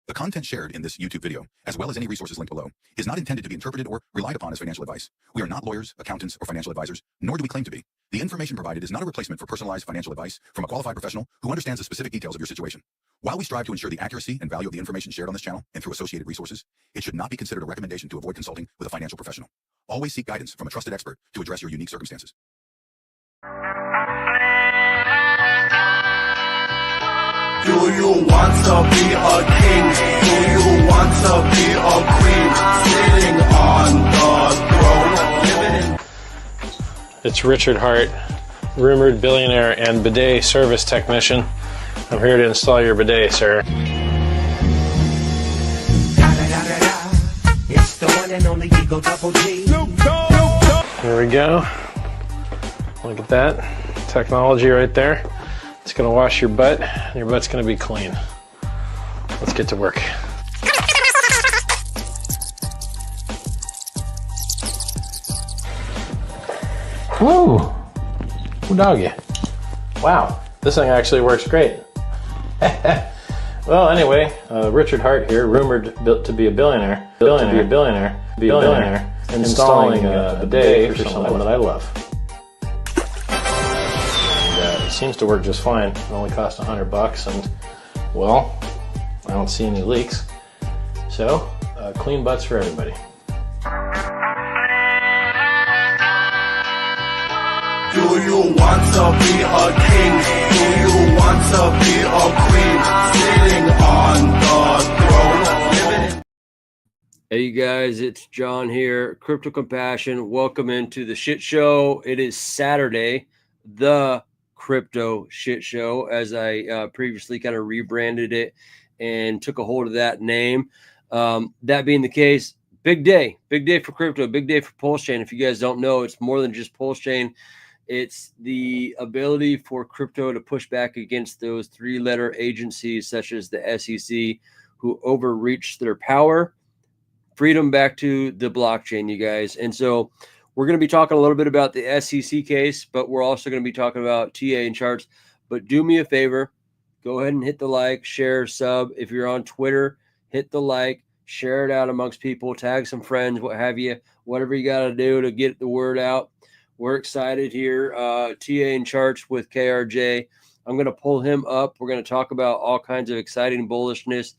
The content shared in this YouTube video, as well as any resources linked below, is not intended to be interpreted or relied upon as financial advice. We are not lawyers, accountants, or financial advisors, nor do we claim to be. The information provided is not a replacement for personalized financial advice from a qualified professional who understands the specific details of your situation. While we strive to ensure the accuracy and value of the information shared on this channel and through associated resources, it should not be considered a recommendation to avoid consulting with a financial professional. Always seek guidance from a trusted expert to address your unique circumstances. Do you want to be a king? Do you want to be a queen? Sitting on the throne, It's Richard Hart, rumored billionaire and bidet service technician. I'm here to install your bidet, sir. It's the one and only Eagle Double G. Here we go. Look at that technology right there. It's gonna wash your butt, and your butt's gonna be clean. Let's get to work. Woo! Ooh, doggy. Wow, this thing actually works great. Well, anyway, Richard Hart here, rumored to be a billionaire, installing a bidet for someone that I love. It seems to work just fine. It only costs $100, and well, I don't see any leaks. So, clean butts for everybody. Do you want to be a king? Do you want to be a queen? Sitting on the throne, living. Hey you guys, it's John here, Crypto Compassion. Welcome into the shit show. It is Saturday, the Crypto Shit Show, as I previously kind of rebranded it and took a hold of that name. That being the case, big day for crypto, big day for Pulsechain. If you guys don't know, it's more than just Pulsechain. It's the ability for crypto to push back against those three-letter agencies such as the SEC who overreached their power. Freedom back to the blockchain, you guys. And so we're going to be talking a little bit about the SEC case, but we're also going to be talking about TA and charts. But do me a favor, go ahead and hit the like, share, sub. If you're on Twitter, hit the like, share it out amongst people, tag some friends, what have you, whatever you got to do to get the word out. We're excited here. TA and charts with KRJ. I'm going to pull him up. We're going to talk about all kinds of exciting bullishness.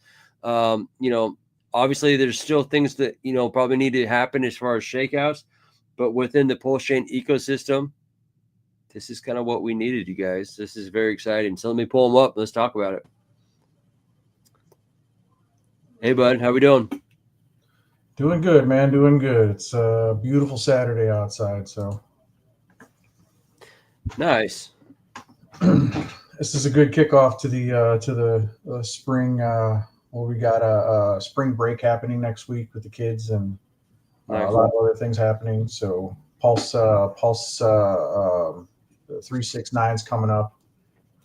Obviously there's still things that, probably need to happen as far as shakeouts, but within the Pulsechain ecosystem, this is kind of what we needed, you guys. This is very exciting. So let me pull him up. Let's talk about it. Hey, bud. How we doing? Doing good, man. Doing good. It's a beautiful Saturday outside, so. Nice. This is a good kickoff to the spring. We got a spring break happening next week with the kids, and Nice. a lot of other things happening. So Pulse 369's coming up.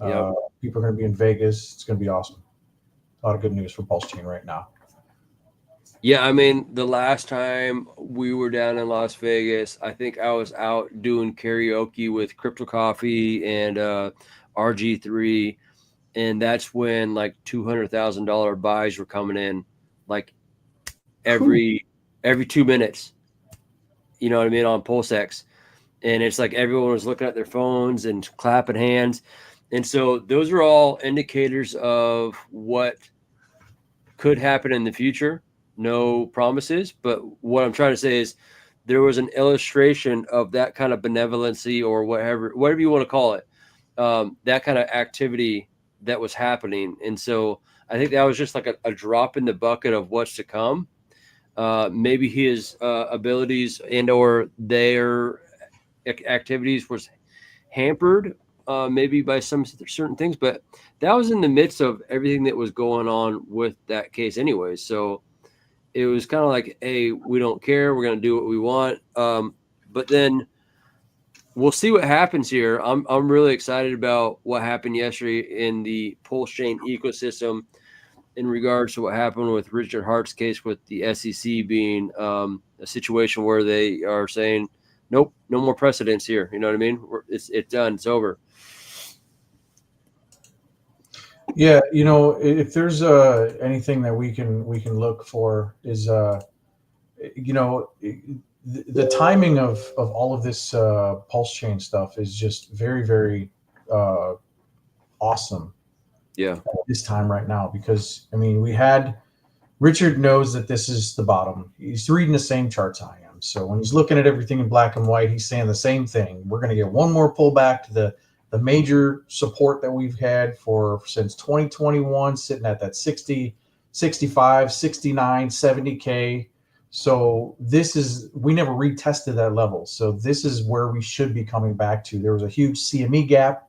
Yep. People are going to be in Vegas. It's going to be awesome. A lot of good news for Pulsechain right now. Yeah, I mean, the last time we were down in Las Vegas, I think I was out doing karaoke with Crypto Coffee and RG3, and that's when like $200,000 buys were coming in, like every 2 minutes. You know what I mean, on PulseX, and it's like everyone was looking at their phones and clapping hands, and so those are all indicators of what could happen in the future. No promises, but what I'm trying to say is there was an illustration of that kind of benevolency or whatever you want to call it, that kind of activity that was happening. And so I think that was just like a drop in the bucket of what's to come. Maybe his abilities and or their activities was hampered maybe by some certain things, but that was in the midst of everything that was going on with that case anyway. So it was kind of like, hey, we don't care. We're going to do what we want. But then we'll see what happens here. I'm really excited about what happened yesterday in the Pulsechain ecosystem in regards to what happened with Richard Hart's case with the SEC being a situation where they are saying, nope, no more precedents here. You know what I mean? It's done. It's over. Yeah, if there's anything that we can look for is the timing of all of this pulse chain stuff is just very, very awesome Yeah. at this time right now, because I mean, we had Richard knows that this is the bottom. He's reading the same charts I am. So when he's looking at everything in black and white, he's saying the same thing. We're going to get one more pullback to the major support that we've had for since 2021, sitting at that 60, 65, 69, 70K. So we never retested that level. So this is where we should be coming back to. There was a huge CME gap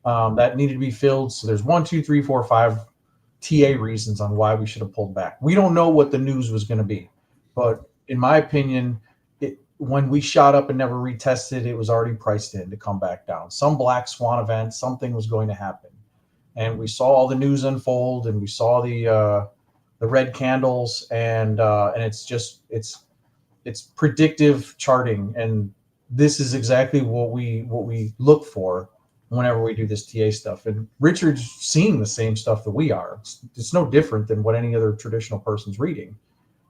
that needed to be filled. So there's 1, 2, 3, 4, 5 TA reasons on why we should have pulled back. We don't know what the news was going to be, but in my opinion, when we shot up and never retested, it was already priced in to come back down. Some black swan event, something was going to happen, and we saw all the news unfold, and we saw the red candles, and it's predictive charting, and this is exactly what we look for whenever we do this TA stuff. And Richard's seeing the same stuff that we are. It's no different than what any other traditional person's reading.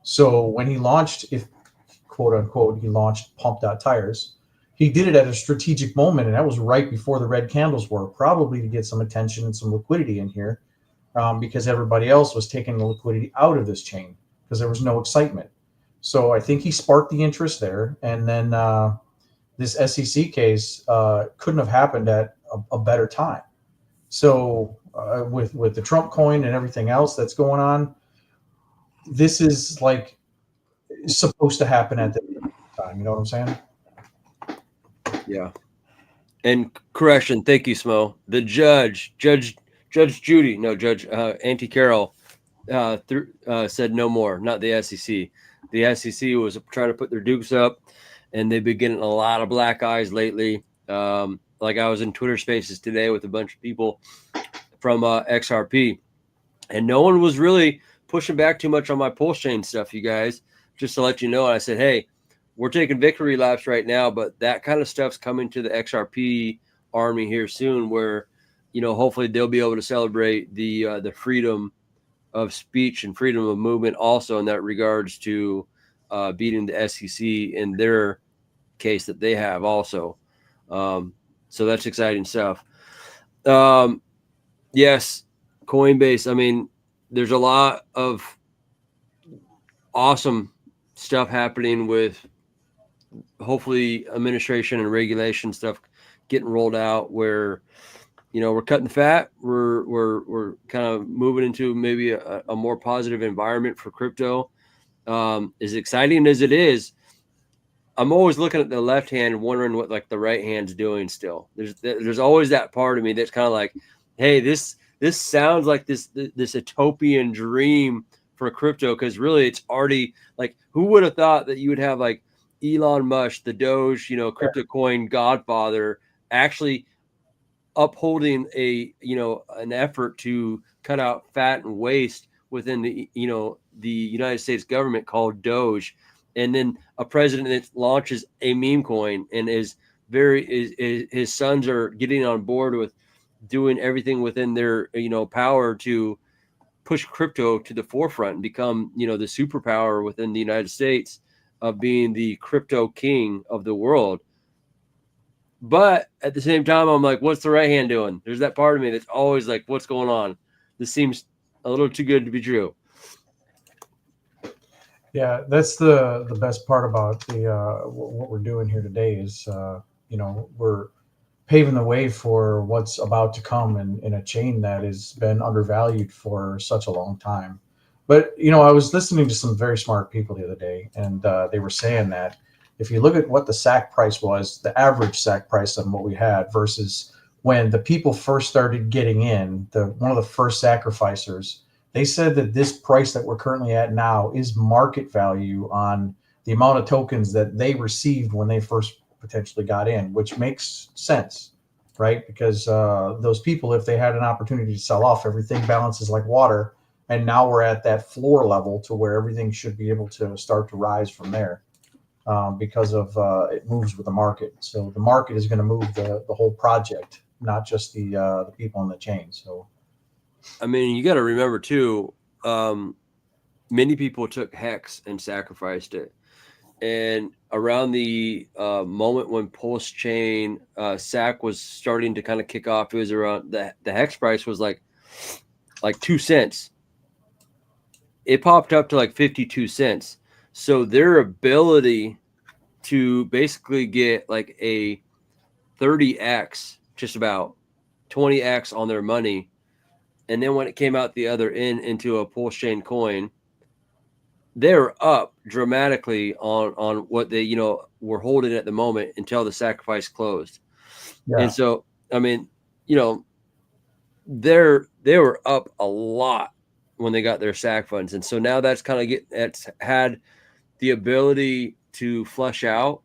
So when he launched, if quote unquote, he launched Pump.Tires, he did it at a strategic moment. And that was right before the red candles were, probably to get some attention and some liquidity in here, because everybody else was taking the liquidity out of this chain because there was no excitement. So I think he sparked the interest there. And then this SEC case couldn't have happened at a better time. So with the Trump coin and everything else that's going on, this is like supposed to happen at the time. You know what I'm saying? Yeah. And correction, thank you, Smo. The Judge Auntie Carol said no more, not the SEC. The SEC was trying to put their dukes up, and they've been getting a lot of black eyes lately. Like I was in Twitter Spaces today with a bunch of people from XRP, and no one was really pushing back too much on my Pulsechain stuff, you guys, just to let you know. And I said, hey, we're taking victory laps right now, but that kind of stuff's coming to the XRP army here soon, where, hopefully they'll be able to celebrate the freedom of speech and freedom of movement also in that regards to beating the SEC in their case that they have also. So that's exciting stuff. Yes, Coinbase. I mean, there's a lot of awesome stuff happening with hopefully administration and regulation stuff getting rolled out where, we're cutting the fat. We're kind of moving into maybe a more positive environment for crypto. As exciting as it is, I'm always looking at the left hand and wondering what like the right hand's doing still. There's always that part of me that's kind of like, hey, this sounds like this utopian dream for crypto, because really it's already like, who would have thought that you would have like Elon Musk, the Doge, crypto coin godfather, actually upholding an effort to cut out fat and waste within the United States government called Doge. And then a president that launches a meme coin and his sons are getting on board with doing everything within their power to push crypto to the forefront and become the superpower within the United States of being the crypto king of the world. But at the same time, I'm like, what's the right hand doing? There's that part of me that's always like, what's going on? This seems a little too good to be true. Yeah, that's the best part about what we're doing here today is, we're paving the way for what's about to come in a chain that has been undervalued for such a long time. But, I was listening to some very smart people the other day, and they were saying that if you look at what the SAC price was, the average SAC price on what we had versus when the people first started getting in, one of the first sacrificers, they said that this price that we're currently at now is market value on the amount of tokens that they received when they first potentially got in, which makes sense, right? Because those people, if they had an opportunity to sell off, everything balances like water. And now we're at that floor level to where everything should be able to start to rise from there because of it moves with the market. So the market is going to move the whole project, not just the people on the chain. So I mean, you got to remember too, many people took Hex and sacrificed it. And around the moment when Pulsechain SAC was starting to kind of kick off, it was around the Hex price was like 2 cents. It popped up to like 52 cents. So their ability to basically get like a 30x, just about 20x on their money. And then when it came out the other end into a Pulsechain coin, they're up dramatically on what they, were holding at the moment until the sacrifice closed. Yeah. And so, I mean, they were up a lot when they got their SAC funds. And so now that's that's had the ability to flush out.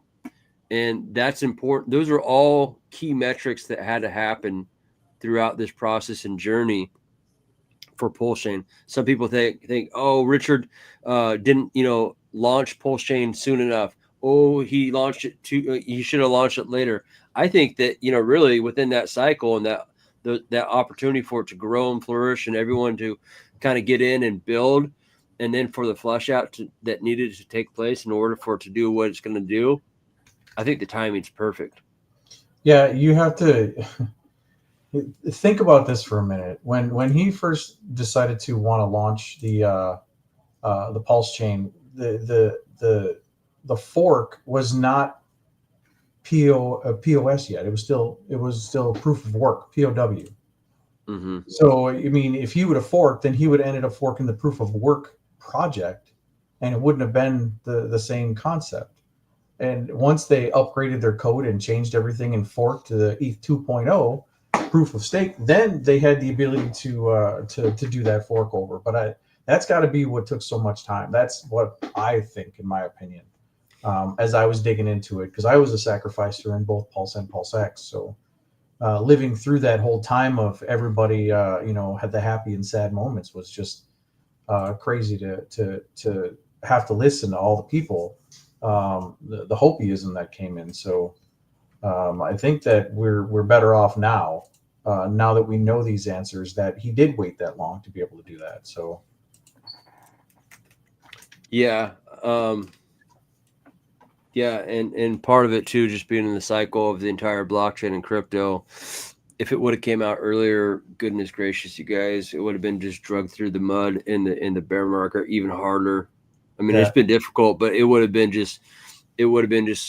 And that's important. Those are all key metrics that had to happen throughout this process and journey for Pulsechain. Some people think, oh, Richard didn't, launch Pulsechain soon enough. Oh, he launched it he should have launched it later. I think that, really within that cycle and that opportunity for it to grow and flourish and everyone to kind of get in and build, and then for the flush out that needed to take place in order for it to do what it's going to do, I think the timing's perfect. Yeah, you have to think about this for a minute. When he first decided to want to launch the Pulsechain, the fork was not POS yet. It was still proof of work, POW. Mm-hmm. So I mean, if he would have forked, then he would have ended up forking the proof of work project, and it wouldn't have been the same concept. And once they upgraded their code and changed everything and forked to the ETH 2.0 proof of stake, then they had the ability to do that fork over. But that's got to be what took so much time. That's what I think, in my opinion, as I was digging into it, because I was a sacrificer in both Pulse and PulseX. So living through that whole time of everybody, had the happy and sad moments was just crazy to have to listen to all the people. The hopiism that came in. So I think that we're better off now that we know these answers, that he did wait that long to be able to do that. So yeah, and part of it too, just being in the cycle of the entire blockchain and crypto. If it would have came out earlier, goodness gracious, you guys, it would have been just dragged through the mud in the bear market even harder. I mean, It's been difficult, but it would have been just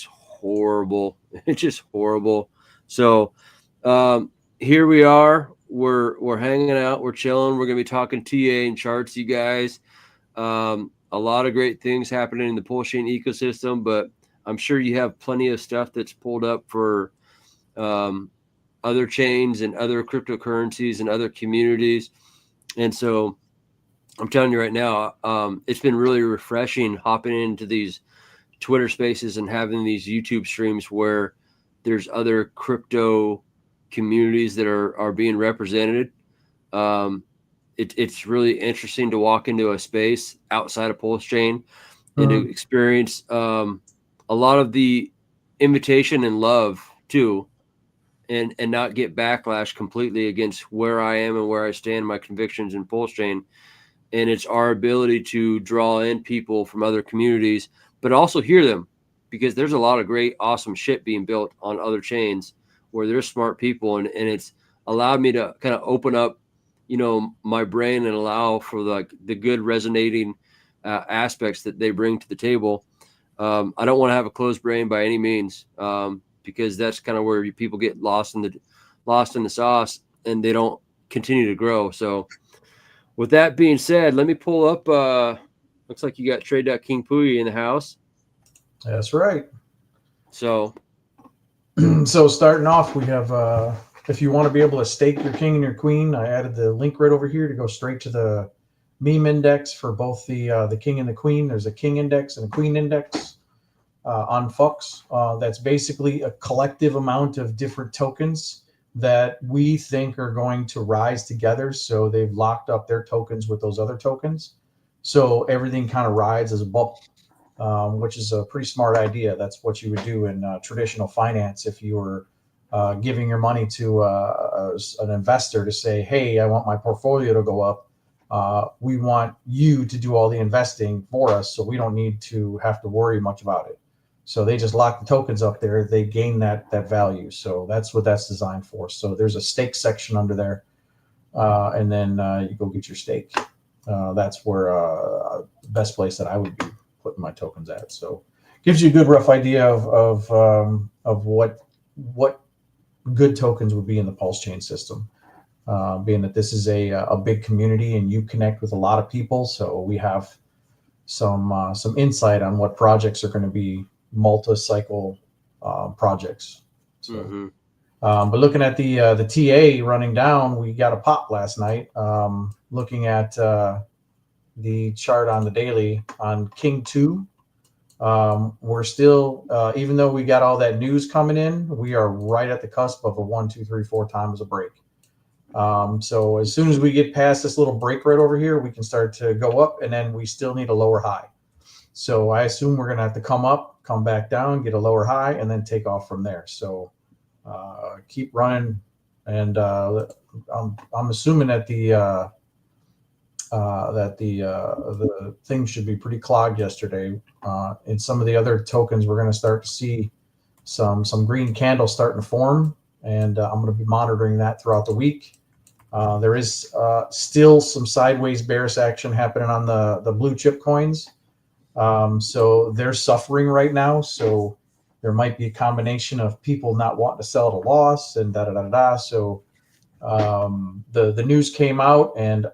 horrible. It's just horrible. So here we are. We're hanging out. We're chilling. We're going to be talking TA and charts, you guys. A lot of great things happening in the Pulsechain ecosystem, but I'm sure you have plenty of stuff that's pulled up for other chains and other cryptocurrencies and other communities. And so I'm telling you right now, it's been really refreshing hopping into these Twitter spaces and having these YouTube streams where there's other crypto communities that are being represented. It's really interesting to walk into a space outside of Pulsechain and to experience a lot of the invitation and love too, and not get backlash completely against where I am and where I stand, my convictions in Pulsechain. And it's our ability to draw in people from other communities, but also hear them, because there's a lot of great, awesome shit being built on other chains where there's smart people. And it's allowed me to kind of open up, my brain and allow for the good resonating aspects that they bring to the table. I don't want to have a closed brain by any means, because that's kind of where people get lost in the sauce and they don't continue to grow. So with that being said, let me pull up. Looks like you got Trade.King Puyi in the house. That's right. So starting off, we have, if you want to be able to stake your king and your queen, I added the link right over here to go straight to the meme index for both the king and the queen. There's a king index and a queen index on Fux. That's basically a collective amount of different tokens that we think are going to rise together. So they've locked up their tokens with those other tokens. So everything kind of rides as a bubble, which is a pretty smart idea. That's what you would do in traditional finance if you were giving your money to an investor to say, hey, I want my portfolio to go up. We want you to do all the investing for us, so we don't need to have to worry much about it. So they just lock the tokens up there. They gain that value. So that's what that's designed for. So there's a stake section under there, and then you go get your stake. That's where the best place that I would be putting my tokens at. So gives you a good rough idea of what good tokens would be in the Pulsechain system. Being that this is a big community and you connect with a lot of people, so we have some insight on what projects are going to be multi-cycle projects. So, but looking at the TA running down, we got a pop last night. Looking at the chart on the daily on King 2, we're still, even though we got all that news coming in, we are right at the cusp of a 1, 2, 3, 4 times a break. So as soon as we get past this little break right over here, we can start to go up, and then we still need a lower high. So I assume we're going to have to come up, come back down, get a lower high, and then take off from there. So keep running, and I'm assuming that the thing should be pretty clogged yesterday. In some of the other tokens, we're going to start to see some green candles starting to form, and I'm going to be monitoring that throughout the week. There is still some sideways bearish action happening on the blue chip coins. So they're suffering right now. So there might be a combination of people not wanting to sell at a loss and da-da-da-da-da. So the news came out, and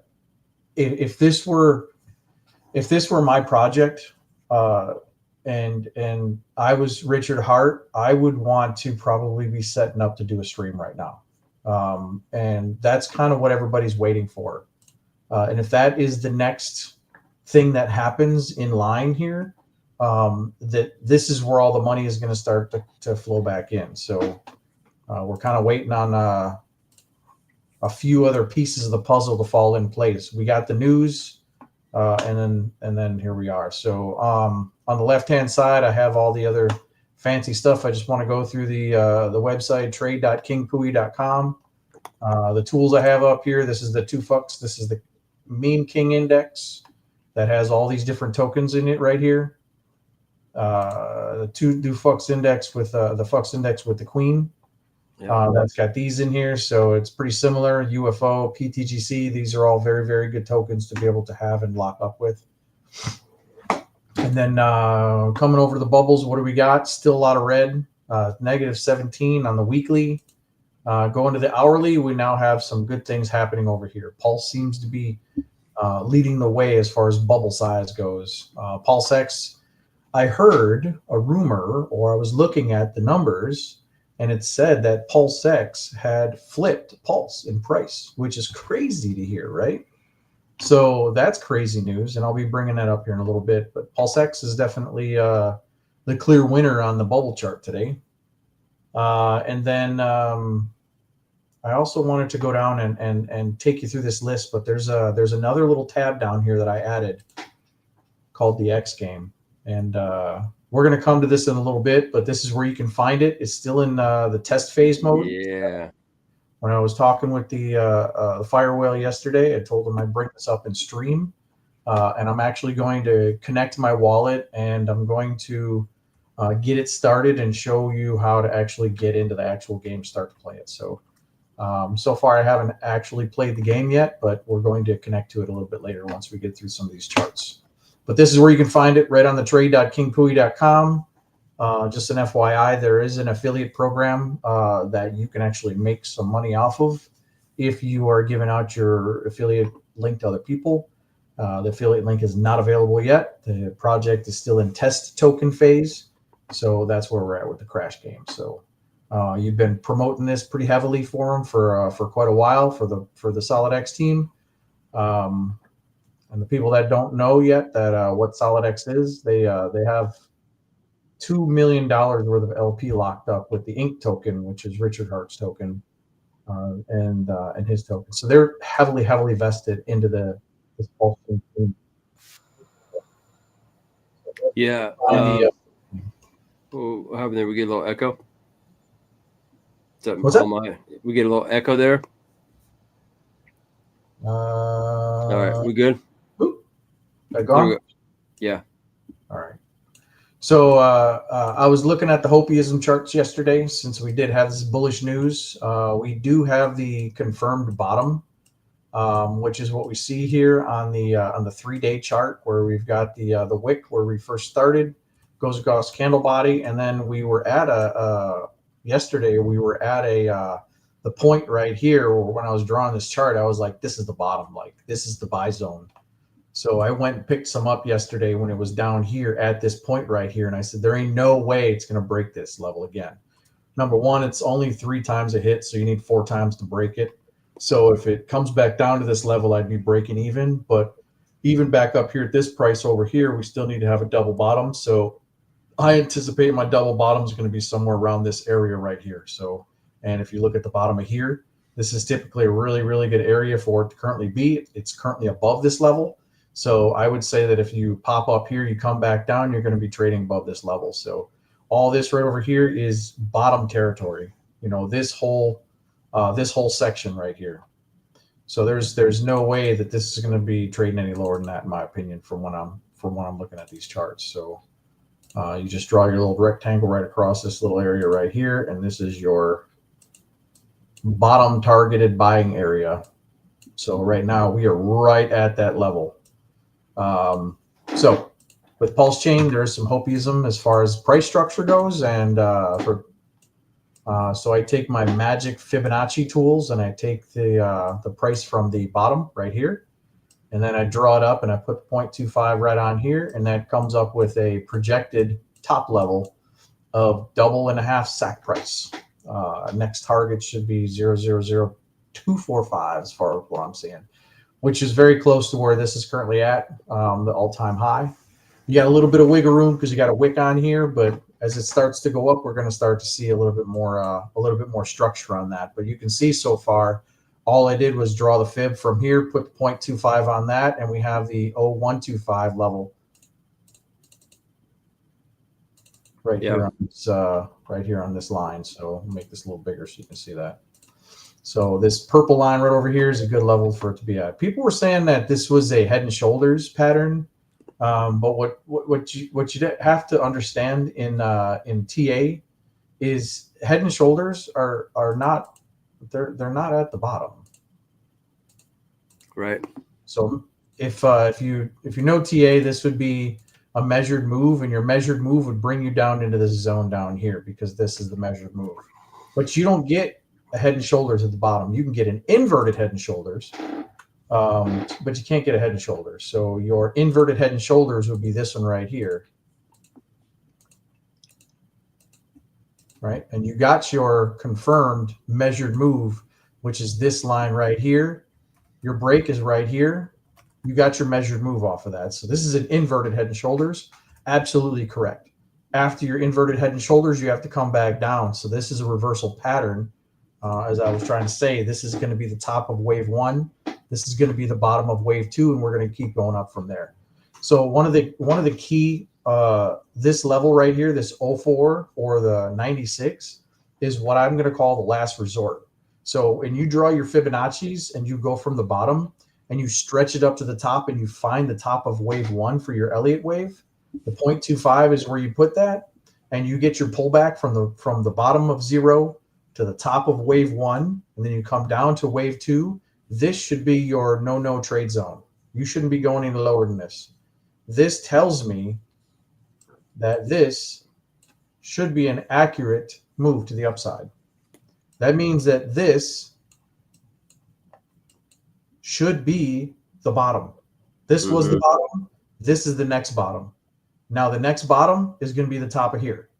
if this were my project, and I was Richard Hart, I would want to probably be setting up to do a stream right now. And that's kind of what everybody's waiting for. And if that is the next thing that happens in line here, that this is where all the money is going to start to flow back in. So we're kind of waiting on a few other pieces of the puzzle to fall in place. We got the news, and then here we are. So on the left-hand side, I have all the other fancy stuff. I just want to go through the website, trade.kingpui.com. The tools I have up here, this is the 2FUX. This is the meme king index that has all these different tokens in it right here. The 2FUX index with the FUX index with the queen. That's got these in here, so it's pretty similar. UFO, PTGC, these are all very, very good tokens to be able to have and lock up with. And then coming over to the bubbles, what do we got? Still a lot of red, negative 17 on the weekly. Going to the hourly, we now have some good things happening over here. Pulse seems to be leading the way as far as bubble size goes. PulseX, I heard a rumor, or I was looking at the numbers, and it said that PulseX had flipped Pulse in price, which is crazy to hear, right? So that's crazy news, and I'll be bringing that up here in a little bit. But PulseX is definitely the clear winner on the bubble chart today. And then I also wanted to go down and take you through this list, but there's another little tab down here that I added called the X game, and we're going to come to this in a little bit, but this is where you can find it. It's still in the test phase mode. Yeah. When I was talking with the Fire Whale yesterday, I told him I'd bring this up in stream, and I'm actually going to connect my wallet, and I'm going to get it started and show you how to actually get into the actual game, start to play it. So so far I haven't actually played the game yet, but we're going to connect to it a little bit later once we get through some of these charts. But this is where you can find it, right on the trade.kingpui.com. Just an FYI, there is an affiliate program that you can actually make some money off of if you are giving out your affiliate link to other people. The affiliate link is not available yet. The project is still in test token phase. So that's where we're at with the Crash game. So you've been promoting this pretty heavily for them for quite a while for the SolidX team. And the people that don't know yet that what SolidX is, they have $2 million worth of LP locked up with the Ink token, which is Richard Hart's token, and his token. So they're heavily vested into this Pulse team. Yeah. What happened there? We get a little echo. What's that? We get a little echo there. All right, we good? Gone? Yeah. All right. So I was looking at the Hopiism charts yesterday. Since we did have this bullish news, we do have the confirmed bottom, which is what we see here on the 3-day chart, where we've got the wick where we first started, goes across candle body, and then we were at yesterday we were at the point right here where when I was drawing this chart, I was like, this is the bottom, like this is the buy zone. So I went and picked some up yesterday when it was down here at this point right here. And I said, there ain't no way it's going to break this level again. Number one, it's only 3 times a hit, so you need 4 times to break it. So if it comes back down to this level, I'd be breaking even. But even back up here at this price over here, we still need to have a double bottom. So I anticipate my double bottom is going to be somewhere around this area right here. So, and if you look at the bottom of here, this is typically a really, really good area for it to currently be. It's currently above this level. So I would say that if you pop up here, you come back down, you're going to be trading above this level. So all this right over here is bottom territory. You know, this whole section right here. So there's no way that this is going to be trading any lower than that, in my opinion, from when I'm looking at these charts. So you just draw your little rectangle right across this little area right here, and this is your bottom targeted buying area. So right now we are right at that level. So with Pulsechain, there's some Hopiism as far as price structure goes, and so I take my magic Fibonacci tools and I take the price from the bottom right here, and then I draw it up and I put 0.25 right on here, and that comes up with a projected top level of $1.5 sack price. Next target should be 0.000245 as far as what I'm seeing, which is very close to where this is currently at, the all-time high. You got a little bit of wiggle room because you got a wick on here, but as it starts to go up, we're going to start to see a little bit more structure on that. But you can see so far, all I did was draw the fib from here, put the 0.25 on that, and we have the 0.125 level right here on this, right here on this line. So I'll make this a little bigger so you can see that. So this purple line right over here is a good level for it to be at. People were saying that this was a head and shoulders pattern, but what you have to understand in TA is head and shoulders are not they're not at the bottom. Right. So if you know TA, this would be a measured move, and your measured move would bring you down into this zone down here because this is the measured move. But you don't get a head and shoulders at the bottom. You can get an inverted head and shoulders, but you can't get a head and shoulders. So your inverted head and shoulders would be this one right here, right? And you got your confirmed measured move, which is this line right here. Your break is right here. You got your measured move off of that. So this is an inverted head and shoulders. Absolutely correct. After your inverted head and shoulders, you have to come back down. So this is a reversal pattern. As I was trying to say, this is going to be the top of wave 1. This is going to be the bottom of wave 2, and we're going to keep going up from there. So one of the key, this level right here, this 04 or the 96, is what I'm going to call the last resort. So when you draw your Fibonacci's and you go from the bottom and you stretch it up to the top and you find the top of wave 1 for your Elliott wave, the 0.25 is where you put that, and you get your pullback from the bottom of 0 to the top of wave 1, and then you come down to wave 2. This should be your no trade zone. You shouldn't be going any lower than this. This tells me that this should be an accurate move to the upside. That means that this should be the bottom. This was the bottom. This is the next bottom. Now the next bottom is going to be the top of here.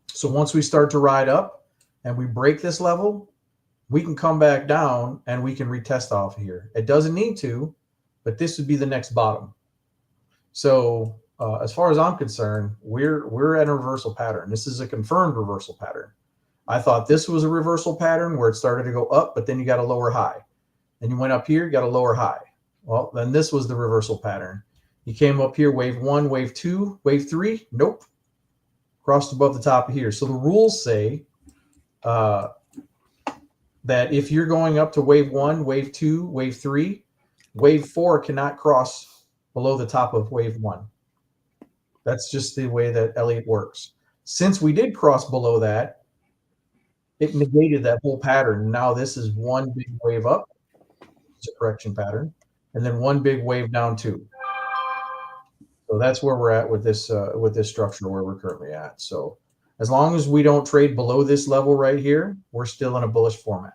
So once we start to ride up and we break this level, we can come back down and we can retest off here. It doesn't need to, but this would be the next bottom. So as far as I'm concerned, we're at a reversal pattern. This is a confirmed reversal pattern. I thought this was a reversal pattern where it started to go up, but then you got a lower high. Then you went up here, got a lower high. Well, then this was the reversal pattern. You came up here, wave 1, wave 2, wave 3. Nope. Crossed above the top of here. So the rules say that if you're going up to wave 1, wave 2, wave 3, wave 4 cannot cross below the top of wave 1. That's just the way that Elliott works. Since we did cross below that, it negated that whole pattern. Now this is one big wave up. It's a correction pattern. And then one big wave down too. So that's where we're at with this structure where we're currently at. So as long as we don't trade below this level right here, we're still in a bullish format.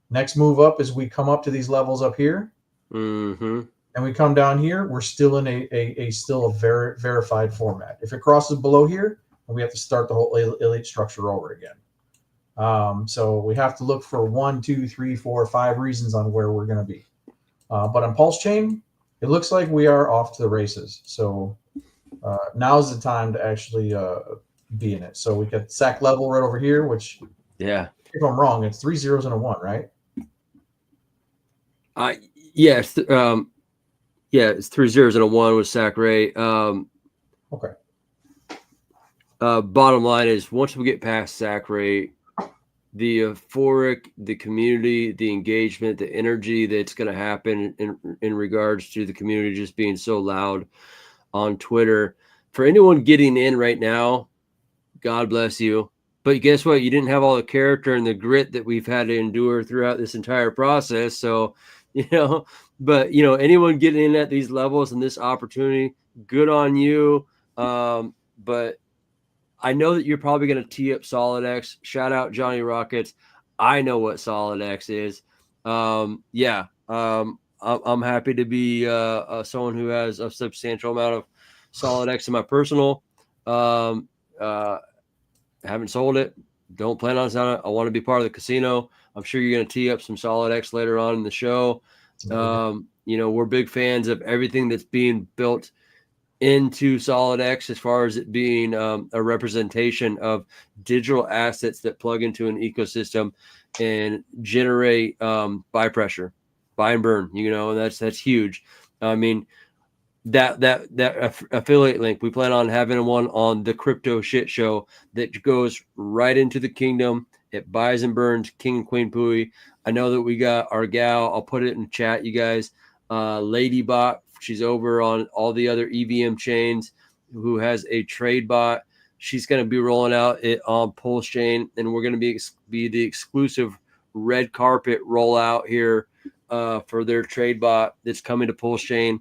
Next move up is we come up to these levels up here. Mm-hmm. And we come down here, we're still in a verified format. If it crosses below here, we have to start the whole elite structure over again. So we have to look for 1, 2, 3, 4, 5 reasons on where we're going to be. But on Pulsechain, it looks like we are off to the races. So now's the time to actually be in it. So we got SAC level right over here, which, yeah, if I'm wrong, it's 3 zeros and a 1, right? Yes. It's 3 zeros and a 1 with SAC rate. Okay. Bottom line is once we get past SAC rate, the euphoric, the community, the engagement, the energy that's going to happen in regards to the community just being so loud on Twitter. For anyone getting in right now, God bless you. But guess what? You didn't have all the character and the grit that we've had to endure throughout this entire process. So, but anyone getting in at these levels and this opportunity, good on you. But I know that you're probably going to tee up SolidX. Shout out Johnny Rockets. I know what SolidX is. I'm happy to be someone who has a substantial amount of SolidX in my personal. Haven't sold it. Don't plan on selling it. I want to be part of the casino. I'm sure you're going to tee up some SolidX later on in the show. We're big fans of everything that's being built into SolidX as far as it being a representation of digital assets that plug into an ecosystem and generate buy pressure, buy and burn, and that's huge. I mean, that affiliate link, we plan on having one on the Crypto Shit Show that goes right into the kingdom. It buys and burns King and Queen Pui. I know that we got our gal, I'll put it in chat, you guys, Ladybot. She's over on all the other EVM chains, who has a trade bot. She's going to be rolling out it on Pulsechain, and we're going to be the exclusive red carpet rollout here for their trade bot that's coming to Pulsechain.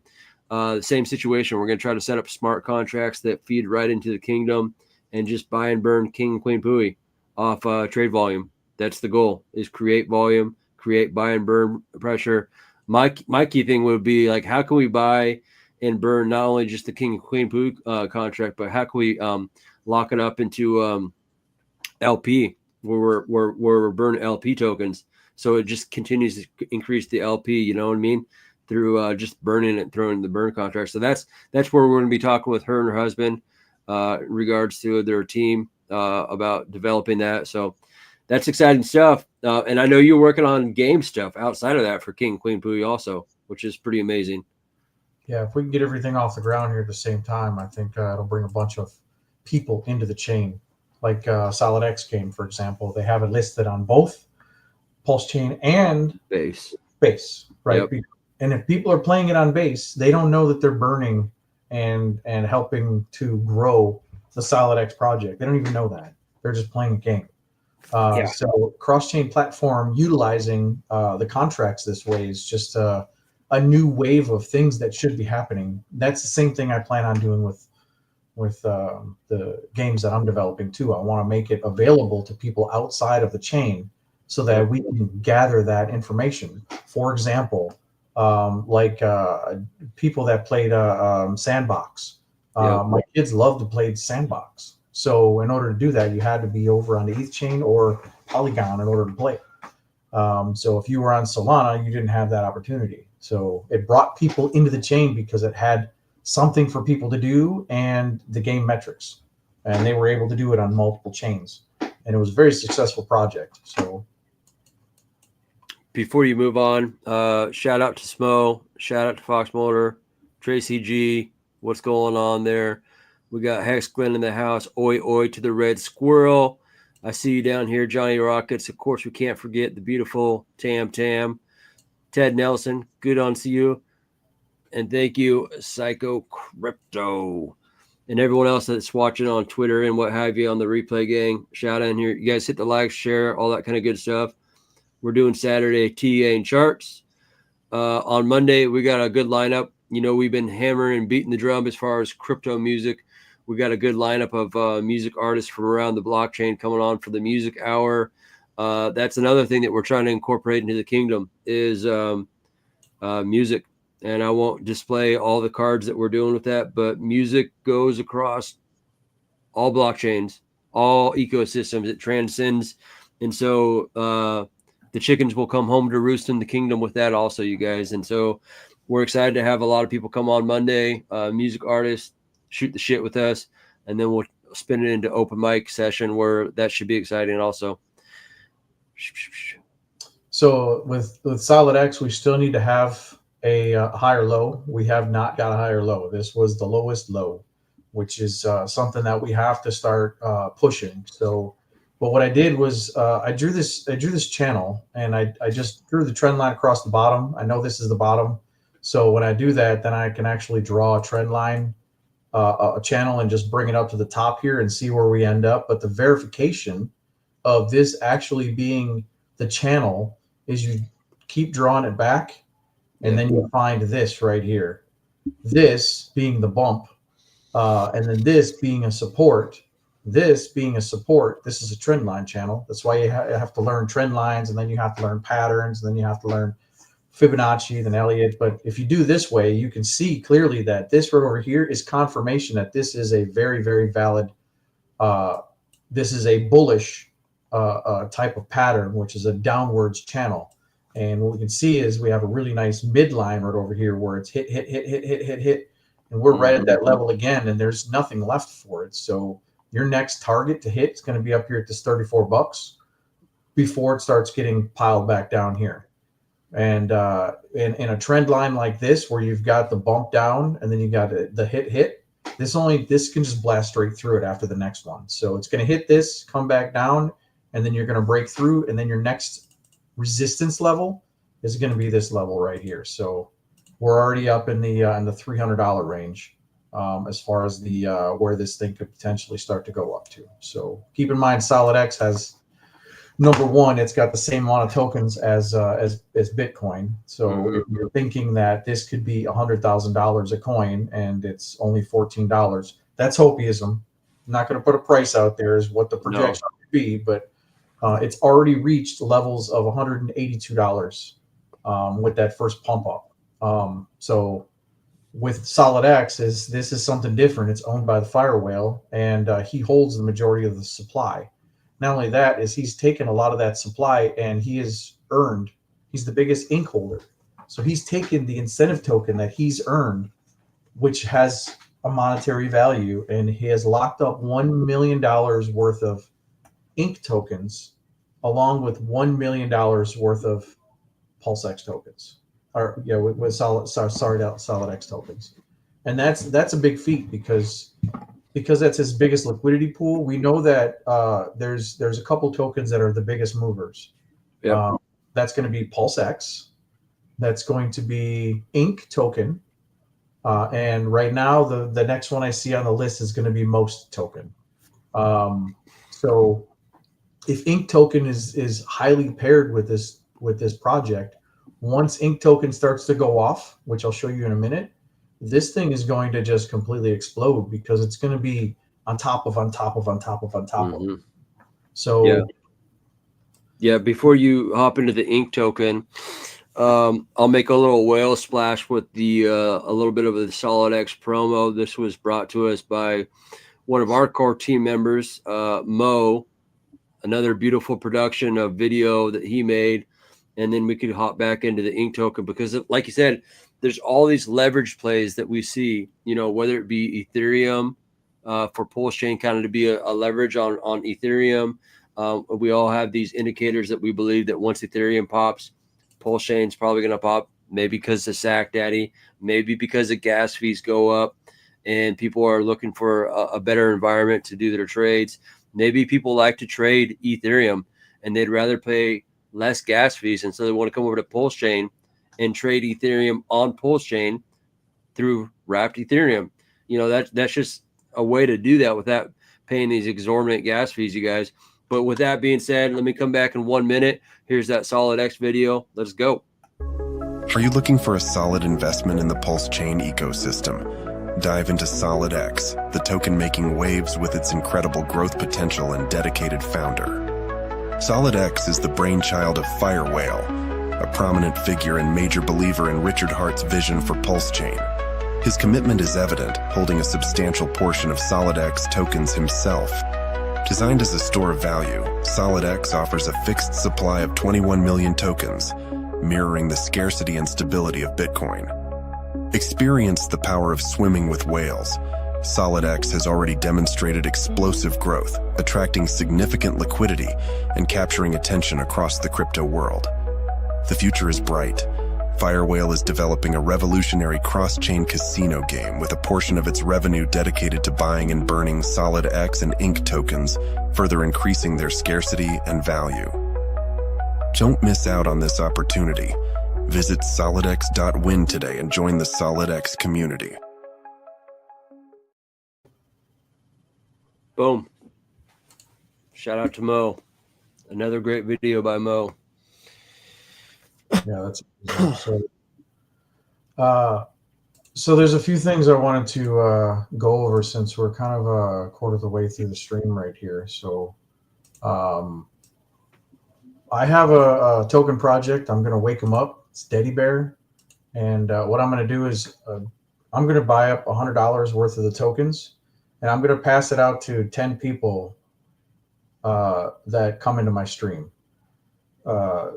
The same situation. We're going to try to set up smart contracts that feed right into the kingdom and just buy and burn King and Queen Pui off trade volume. That's the goal, is create volume, create buy and burn pressure. My key thing would be, like, how can we buy and burn not only just the King and Queen Pui contract, but how can we lock it up into LP where we're burning LP tokens, so it just continues to increase the LP. You know what I mean? Through just burning it, throwing the burn contract. So that's where we're going to be talking with her and her husband in regards to their team about developing that. So that's exciting stuff. And I know you're working on game stuff outside of that for King and Queen Pui also, which is pretty amazing. Yeah, if we can get everything off the ground here at the same time, I think it'll bring a bunch of people into the chain. Like SolidX game, for example, they have it listed on both Pulsechain and Base, right? Yep. And if people are playing it on base, they don't know that they're burning and helping to grow the SolidX project. They don't even know that. They're just playing a game. So cross-chain platform utilizing the contracts this way is just a new wave of things that should be happening. That's the same thing I plan on doing with the games that I'm developing too. I want to make it available to people outside of the chain so that we can gather that information. For example, people that played Sandbox. My kids love to play Sandbox. So in order to do that, you had to be over on the ETH chain or Polygon in order to play. So if you were on Solana, you didn't have that opportunity. So it brought people into the chain because it had something for people to do and the game metrics. And they were able to do it on multiple chains. And it was a very successful project. So before you move on, shout out to Smo, shout out to Fox Motor, Tracy G. What's going on there? We got Hex Glenn in the house. Oi, oi to the red squirrel. I see you down here, Johnny Rockets. Of course, we can't forget the beautiful Tam Tam. Ted Nelson, good on to you. And thank you, Psycho Crypto. And everyone else that's watching on Twitter and what have you on the replay gang. Shout out in here. You guys hit the like, share, all that kind of good stuff. We're doing Saturday TA and charts. On Monday, we got a good lineup. You know, we've been hammering and beating the drum as far as crypto music. We got a good lineup of music artists from around the blockchain coming on for the music hour. That's another thing that we're trying to incorporate into the kingdom is music. And I won't display all the cards that we're doing with that, but music goes across all blockchains, all ecosystems. It transcends. And so the chickens will come home to roost in the kingdom with that also, you guys. And so we're excited to have a lot of people come on Monday, music artists, shoot the shit with us, and then we'll spin it into open mic session where that should be exciting also. So with Solid X, we still need to have a higher low. We have not got a higher low. This was the lowest low, which is something that we have to start pushing. So, but what I did was I drew this channel, and I just drew the trend line across the bottom. I know this is the bottom. So when I do that, then I can actually draw a trend line, a channel, and just bring it up to the top here and see where we end up. But the verification of this actually being the channel is you keep drawing it back, and then you find this right here, this being the bump, and then this being a support, this being a support. This is a trend line channel. That's why you have to learn trend lines, and then you have to learn patterns, and then you have to learn Fibonacci, then Elliott. But if you do this way, you can see clearly that this right over here is confirmation that this is a very, very valid, this is a bullish type of pattern, which is a downwards channel. And what we can see is we have a really nice midline right over here where it's hit. And we're right at that level again, and there's nothing left for it. So your next target to hit is going to be up here at this $34 before it starts getting piled back down here. And in a trend line like this, where you've got the bump down and then you got the hit, this can just blast straight through it after the next one. So it's going to hit this, come back down, and then you're going to break through, and then your next resistance level is going to be this level right here. So we're already up in the $300 range as far as the where this thing could potentially start to go up to. So keep in mind, Solid X has, number one, it's got the same amount of tokens as Bitcoin. So if you're thinking that this could be $100,000 a coin and it's only $14, that's hopiism. I'm not going to put a price out there as what the projection would be, but it's already reached levels of $182 with that first pump up. So with Solid X, this is something different. It's owned by the Fire Whale, and he holds the majority of the supply. Not only that, is he's taken a lot of that supply, and he's the biggest ink holder. So he's taken the incentive token that he's earned, which has a monetary value, and he has locked up $1 million worth of ink tokens, along with $1 million worth of PulseX tokens, or with Solid X tokens. And that's a big feat because that's his biggest liquidity pool. We know that there's a couple tokens that are the biggest movers. Yep. That's going to be PulseX. That's going to be Ink token. And right now, the next one I see on the list is going to be Most token. So if Ink token is highly paired with this project, once Ink token starts to go off, which I'll show you in a minute, this thing is going to just completely explode because it's going to be on top of. So yeah. Before you hop into the Ink token, I'll make a little whale splash with the a little bit of the Solid X promo. This was brought to us by one of our core team members, Mo. Another beautiful production of video that he made, and then we could hop back into the Ink token because, like you said, there's all these leverage plays that we see, whether it be Ethereum for Pulsechain kind of to be a leverage on Ethereum. We all have these indicators that we believe that once Ethereum pops, Pulsechain's probably going to pop, maybe because the Sack Daddy, maybe because the gas fees go up and people are looking for a better environment to do their trades. Maybe people like to trade Ethereum and they'd rather pay less gas fees. And so they want to come over to Pulsechain and trade Ethereum on Pulsechain through wrapped Ethereum. That's just a way to do that without paying these exorbitant gas fees, you guys. But with that being said, let me come back in 1 minute. Here's that SolidX video. Let's go. Are you looking for a solid investment in the Pulsechain ecosystem? Dive into SolidX, the token making waves with its incredible growth potential and dedicated founder. SolidX is the brainchild of Firewhale, a prominent figure and major believer in Richard Hart's vision for Pulsechain. His commitment is evident, holding a substantial portion of SolidX tokens himself. Designed as a store of value, SolidX offers a fixed supply of 21 million tokens, mirroring the scarcity and stability of Bitcoin. Experience the power of swimming with whales. SolidX has already demonstrated explosive growth, attracting significant liquidity and capturing attention across the crypto world. The future is bright. Firewhale is developing a revolutionary cross-chain casino game with a portion of its revenue dedicated to buying and burning SolidX and INC tokens, further increasing their scarcity and value. Don't miss out on this opportunity. Visit solidx.win today and join the SolidX community. Boom. Shout out to Mo. Another great video by Mo. Yeah, that's so there's a few things I wanted to go over since we're kind of a quarter of the way through the stream right here. So I have a token project. I'm going to wake them up. It's Teddy Bear. And what I'm going to do is I'm going to buy up $100 worth of the tokens, and I'm going to pass it out to 10 people that come into my stream.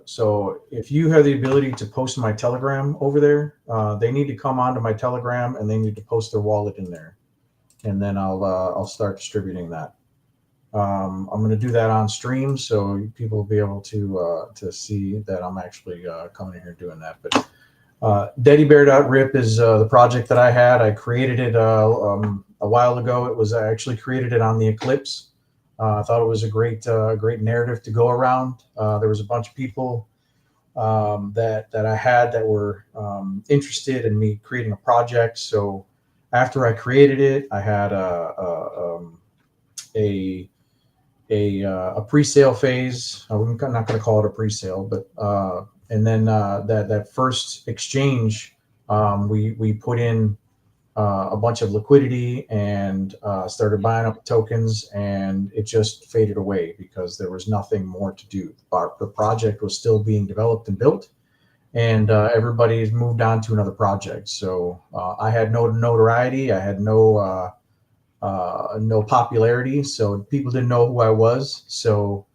So if you have the ability to post my Telegram over there, they need to come onto my Telegram and they need to post their wallet in there, and then I'll start distributing that. I'm going to do that on stream, so people will be able to see that I'm actually coming in here doing that. But DaddyBear.rip is the project that I had. I created it a while ago. It was I actually created it on the Eclipse. I thought it was a great narrative to go around. There was a bunch of people that I had that were interested in me creating a project. So after I created it, I had a pre-sale phase. I'm not going to call it a pre-sale, but and then that first exchange, we put in a bunch of liquidity and started buying up tokens, and it just faded away because there was nothing more to do. The project was still being developed and built, and everybody's moved on to another project. So I had no notoriety. I had no popularity, so people didn't know who I was. So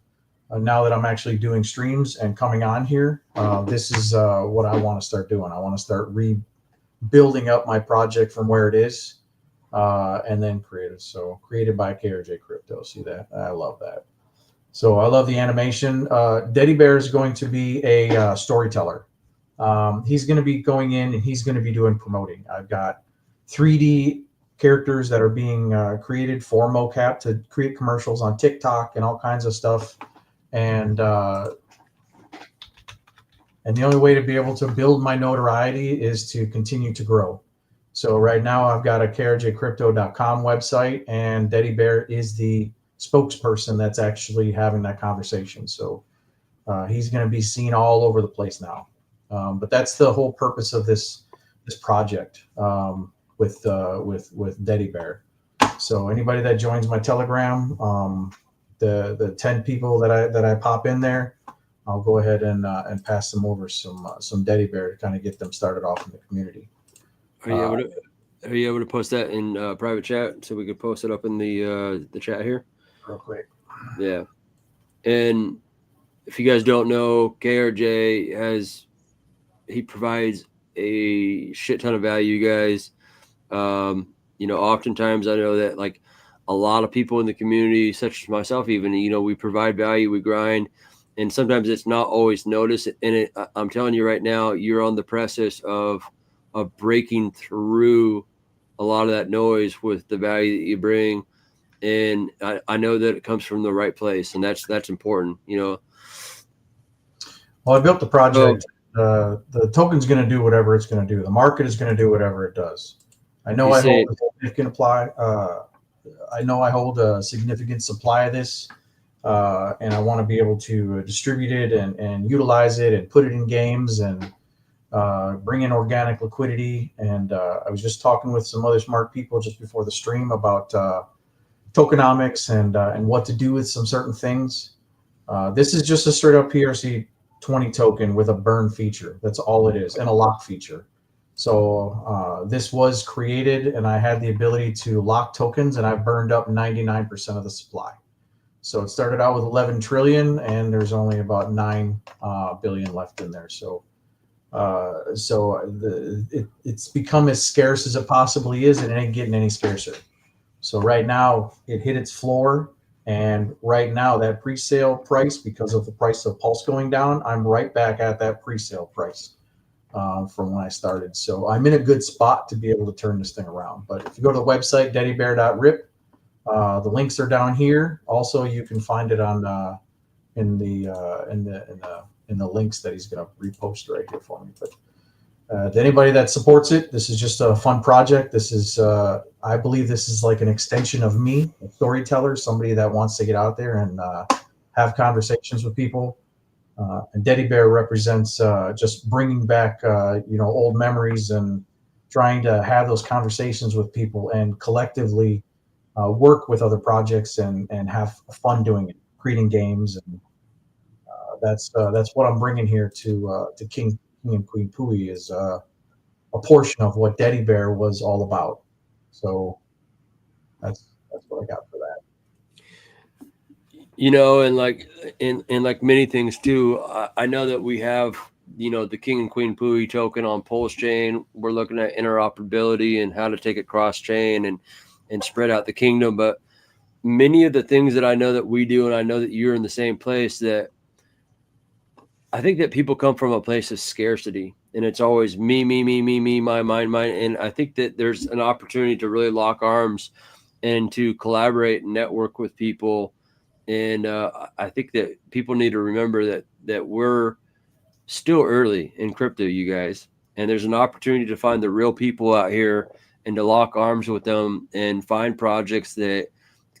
now that I'm actually doing streams and coming on here, this is what I want to start doing. I want to start rebuilding up my project from where it is, and then create it. So created by KRJ Crypto. See that? I love that. So I love the animation. Teddy Bear is going to be a storyteller. He's going to be going in and he's going to be doing promoting. I've got 3D characters that are being created for mocap to create commercials on TikTok and all kinds of stuff. And the only way to be able to build my notoriety is to continue to grow. So right now I've got a krjcrypto.com website, and Teddy Bear is the spokesperson that's actually having that conversation. So he's going to be seen all over the place now. But that's the whole purpose of this project with Teddy Bear. So anybody that joins my Telegram, the 10 people that I pop in there, I'll go ahead and pass them over some Teddy Bear to kind of get them started off in the community. Are you able to post that in private chat so we could post it up in the chat here? Real quick. Yeah. And if you guys don't know, KRJ he provides a shit ton of value, you guys. Oftentimes I know that like a lot of people in the community, such as myself, even, we provide value, we grind, and sometimes it's not always noticed. And I'm telling you right now, you're on the precipice of breaking through a lot of that noise with the value that you bring. and I know that it comes from the right place, and that's important, you know. Well, I built the project. The token's going to do whatever it's going to do. The market is going to do whatever it does. I know I hold a significant I know I hold a significant supply of this, and I want to be able to distribute it and utilize it and put it in games and bring in organic liquidity. And I was just talking with some other smart people just before the stream about tokenomics and what to do with some certain things. This is just a straight up PRC20 token with a burn feature. That's all it is, and a lock feature. So this was created, and I had the ability to lock tokens, and I've burned up 99% of the supply. So it started out with 11 trillion, and there's only about 9 billion left in there. So it's become as scarce as it possibly is, and it ain't getting any scarcer. So right now it hit its floor, and right now that pre-sale price, because of the price of Pulse going down, I'm right back at that pre-sale price from when I started. So I'm in a good spot to be able to turn this thing around. But if you go to the website daddybear.rip, the links are down here. Also, you can find it on in the links that he's going to repost right here for me. But to anybody that supports it, this is just a fun project. This is, I believe this is like an extension of me, a storyteller, somebody that wants to get out there and have conversations with people. And Daddy Bear represents just bringing back, old memories and trying to have those conversations with people and collectively work with other projects and have fun doing it, creating games. And that's what I'm bringing here to King and Queen Pui is a portion of what Daddy Bear was all about. So that's what I got for that. You know, and like in like many things too, I know that we have, you know, the King and Queen Pui token on Pulsechain. We're looking at interoperability and how to take it cross chain and spread out the kingdom. But many of the things that I know that we do, and I know that you're in the same place, that I think that people come from a place of scarcity, and it's always me, mine. And I think that there's an opportunity to really lock arms and to collaborate and network with people. And I think that people need to remember that we're still early in crypto, you guys, and there's an opportunity to find the real people out here and to lock arms with them and find projects that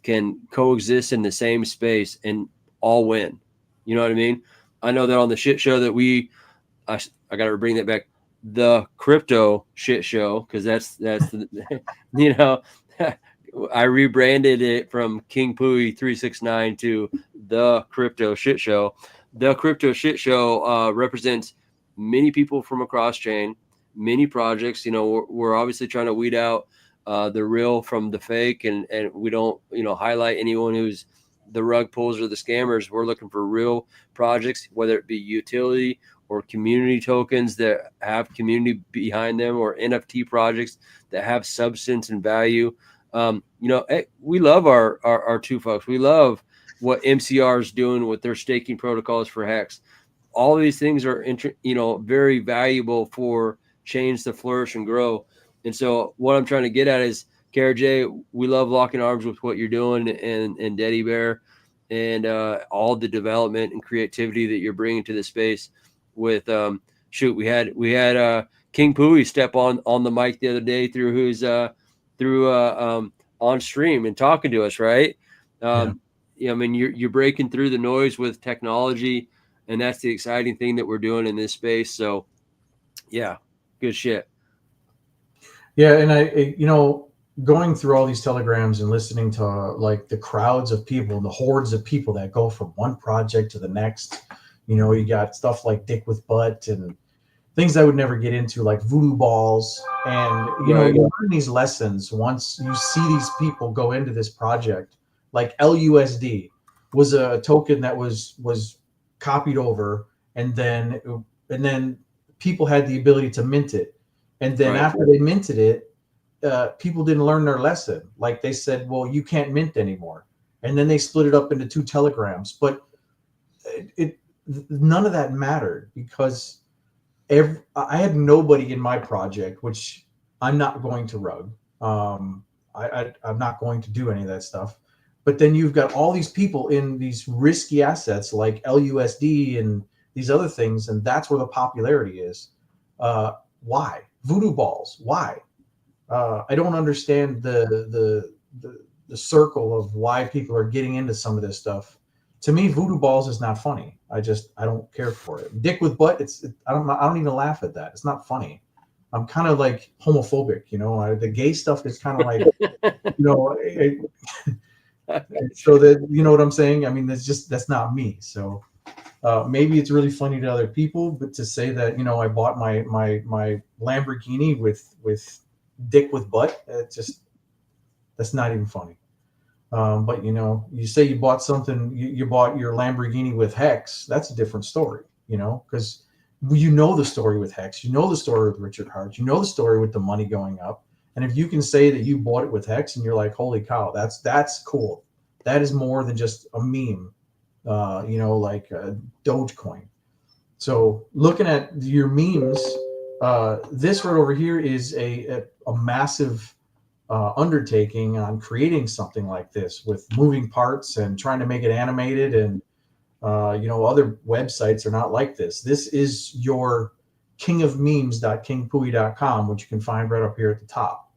can coexist in the same space and all win. You know what I mean? I know that on the shit show that I got to bring that back, the crypto shit show, because that's the, you know, I rebranded it from King Pui 369 to the crypto shit show. The crypto shit show represents many people from across chain, many projects. You know, we're obviously trying to weed out the real from the fake, and we don't, you know, highlight anyone who's the rug pulls or the scammers. We're looking for real projects, whether it be utility or community tokens that have community behind them, or NFT projects that have substance and value. You know, we love our two folks. We love what MCR is doing with their staking protocols for Hex. All of these things are, you know, very valuable for chains to flourish and grow. And so what I'm trying to get at is, KRJ, we love locking arms with what you're doing, and Daddy Bear, and all the development and creativity that you're bringing to the space. With we had King Pui step on the mic the other day through on stream and talking to us, right? Yeah, I mean, you're breaking through the noise with technology, and that's the exciting thing that we're doing in this space. So, yeah, good shit. Yeah, and you know, going through all these telegrams and listening to like the crowds of people, the hordes of people that go from one project to the next. You know, you got stuff like Dick with Butt and things I would never get into, like voodoo balls. And, you know, you learn these lessons once you see these people go into this project. Like LUSD was a token that was copied over, and then people had the ability to mint it. And then after they minted it, people didn't learn their lesson. Like they said, well, you can't mint anymore. And then they split it up into 2 telegrams. But none of that mattered, because I had nobody in my project, which I'm not going to rug. I'm not going to do any of that stuff. But then you've got all these people in these risky assets like LUSD and these other things, and that's where the popularity is. Why? Voodoo balls. Why? I don't understand the circle of why people are getting into some of this stuff. To me, voodoo balls is not funny. I don't care for it. Dick with butt. I don't even laugh at that. It's not funny. I'm kind of like homophobic, you know. The gay stuff is kind of like, you know. So that, you know what I'm saying. I mean, that's not me. So maybe it's really funny to other people, but to say that, you know, I bought my Lamborghini with dick with butt, that's not even funny. But you know, you say you bought something, you bought your Lamborghini with Hex, that's a different story, you know, because you know the story with Hex, you know the story with Richard Hart, you know the story with the money going up. And if you can say that you bought it with Hex and you're like, holy cow, that's cool. That is more than just a meme, you know, like Dogecoin. So looking at your memes, this right over here is a massive undertaking on creating something like this with moving parts and trying to make it animated. And, you know, other websites are not like this. This is your kingofmemes.kingpui.com, which you can find right up here at the top.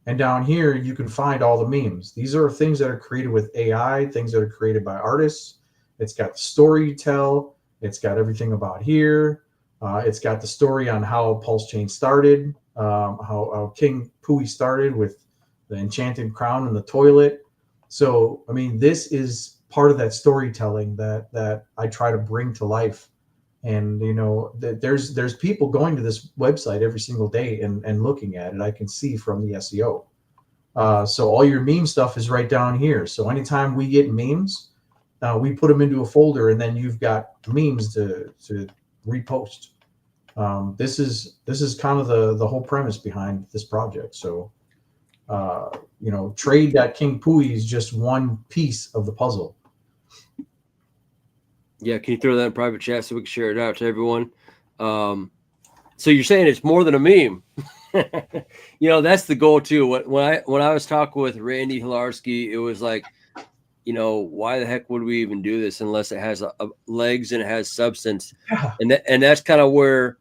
And down here, you can find all the memes. These are things that are created with AI, things that are created by artists. It's got the story you tell. It's got everything about here. It's got the story on how Pulsechain started, how King Pui started with the enchanted crown in the toilet. So, I mean, this is part of that storytelling that I try to bring to life. And, you know, there's people going to this website every single day and looking at it. I can see from the SEO. So all your meme stuff is right down here. So anytime we get memes, we put them into a folder, and then you've got memes to repost. This is kind of the whole premise behind this project. So, you know, trade.kingpui is just one piece of the puzzle. Yeah, can you throw that in private chat so we can share it out to everyone? So you're saying it's more than a meme. You know, that's the goal too. When I was talking with Randy Hilarski, it was like, you know, why the heck would we even do this unless it has legs and it has substance? Yeah. And that's kind of where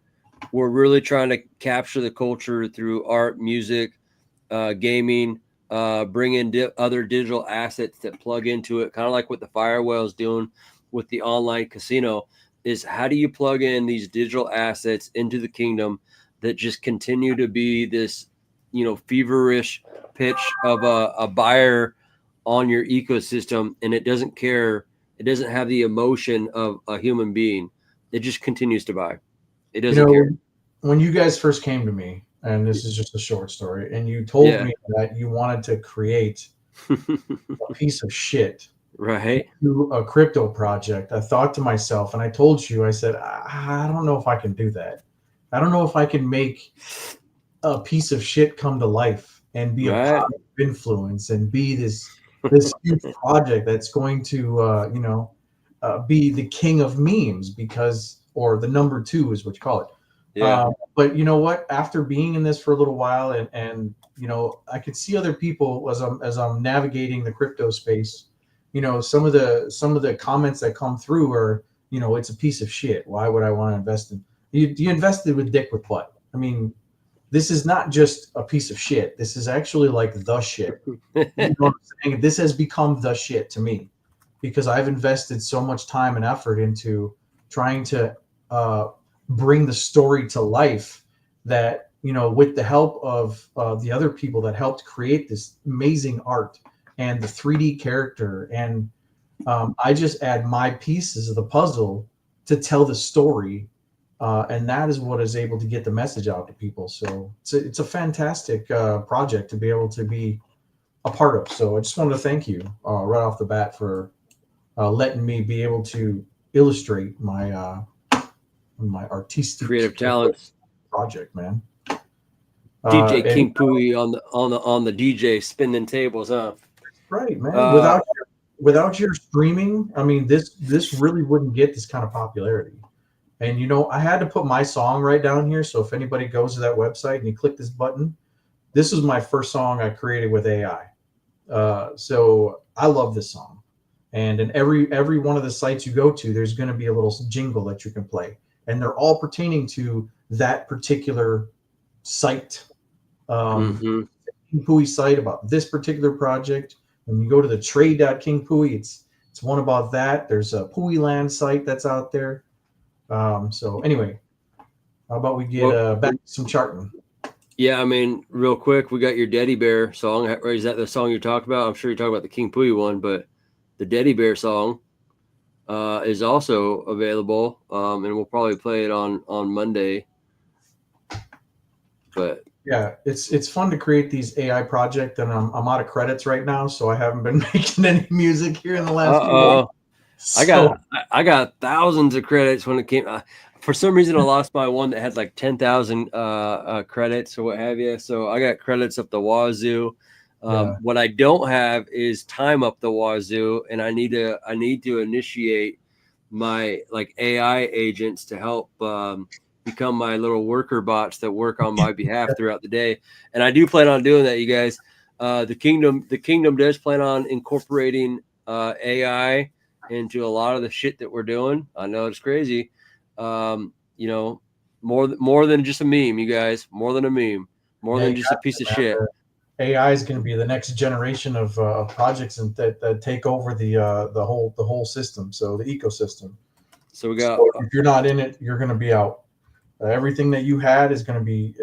we're really trying to capture the culture through art, music, gaming, bring in other digital assets that plug into it, kind of like what the Firewhale is doing with the online casino. Is how do you plug in these digital assets into the kingdom that just continue to be this, you know, feverish pitch of a buyer on your ecosystem, and it doesn't care, it doesn't have the emotion of a human being. It just continues to buy. It doesn't care. When you guys first came to me, and this is just a short story, and you told me that you wanted to create a piece of shit, right, to a crypto project, I thought to myself, and I told you, I said, I don't know if I can do that. I don't know if I can make a piece of shit come to life and be a positive influence and be this huge project that's going to, you know, be the king of memes, because, or the number 2 is what you call it. Yeah. But you know what? After being in this for a little while, and you know, I could see other people as I'm navigating the crypto space. You know, some of the comments that come through are, you know, it's a piece of shit. Why would I want to invest in? You invested with dick with butt. I mean, this is not just a piece of shit. This is actually like the shit. You know what I'm saying? This has become the shit to me, because I've invested so much time and effort into trying to bring the story to life, that, you know, with the help of the other people that helped create this amazing art and the 3D character, and I just add my pieces of the puzzle to tell the story, and that is what is able to get the message out to people. So it's a fantastic project to be able to be a part of. So I just wanted to thank you right off the bat for letting me be able to illustrate my artistic creative talents project, man. DJ King Pui on the DJ spinning tables, huh? Right, man. Without your streaming, I mean, this really wouldn't get this kind of popularity. And you know, I had to put my song right down here. So if anybody goes to that website and you click this button, this is my first song I created with AI. So I love this song. And in every one of the sites you go to, there's going to be a little jingle that you can play, and they're all pertaining to that particular site. King Pui site about this particular project. When you go to the trade.King Pui, it's one about that. There's a Pui Land site that's out there. So anyway, how about we get back to some charting? Yeah, I mean, real quick, we got your Daddy Bear song. Is that the song you're talking about? I'm sure you're talking about the King Pui one, but the Daddy Bear song is also available, and we'll probably play it on Monday. But yeah, it's fun to create these AI projects, and I'm out of credits right now, so I haven't been making any music here in the last few months. So, I got thousands of credits when it came. For some reason, I lost my one that had like 10,000 credits or what have you. So I got credits up the wazoo. What I don't have is time up the wazoo, and I need to initiate my like AI agents to help become my little worker bots that work on my behalf throughout the day. And I do plan on doing that, you guys. The kingdom does plan on incorporating AI into a lot of the shit that we're doing. I know it's crazy. You know, more than just a meme, you guys, more than a meme, more than just a piece of shit. AI is going to be the next generation of projects and that take over the whole system. So the ecosystem. So we got, if you're not in it, you're going to be out. Everything that you had is going to be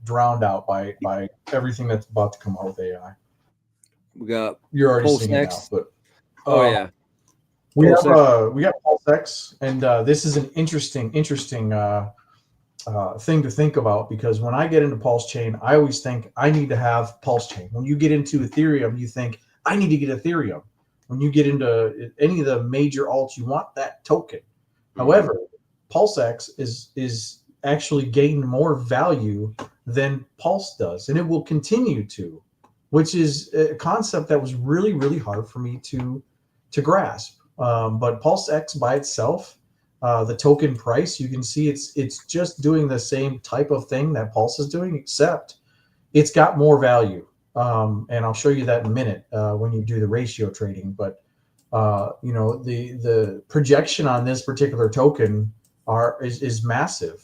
drowned out by everything that's about to come out with AI. We got, you're already seeing it now, but yeah. We got Pulsechain, and this is an interesting thing to think about, because when I get into Pulsechain, I always think I need to have Pulsechain. When you get into Ethereum, you think I need to get Ethereum. When you get into any of the major alts, you want that token. However, Pulsechain is actually gained more value than Pulse does, and it will continue to, which is a concept that was really, really hard for me to grasp. But Pulsechain by itself, the token price, you can see it's just doing the same type of thing that Pulse is doing, except it's got more value. And I'll show you that in a minute when you do the ratio trading. But you know, the projection on this particular token is massive,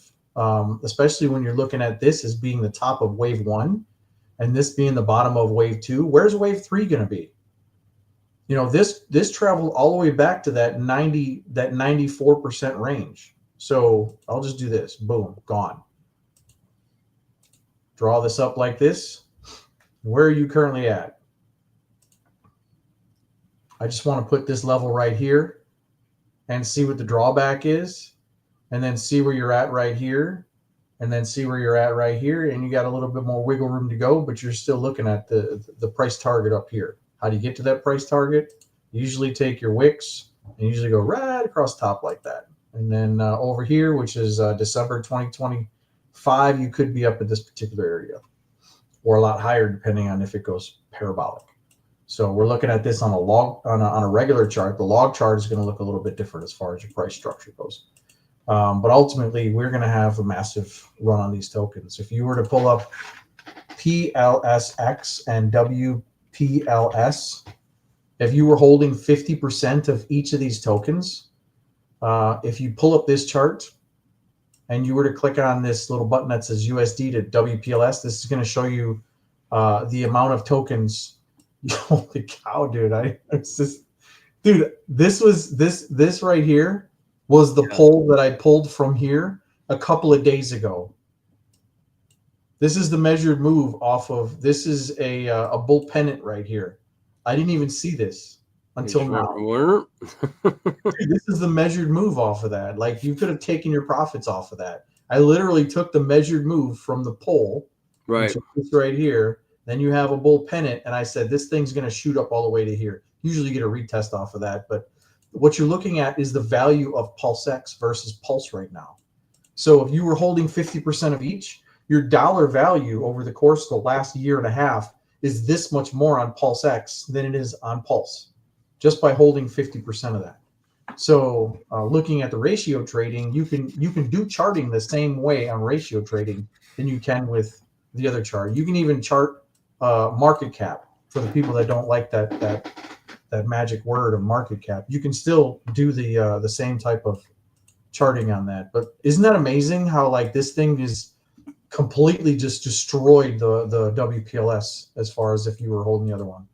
especially when you're looking at this as being the top of wave 1 and this being the bottom of wave 2. Where's wave 3 going to be? You know, this traveled all the way back to that 94% range. So I'll just do this. Boom, gone. Draw this up like this. Where are you currently at? I just want to put this level right here and see what the drawback is, and then see where you're at right here, and then see where you're at right here, and you got a little bit more wiggle room to go, but you're still looking at the price target up here. How do you get to that price target? You usually take your wicks and usually go right across the top like that. And then over here, which is December 2025, you could be up at this particular area, or a lot higher depending on if it goes parabolic. So we're looking at this on a regular chart. The log chart is going to look a little bit different as far as your price structure goes. But ultimately, we're going to have a massive run on these tokens. If you were to pull up PLSX and WPLS, if you were holding 50% of each of these tokens, if you pull up this chart and you were to click on this little button that says USD to WPLS, this is going to show you the amount of tokens. Holy cow, dude! This right here was the poll that I pulled from here a couple of days ago. This is the measured move off of. This is a bull pennant right here. I didn't even see this until now. Dude, this is the measured move off of that. Like, you could have taken your profits off of that. I literally took the measured move from the poll, right? It's right here. Then you have a bull pennant, and I said this thing's going to shoot up all the way to here. Usually you get a retest off of that, but what you're looking at is the value of Pulsechain versus Pulse right now. So if you were holding 50% of each, your dollar value over the course of the last year and a half is this much more on Pulsechain than it is on Pulse, just by holding 50% of that. So looking at the ratio trading, you can do charting the same way on ratio trading than you can with the other chart. You can even chart market cap. for the people that don't like that magic word of market cap, you can still do the same type of charting on that. But isn't that amazing how like this thing is completely just destroyed the WPLS as far as if you were holding the other one.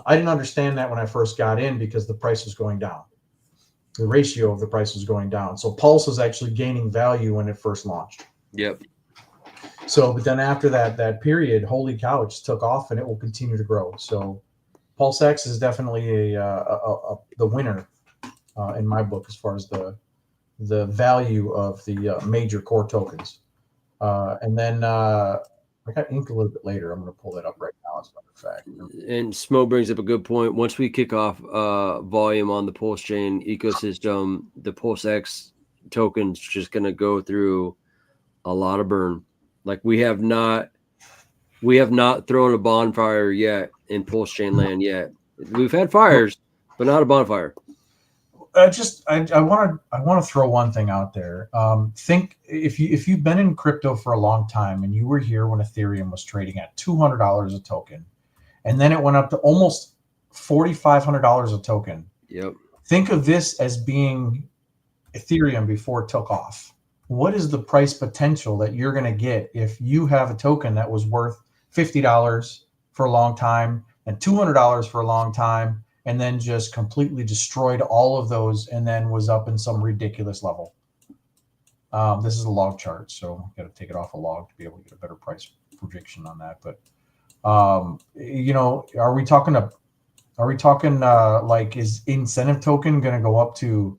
I didn't understand that when I first got in because the price was going down. The ratio of the price was going down. So Pulse was actually gaining value when it first launched. Yep. So, but then after that period, holy cow, it just took off and it will continue to grow. So PulseX is definitely the winner in my book as far as the value of the major core tokens. And then I got ink a little bit later. I'm going to pull that up right now as a matter of fact. And Smo brings up a good point. Once we kick off volume on the Pulsechain ecosystem, the PulseX token's just going to go through a lot of burn. Like we have not thrown a bonfire yet in Pulsechain land yet. We've had fires, but not a bonfire. I want to throw one thing out there. Think if you've been in crypto for a long time and you were here when Ethereum was trading at $200 a token, and then it went up to almost $4,500 a token. Yep. Think of this as being Ethereum before it took off. What is the price potential that you're going to get if you have a token that was worth $50 for a long time and $200 for a long time, and then just completely destroyed all of those and then was up in some ridiculous level? This is a log chart, so I've got to take it off a log to be able to get a better price prediction on that. But are we talking like, is incentive token going to go up to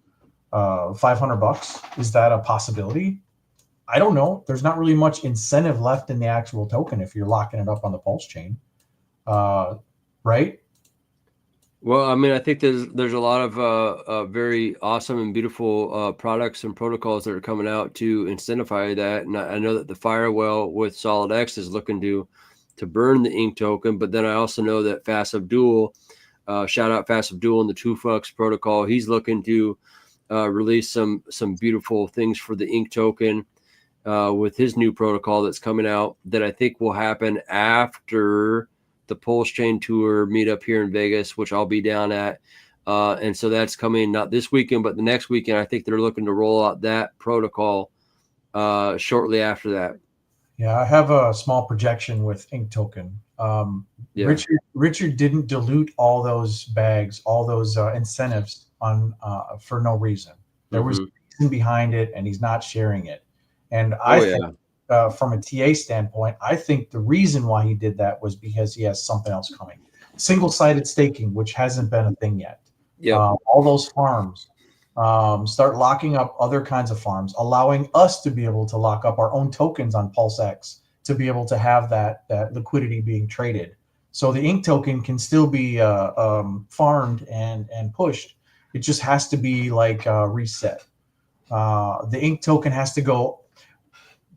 $500? Is that a possibility? I don't know. There's not really much incentive left in the actual token if you're locking it up on the Pulse chain, right? Well, I mean, I think there's a lot of very awesome and beautiful products and protocols that are coming out to incentivize that. And I know that the Firewell with SolidX is looking to burn the ink token, but then I also know that Fast Abdul, shout out Fast Abdul and the Tufux protocol, he's looking to release some beautiful things for the ink token with his new protocol that's coming out that I think will happen after the Pulsechain tour meetup here in Vegas, which I'll be down at. And so that's coming not this weekend, but the next weekend. I think they're looking to roll out that protocol shortly after that. Yeah, I have a small projection with ink token. Yeah. Richard didn't dilute all those bags, all those incentives on for no reason. There was reason behind it, and he's not sharing it. And I think from a TA standpoint, I think the reason why he did that was because he has something else coming. Single-sided staking, which hasn't been a thing yet. Yeah. All those farms, start locking up other kinds of farms, allowing us to be able to lock up our own tokens on PulseX to be able to have that liquidity being traded. So the ink token can still be farmed and pushed. It just has to be like reset. The ink token has to go,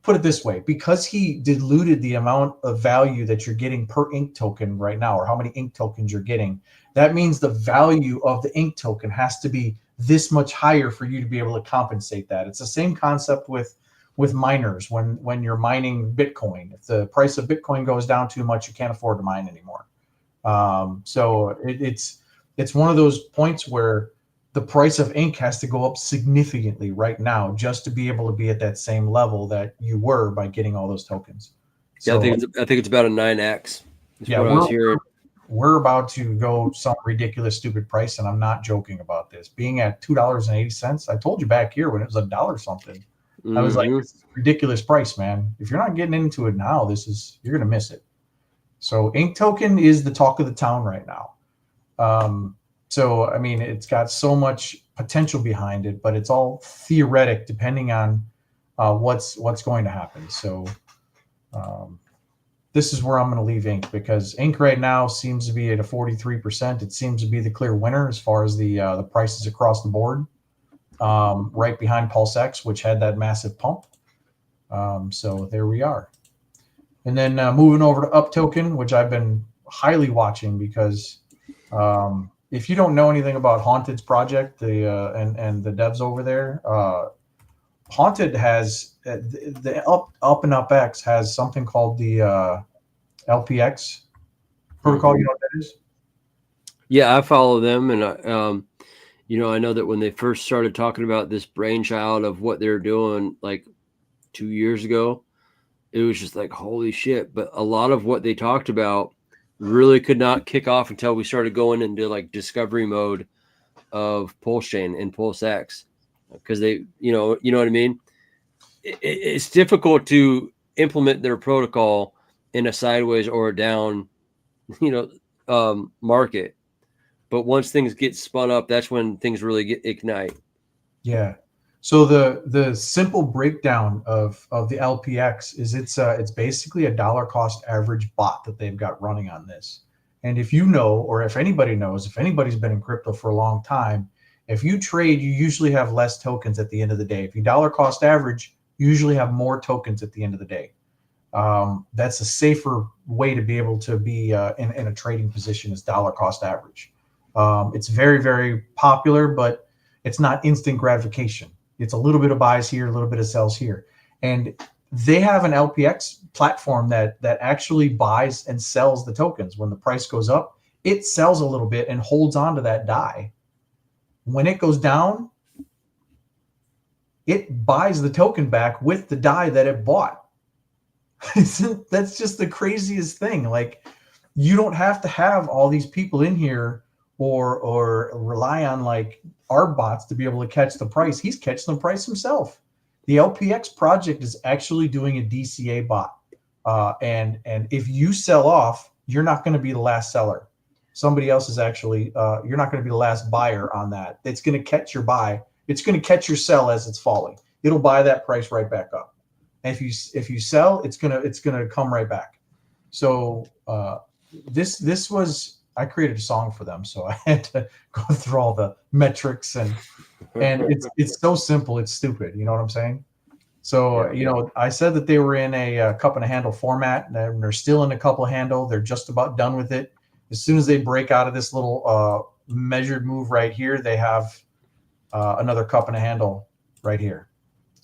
put it this way, because he diluted the amount of value that you're getting per ink token right now, or how many ink tokens you're getting, that means the value of the ink token has to be this much higher for you to be able to compensate that. It's the same concept with miners when you're mining Bitcoin. If the price of Bitcoin goes down too much, you can't afford to mine anymore. So it's one of those points where the price of ink has to go up significantly right now just to be able to be at that same level that you were by getting all those tokens. So, yeah, I think it's about a 9x. Yeah, we're about to go some ridiculous, stupid price, and I'm not joking about this. Being at $2.80, I told you back here when it was $1 something. I was like, this is a ridiculous price, man. If you're not getting into it now, you're gonna miss it. So ink token is the talk of the town right now. So, I mean, it's got so much potential behind it, but it's all theoretic depending on what's going to happen. So this is where I'm going to leave ink, because ink right now seems to be at a 43%. It seems to be the clear winner as far as the prices across the board, right behind PulseX, which had that massive pump. So there we are. And then moving over to Up Token, which I've been highly watching because if you don't know anything about Haunted's project, and the devs over there, Haunted has the Up and Up X has something called the LPX Protocol, you know what that is? Yeah, I follow them, and I know that when they first started talking about this brainchild of what they're doing, like 2 years ago, it was just like, holy shit. But a lot of what they talked about really could not kick off until we started going into like discovery mode of Pulsechain and PulseX, because they, you know what I mean? It's difficult to implement their protocol in a sideways or a down, market. But once things get spun up, that's when things really ignite. Yeah. So the simple breakdown of the LPX is it's basically a dollar cost average bot that they've got running on this. And if you know, or if anybody knows, if anybody's been in crypto for a long time, if you trade, you usually have less tokens at the end of the day. If you dollar cost average, you usually have more tokens at the end of the day. That's a safer way to be able to be in a trading position is dollar cost average. It's very, very popular, but it's not instant gratification. It's a little bit of buys here, a little bit of sells here. And they have an LPX platform that actually buys and sells the tokens. When the price goes up, it sells a little bit and holds on to that DAI. When it goes down, it buys the token back with the DAI that it bought. That's just the craziest thing. Like, you don't have to have all these people in here or rely on like our bots to be able to catch the price. He's catching the price himself. The LPX project is actually doing a DCA bot. And if you sell off, you're not going to be the last seller. Somebody else is actually, you're not going to be the last buyer on that. It's going to catch your buy. It's going to catch your sell as it's falling. It'll buy that price right back up. And if you sell, it's gonna come right back. So this was, I created a song for them, so I had to go through all the metrics and it's so simple, it's stupid. You know what I'm saying? So I said that they were in a cup and a handle format, and they're still in a couple handle. They're just about done with it. As soon as they break out of this little measured move right here, they have another cup and a handle right here.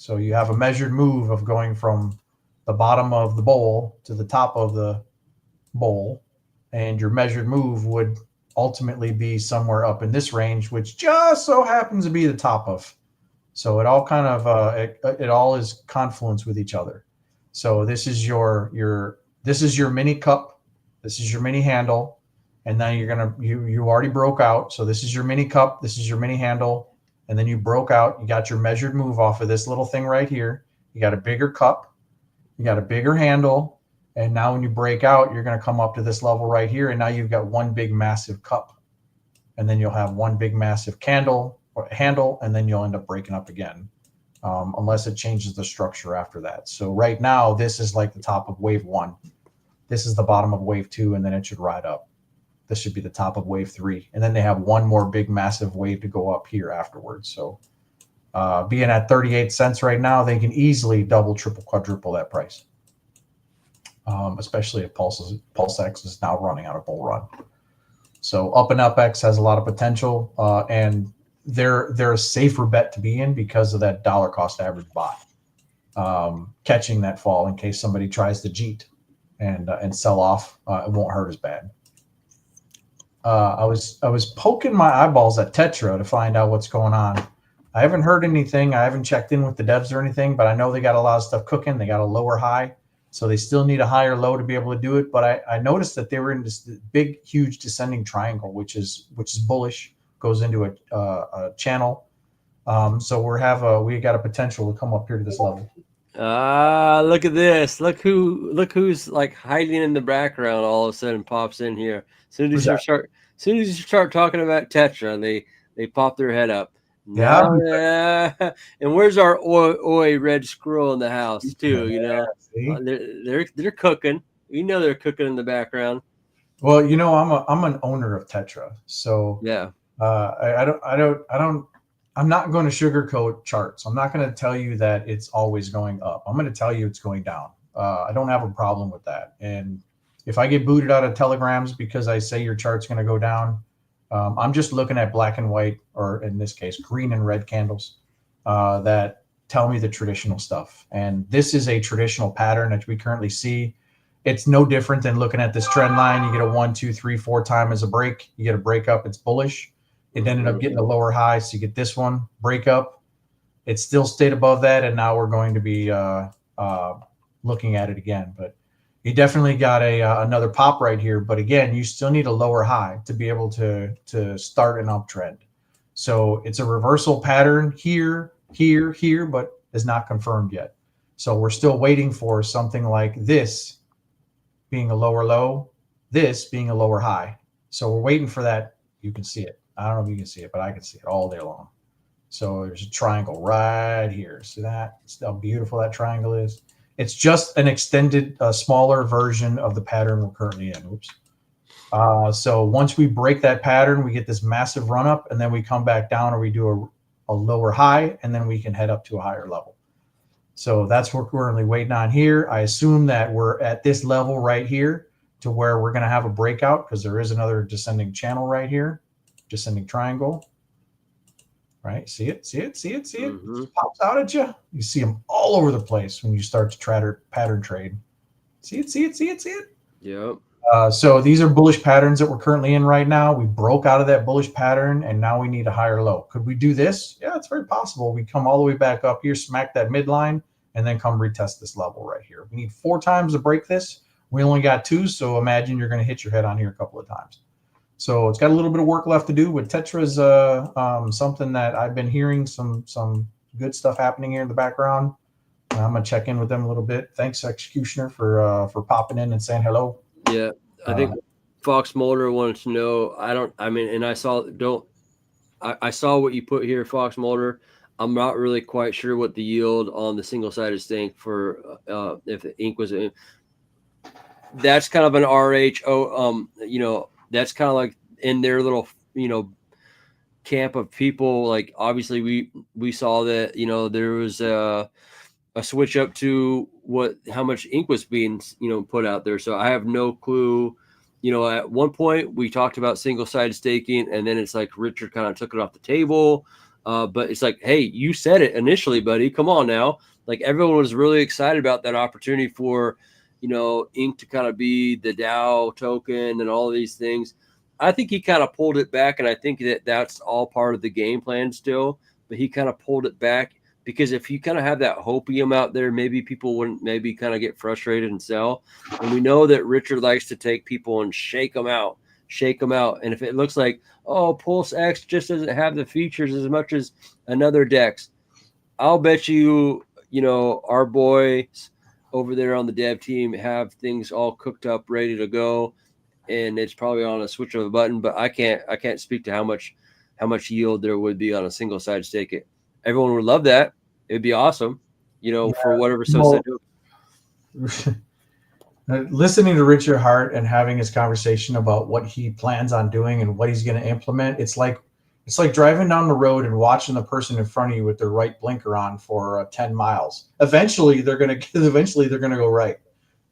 So you have a measured move of going from the bottom of the bowl to the top of the bowl, and your measured move would ultimately be somewhere up in this range, which just so happens to be the top of. So it all kind of it all is confluence with each other. So this is your mini cup, this is your mini handle, and then you already broke out. So this is your mini cup, this is your mini handle. And then you broke out, you got your measured move off of this little thing right here. You got a bigger cup, you got a bigger handle. And now when you break out, you're going to come up to this level right here. And now you've got one big massive cup. And then you'll have one big massive candle or handle, and then you'll end up breaking up again, unless it changes the structure after that. So right now, this is like the top of wave 1. This is the bottom of wave 2, and then it should ride up. This should be the top of wave 3. And then they have one more big, massive wave to go up here afterwards. So being at 38 cents right now, they can easily double, triple, quadruple that price. Especially if PulseX is now running on a bull run. So Up and UpX has a lot of potential. And they're a safer bet to be in because of that dollar cost average bot. Catching that fall in case somebody tries to jeet and sell off, it won't hurt as bad. I was poking my eyeballs at Tetra to find out what's going on. I haven't heard anything. I haven't checked in with the devs or anything, but I know they got a lot of stuff cooking. They got a lower high, so they still need a higher low to be able to do it. But I noticed that they were in this big, huge descending triangle, which is bullish, goes into a channel. So we got a potential to come up here to this level. Look at this. Look who's like hiding in the background all of a sudden pops in here. As soon as you start talking about Tetra, they pop their head up. Yeah. And where's our oi red squirrel in the house too? They're cooking. They're cooking in the background. Well, I'm an owner of Tetra, so yeah. I'm not going to sugarcoat charts. I'm not going to tell you that it's always going up. I'm going to tell you it's going down. I don't have a problem with that. And if I get booted out of telegrams because I say your chart's going to go down, I'm just looking at black and white, or in this case, green and red candles that tell me the traditional stuff. And this is a traditional pattern that we currently see. it's no different than looking at this trend line. You get a 1, 2, 3, 4 time as a break. You get a break up. It's bullish. It ended up getting a lower high. So you get this one break up. It still stayed above that. And now we're going to be looking at it again. But you definitely got another pop right here. But again, you still need a lower high to be able to start an uptrend. So it's a reversal pattern here, here, here, but is not confirmed yet. So we're still waiting for something like this being a lower low, this being a lower high. So we're waiting for that. You can see it. I don't know if you can see it, but I can see it all day long. So there's a triangle right here. See that? See how beautiful that triangle is? It's just an extended, smaller version of the pattern we're currently in. Oops. So once we break that pattern, we get this massive run up, and then we come back down, or we do a lower high, and then we can head up to a higher level. So that's what we're currently waiting on here. I assume that we're at this level right here to where we're going to have a breakout, because there is another descending channel right here, descending triangle. Right? See it? See it? See it? See it? Mm-hmm. It pops out at you. You see them all over the place when you start to pattern trade. See it? See it? See it? See it? Yep. So these are bullish patterns that we're currently in right now. We broke out of that bullish pattern, and now we need a higher low. Could we do this? Yeah, it's very possible. We come all the way back up here, smack that midline, and then come retest this level right here. We need 4 times to break this. We only got 2, so imagine you're going to hit your head on here a couple of times. So it's got a little bit of work left to do. With Tetra's something that I've been hearing some good stuff happening here in the background. I'm going to check in with them a little bit. Thanks, Executioner, for popping in and saying hello. Yeah, I think Fox Mulder wants to know. I saw what you put here, Fox Mulder. I'm not really quite sure what the yield on the single-sided stake for if the ink was. That's kind of an RHO. That's kind of like in their little camp of people. Like obviously we saw that there was a switch up to how much ink was being put out there. So I have no clue. At one point we talked about single-sided staking, and then it's like Richard kind of took it off the table. But it's like, hey, you said it initially, buddy. Come on now. Like everyone was really excited about that opportunity for ink to kind of be the DAO token and all of these things. I think he kind of pulled it back, and I think that's all part of the game plan still. But he kind of pulled it back. Because if you kind of have that hopium out there, maybe people wouldn't maybe kind of get frustrated and sell. And we know that Richard likes to take people and shake them out. And if it looks like, oh, Pulse X just doesn't have the features as much as another DEX, I'll bet you, our boys over there on the dev team have things all cooked up, ready to go. And it's probably on a switch of a button, but I can't speak to how much yield there would be on a single side stake. Everyone would love that. It'd be awesome, for whatever so listening to Richard Hart and having his conversation about what he plans on doing and what he's going to implement. It's like driving down the road and watching the person in front of you with their right blinker on for 10 miles. Eventually they're going to go right,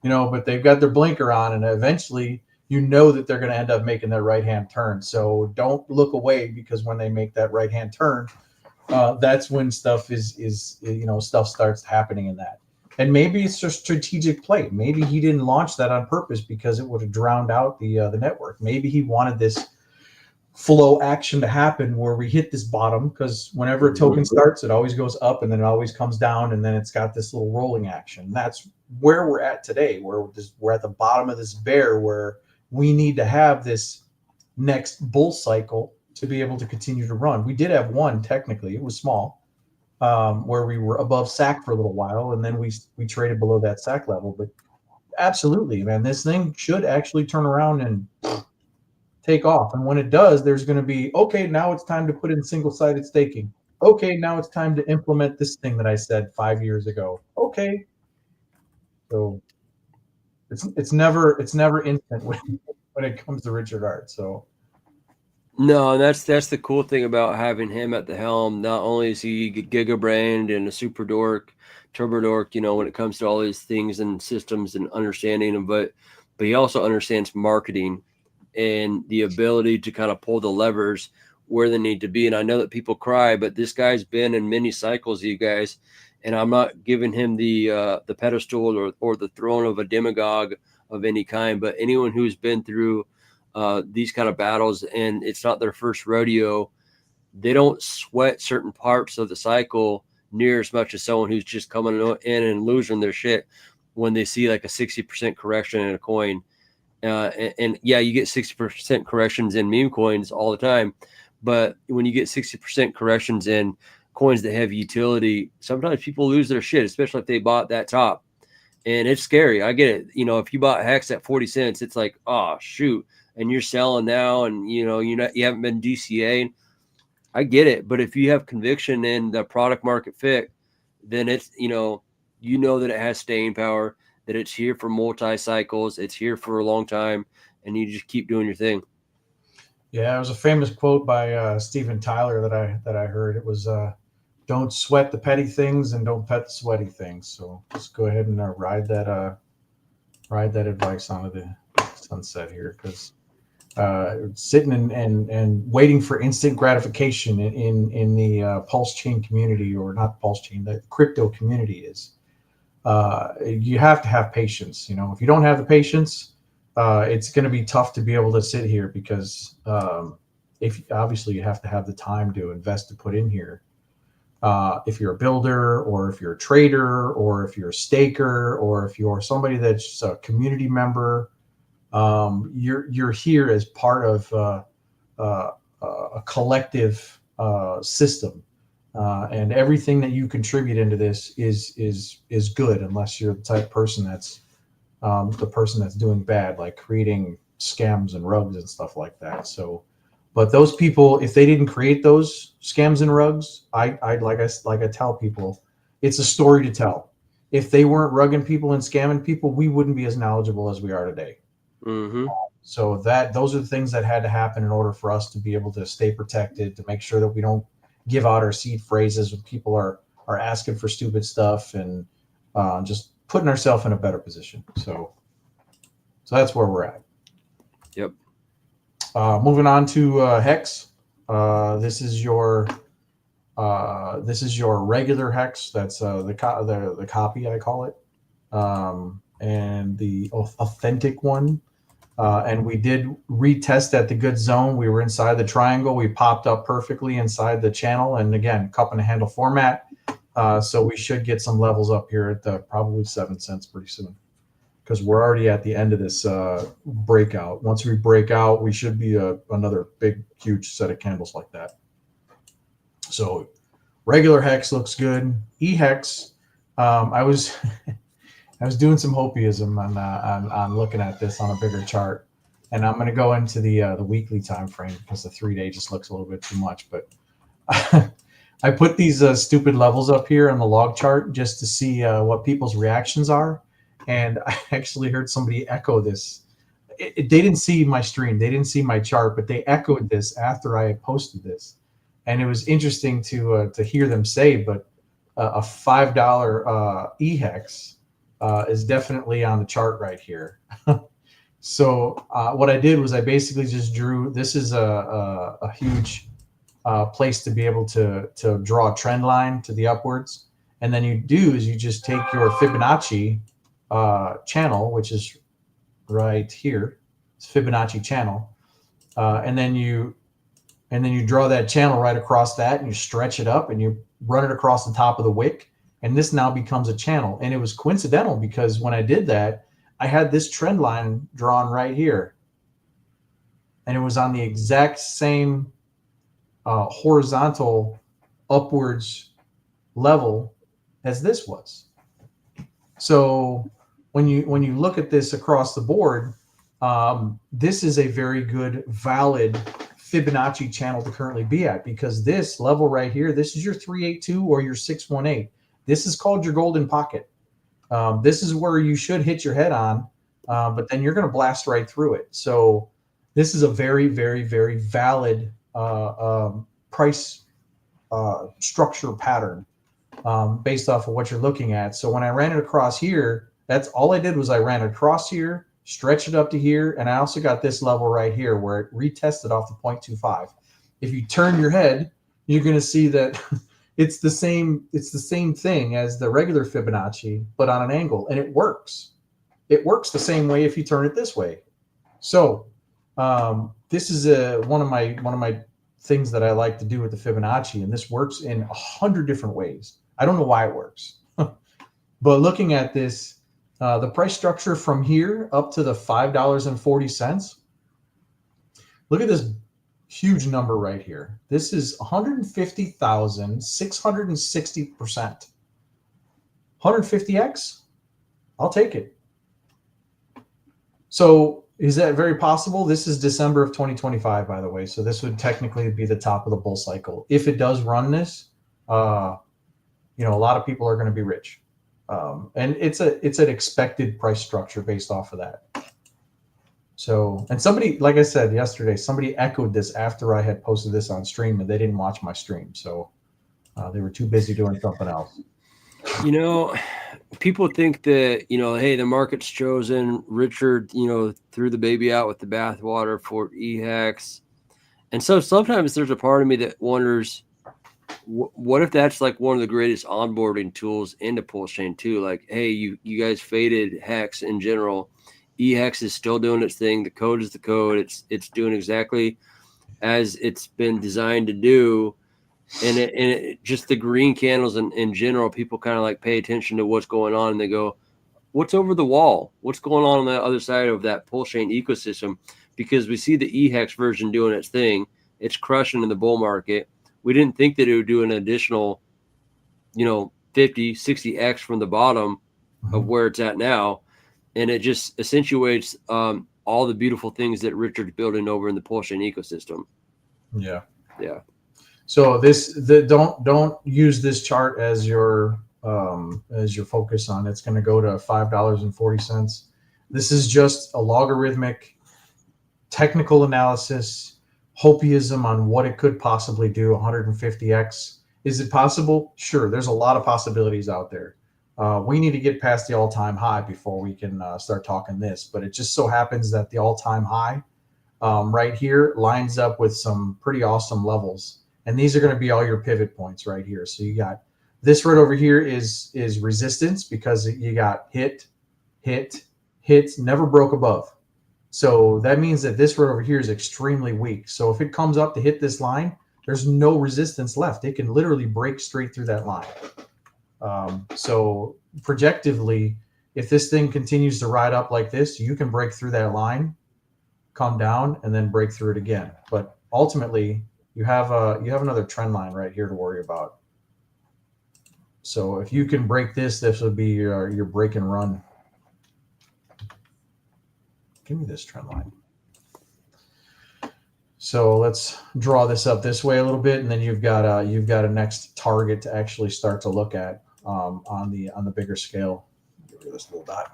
but they've got their blinker on, and eventually that they're going to end up making their right-hand turn. So don't look away, because when they make that right-hand turn, that's when stuff stuff starts happening in that. And maybe it's a strategic play. Maybe he didn't launch that on purpose because it would have drowned out the network. Maybe he wanted this flow action to happen where we hit this bottom, because whenever a token starts, it always goes up and then it always comes down, and then it's got this little rolling action. That's where we're at today, where we're at the bottom of this bear, where we need to have this next bull cycle to be able to continue to run. We did have one, technically, it was small, where we were above SAC for a little while, and then we traded below that SAC level. But absolutely, man, this thing should actually turn around and take off. And when it does, there's going to be, okay, now it's time to put in single-sided staking. Okay, now it's time to implement this thing that I said 5 years ago. Okay. So it's never instant when it comes to Richard Hart. So no, and that's the cool thing about having him at the helm. Not only is he gigabrained and a super dork, turbo dork, when it comes to all these things and systems and understanding them, but he also understands marketing and the ability to kind of pull the levers where they need to be. And I know that people cry, but this guy's been in many cycles, you guys, and I'm not giving him the pedestal or the throne of a demagogue of any kind. But anyone who's been through these kind of battles and it's not their first rodeo, they don't sweat certain parts of the cycle near as much as someone who's just coming in and losing their shit when they see like a 60% correction in a coin. And yeah, you get 60% corrections in meme coins all the time. But when you get 60% corrections in coins that have utility, sometimes people lose their shit, especially if they bought that top. And it's scary. I get it. If you bought Hex at 40 cents, it's like, oh, shoot. And you're selling now and, you haven't been DCA. I get it. But if you have conviction in the product market fit, then it's, that it has staying power, that it's here for multi-cycles, it's here for a long time, and you just keep doing your thing. Yeah, it was a famous quote by Steven Tyler that I heard. It was, "Don't sweat the petty things and don't pet the sweaty things." So just go ahead and ride that advice onto the sunset here, because sitting and waiting for instant gratification in the Pulsechain community, or not Pulsechain, the crypto community is. You have to have patience. If you don't have the patience, it's going to be tough to be able to sit here, because if obviously you have to have the time to invest, to put in here. If you're a builder, or if you're a trader, or if you're a staker, or if you're somebody that's a community member, you're here as part of a collective system. And everything that you contribute into this is good, unless you're the type of person that's the person that's doing bad, like creating scams and rugs and stuff like that. So, but those people, if they didn't create those scams and rugs, I tell people, it's a story to tell. If they weren't rugging people and scamming people, we wouldn't be as knowledgeable as we are today. Mm-hmm. So those are the things that had to happen in order for us to be able to stay protected, to make sure that we don't give out our seed phrases when people are asking for stupid stuff, and just putting ourselves in a better position. So that's where we're at. Yep. Moving on to Hex. This is your regular Hex. That's the copy, I call it, and the authentic one. And we did retest at the good zone. We were inside the triangle. We popped up perfectly inside the channel. And again, cup and a handle format. So we should get some levels up here at probably 7 cents pretty soon, because we're already at the end of this breakout. Once we break out, we should be another big, huge set of candles like that. So regular Hex looks good. E-Hex, I was doing some hopiism on looking at this on a bigger chart, and I'm going to go into the weekly time frame, because the 3-day just looks a little bit too much. But I put these stupid levels up here on the log chart just to see what people's reactions are, and I actually heard somebody echo this. They didn't see my stream, they didn't see my chart, but they echoed this after I had posted this, and it was interesting to hear them say. But a $5 E-Hex is definitely on the chart right here. So what I did was I basically just drew, this is a huge place to be able to draw a trend line to the upwards. And then you just take your Fibonacci channel, which is right here. It's Fibonacci channel. And then you draw that channel right across that, and you stretch it up and you run it across the top of the wick. And this now becomes a channel. And it was coincidental, because when I did that, I had this trend line drawn right here. And it was on the exact same horizontal upwards level as this was. So when you look at this across the board, this is a very good, valid Fibonacci channel to currently be at, because this level right here, this is your 382 or your 618. This is called your golden pocket. This is where you should hit your head on, but then you're going to blast right through it. So this is a very, very, very valid price structure pattern based off of what you're looking at. So when I ran it across here, that's all I did was I ran it across here, stretched it up to here, and I also got this level right here where it retested off the 0.25. If you turn your head, you're going to see that it's the same thing as the regular Fibonacci, but on an angle, and it works. it works the same way if you turn it this way. So this is one of my things that I like to do with the Fibonacci, and this works in 100 different ways. I don't know why it works, but looking at this, the price structure from here up to the $5.40. Look at this huge number right here. This is 150,660%. 150x, I'll take it. So is that very possible? This is December of 2025, by the way. So this would technically be the top of the bull cycle. If it does run this, a lot of people are going to be rich. And it's an expected price structure based off of that. So, and somebody, like I said yesterday, somebody echoed this after I had posted this on stream, and they didn't watch my stream. So they were too busy doing something else. People think that, hey, the market's chosen. Richard, threw the baby out with the bathwater for EHEX. And so sometimes there's a part of me that wonders, what if that's like one of the greatest onboarding tools into Pulsechain too? Like, hey, you guys faded Hex in general. EHEX is still doing its thing. The code is the code. It's doing exactly as it's been designed to do. And it just the green candles in general, people kind of like pay attention to what's going on, and they go, what's over the wall? What's going on the other side of that Pulsechain ecosystem? Because we see the EHEX version doing its thing. It's crushing in the bull market. We didn't think that it would do an additional, 50, 60x from the bottom of where it's at now. And it just accentuates all the beautiful things that Richard's building over in the Pulsechain ecosystem. Yeah. Yeah. So don't use this chart as your focus on. It's going to go to $5.40. This is just a logarithmic technical analysis, hopiism on what it could possibly do. 150x. Is it possible? Sure. There's a lot of possibilities out there. We need to get past the all-time high before we can start talking this. But it just so happens that the all-time high right here lines up with some pretty awesome levels. And these are going to be all your pivot points right here. So you got this right over here is resistance, because you got hit, never broke above. So that means that this right over here is extremely weak. So if it comes up to hit this line, there's no resistance left. It can literally break straight through that line. So projectively, if this thing continues to ride up like this, you can break through that line, come down, and then break through it again. But ultimately, you have another trend line right here to worry about. So if you can break this, this would be your break and run. Give me this trend line. So let's draw this up this way a little bit, and then you've got a next target to actually start to look at on the bigger scale. Get rid of this little dot.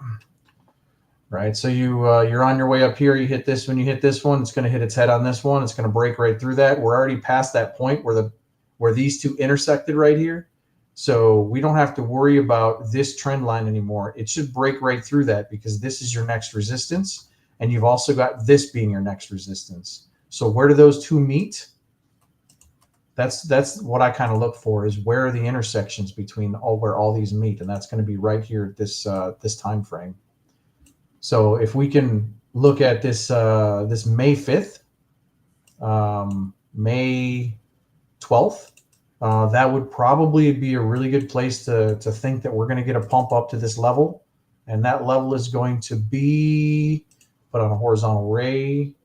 Right, so you're on your way up here. You hit this one. You hit this one. It's going to hit its head on this one. It's going to break right through that. We're already past that point where these two intersected right here. So we don't have to worry about this trend line anymore. It should break right through that, because this is your next resistance, and you've also got this being your next resistance. So where do those two meet? That's what I kind of look for, is where are the intersections between where all these meet, and that's going to be right here at this time frame. So if we can look at this this May 5th, May 12th, that would probably be a really good place to think that we're going to get a pump up to this level. And that level is going to be, put on a horizontal ray,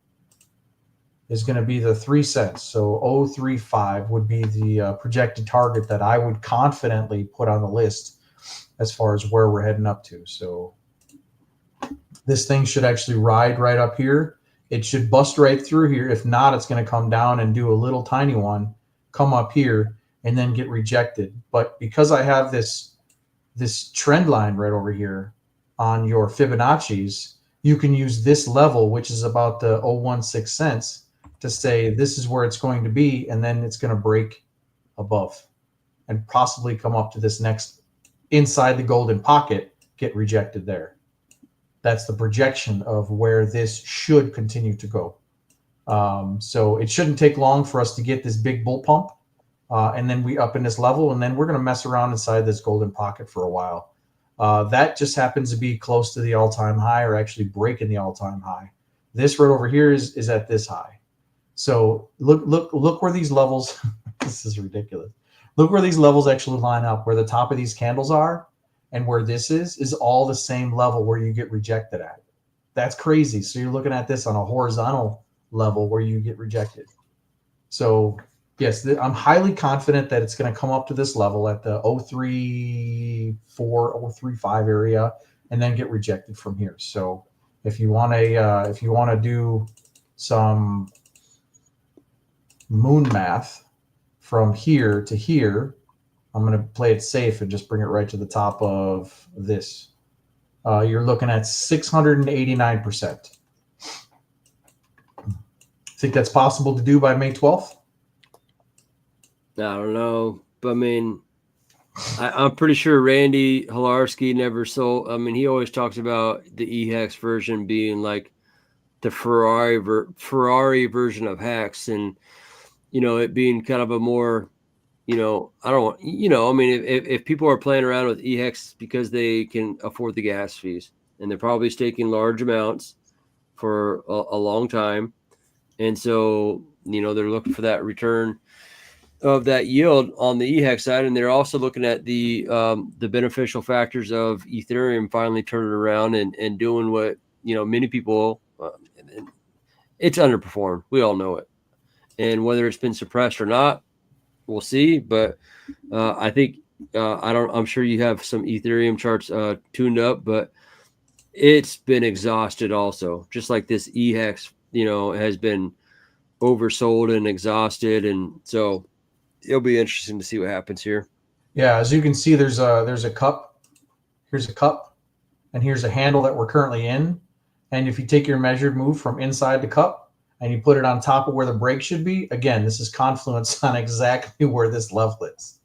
is going to be the 3 cents. So 0.35 would be the projected target that I would confidently put on the list as far as where we're heading up to. So this thing should actually ride right up here. It should bust right through here. If not, it's going to come down and do a little tiny one, come up here, and then get rejected. But because I have this trend line right over here on your Fibonacci's, you can use this level, which is about the 0.16 cents, to say this is where it's going to be, and then it's going to break above and possibly come up to this next inside the golden pocket, get rejected there. That's the projection of where this should continue to go. So it shouldn't take long for us to get this big bull pump, and then we up in this level, and then we're going to mess around inside this golden pocket for a while. That just happens to be close to the all-time high, or actually breaking the all-time high. This right over here is at this high. So look where these levels, this is ridiculous. Look where these levels actually line up, where the top of these candles are and where this is all the same level where you get rejected at. That's crazy. So you're looking at this on a horizontal level where you get rejected. So yes, I'm highly confident that it's going to come up to this level at the 034, 035 area and then get rejected from here. So if you want to do some moon math from here to here, I'm going to play it safe and just bring it right to the top of this. You're looking at 689%. Think that's possible to do by May 12th? I don't know, but I mean, I'm pretty sure Randy Hilarski never sold. I mean, he always talks about the eHex version being like the Ferrari version of Hex, and it being kind of a more, I don't, I mean, if people are playing around with eHex because they can afford the gas fees, and they're probably staking large amounts for a long time, and so they're looking for that return of that yield on the eHex side, and they're also looking at the beneficial factors of Ethereum finally turning around and doing what many people. It's underperformed. We all know it, and whether it's been suppressed or not, we'll see. But I think I'm sure you have some Ethereum charts tuned up, but it's been exhausted also, just like this eHex has been oversold and exhausted, and so it'll be interesting to see what happens here. Yeah, as you can see, there's a cup. Here's a cup, and here's a handle that we're currently in. And if you take your measured move from inside the cup and you put it on top of where the break should be, again, this is confluence on exactly where this level is.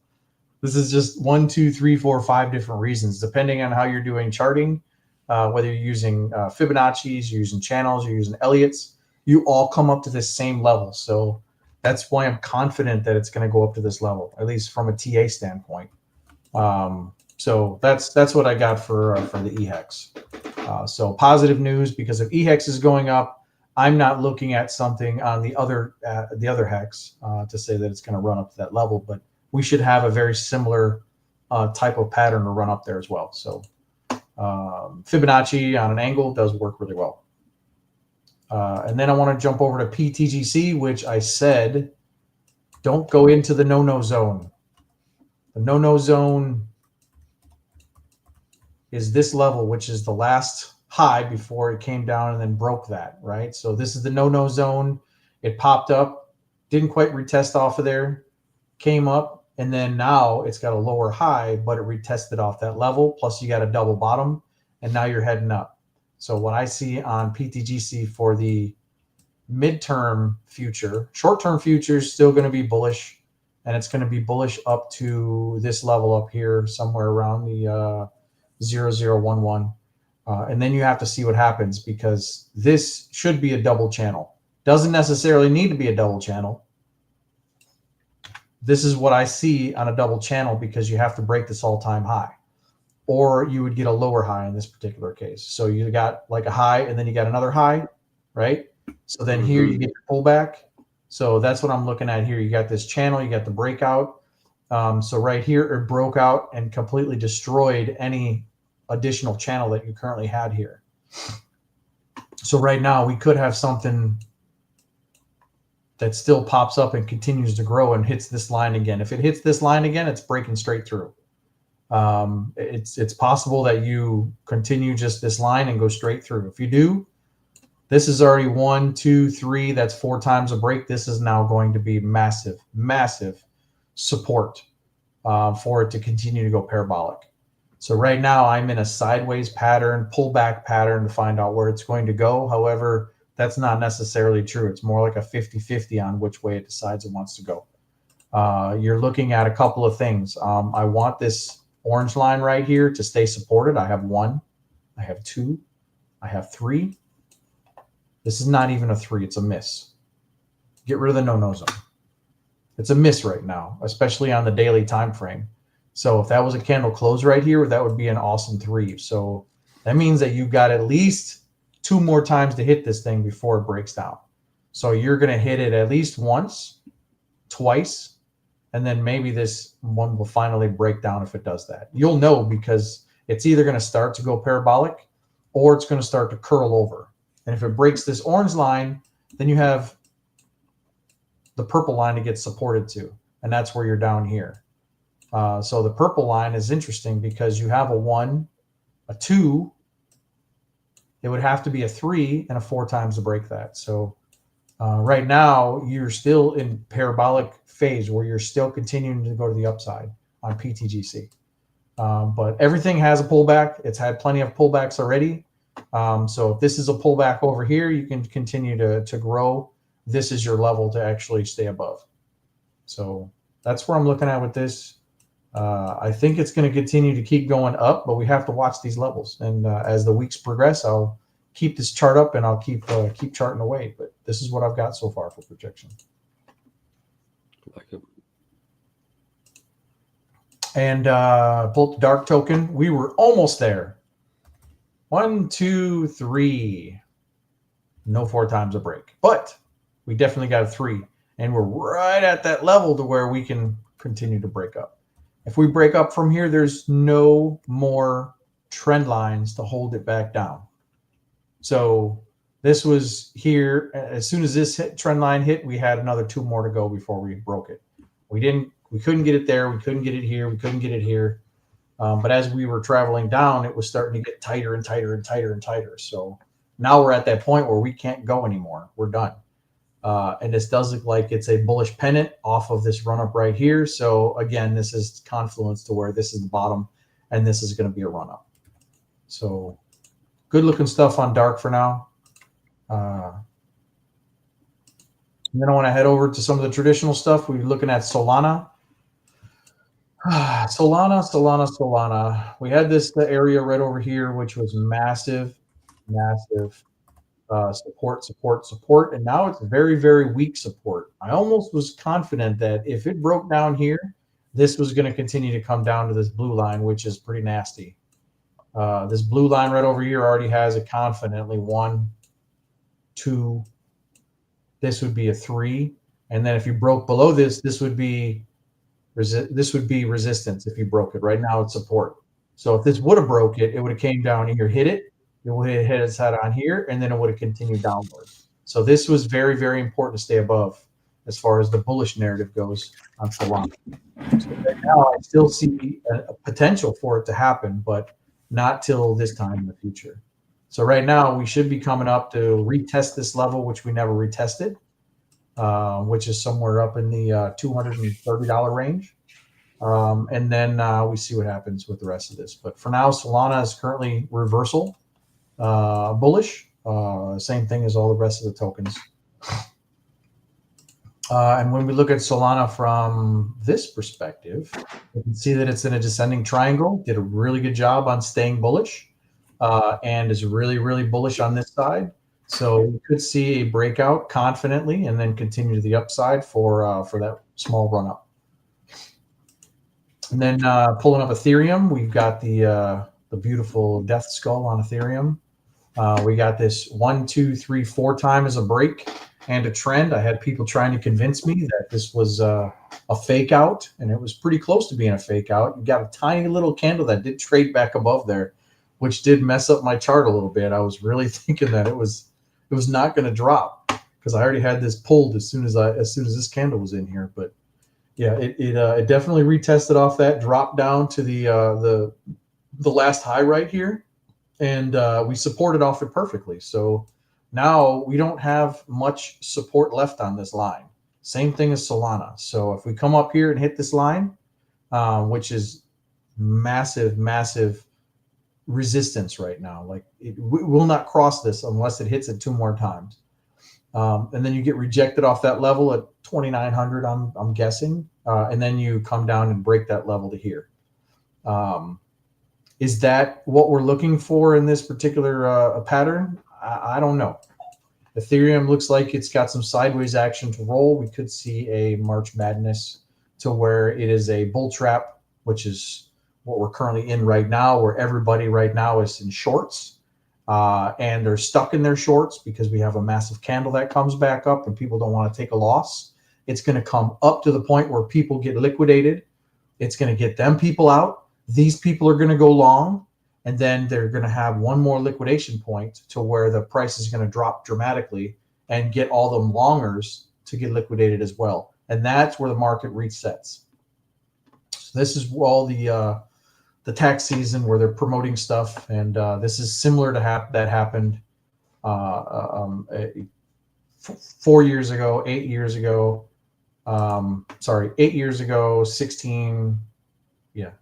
This is just 1, 2, 3, 4, 5 different reasons, depending on how you're doing charting, whether you're using Fibonacci's, you're using channels, you're using Elliott's, you all come up to this same level. So that's why I'm confident that it's going to go up to this level, at least from a TA standpoint. So that's what I got for the eHex. So positive news, because if eHex is going up, I'm not looking at something on the other hex to say that it's going to run up to that level, but we should have a very similar type of pattern to run up there as well. So Fibonacci on an angle does work really well. And then I want to jump over to PTGC, which I said, don't go into the no-no zone. The no-no zone is this level, which is the last high before it came down and then broke that, right? So this is the no-no zone. It popped up, didn't quite retest off of there, came up, and then now it's got a lower high, but it retested off that level. Plus you got a double bottom, and now you're heading up. So what I see on PTGC for the midterm future, short-term future is still going to be bullish, and it's going to be bullish up to this level up here, somewhere around the 0011. And then you have to see what happens, because this should be a double channel. Doesn't necessarily need to be a double channel. This is what I see on a double channel, because you have to break this all-time high, or you would get a lower high in this particular case. So you got like a high and then you got another high, right? So then here you get your pullback. So that's what I'm looking at here. You got this channel, you got the breakout. So right here it broke out and completely destroyed any additional channel that you currently had here. So right now we could have something that still pops up and continues to grow and hits this line again. If it hits this line again, it's breaking straight through. It's possible that you continue just this line and go straight through. If you do, this is already 1, 2, 3. That's 4 times a break. This is now going to be massive, massive support for it to continue to go parabolic. So right now I'm in a sideways pattern, pullback pattern to find out where it's going to go. However, that's not necessarily true. It's more like a 50-50 on which way it decides it wants to go. You're looking at a couple of things. I want this orange line right here to stay supported. I have 1, I have 2, I have 3. This is not even a 3, it's a miss. Get rid of the no-no zone. It's a miss right now, especially on the daily time frame. So if that was a candle close right here, that would be an awesome 3. So that means that you've got at least 2 more times to hit this thing before it breaks down. So you're going to hit it at least once, twice, and then maybe this one will finally break down if it does that. You'll know because it's either going to start to go parabolic or it's going to start to curl over. And if it breaks this orange line, then you have the purple line to get supported to, and that's where you're down here. So the purple line is interesting because you have a 1, a 2, it would have to be a 3 and a 4 times to break that. So right now you're still in parabolic phase where you're still continuing to go to the upside on PTGC. But everything has a pullback. It's had plenty of pullbacks already. So if this is a pullback over here, you can continue to grow. This is your level to actually stay above. So that's where I'm looking at with this. I think it's going to continue to keep going up, but we have to watch these levels. And as the weeks progress, I'll keep this chart up and I'll keep charting away. But this is what I've got so far for projection. Like it. And pull the dark token. We were almost there. 1, 2, 3. No 4 times a break, but we definitely got a 3, and we're right at that level to where we can continue to break up. If we break up from here, there's no more trend lines to hold it back down. So this was here. As soon as this trend line hit, we had another 2 more to go before we broke it. We couldn't get it there. We couldn't get it here. We couldn't get it here. But as we were traveling down, it was starting to get tighter and tighter and tighter and tighter. So now we're at that point where we can't go anymore. We're done. And this does look like it's a bullish pennant off of this run up right here. So again, this is confluence to where this is the bottom and this is going to be a run up. So good looking stuff on dark for now. And then I want to head over to some of the traditional stuff. We're looking at Solana. Solana. We had this area right over here, which was massive support, and now it's very, very weak support. I almost was confident that if it broke down here, this was going to continue to come down to this blue line, which is pretty nasty. This blue line right over here already has it confidently 1, 2. This would be a 3, and then if you broke below this, this would be resistance. If you broke it, right now it's support. So if this would have broke it, it would have came down here, hit it. It would have hit its head on here, and then it would have continued downward. So this was very, very important to stay above as far as the bullish narrative goes on Solana. So right now, I still see a potential for it to happen, but not till this time in the future. So right now, we should be coming up to retest this level, which we never retested, which is somewhere up in the $230 range. And then we see what happens with the rest of this. But for now, Solana is currently reversal. Bullish, same thing as all the rest of the tokens. And when we look at Solana from this perspective, you can see that it's in a descending triangle. Did a really good job on staying bullish, and is really, really bullish on this side. So we could see a breakout confidently, and then continue to the upside for that small run up. And then pulling up Ethereum, we've got the beautiful death skull on Ethereum. We got this 1, 2, 3, 4 time as a break and a trend. I had people trying to convince me that this was a fake out, and it was pretty close to being a fake out. You got a tiny little candle that did trade back above there, which did mess up my chart a little bit. I was really thinking that it was not going to drop because I already had this pulled as soon as this candle was in here. But yeah, it definitely retested off that, dropped down to the last high right here, and we supported off it perfectly. So now we don't have much support left on this line. Same thing as Solana. So if we come up here and hit this line, which is massive resistance right now, like we will not cross this unless it hits it 2 more times. And then you get rejected off that level at 2,900, I'm guessing. And then you come down and break that level to here. Is that what we're looking for in this particular pattern? I don't know. Ethereum looks like it's got some sideways action to roll. We could see a March Madness to where it is a bull trap which is what we're currently in right now, where everybody right now is in shorts, and they're stuck in their shorts because we have a massive candle that comes back up and people don't want to take a loss. It's going to come up to the point where people get liquidated. It's going to get them people out. These people are going to go long, and then they're going to have one more liquidation point to where the price is going to drop dramatically and get all them longers to get liquidated as well. And that's where the market resets. So this is all the tax season where they're promoting stuff, and this is similar to that happened 4 years ago, 8 years ago. 8 years ago, 16,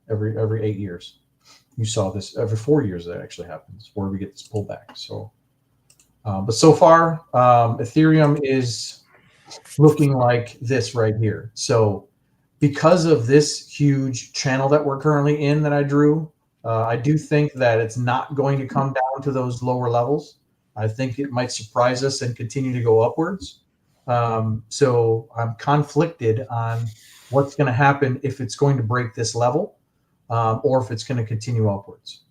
every 8 years. You saw this every 4 years that actually happens where we get this pullback. So, but so far, Ethereum is looking like this right here. So because of this huge channel that we're currently in that I drew, I do think that it's not going to come down to those lower levels. I think it might surprise us and continue to go upwards. So I'm conflicted on what's going to happen if it's going to break this level, or if it's going to continue upwards.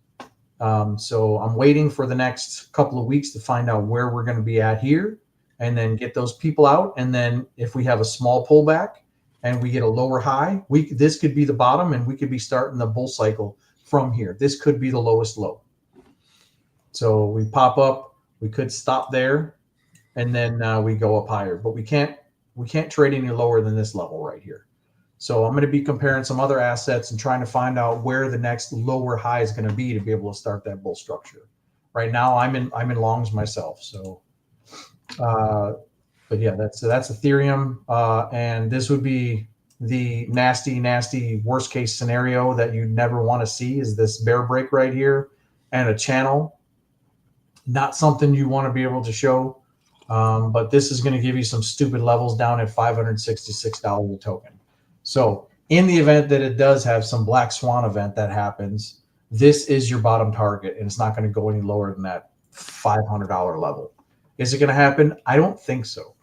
So I'm waiting for the next couple of weeks to find out where we're going to be at here, and then get those people out. And then if we have a small pullback and we get a lower high, this could be the bottom, and we could be starting the bull cycle from here. This could be the lowest low. So we pop up, we could stop there, and then we go up higher. But we can't trade any lower than this level right here. So I'm going to be comparing some other assets and trying to find out where the next lower high is going to be able to start that bull structure. Right now, I'm in longs myself. So, but yeah, that's Ethereum, and this would be the nasty worst case scenario that you never want to see, is this bear break right here and a channel. Not something you want to be able to show, but this is going to give you some stupid levels down at $566 a token. So in the event that it does have some black swan event that happens, this is your bottom target, and it's not going to go any lower than that $500 level. Is it going to happen? I don't think so.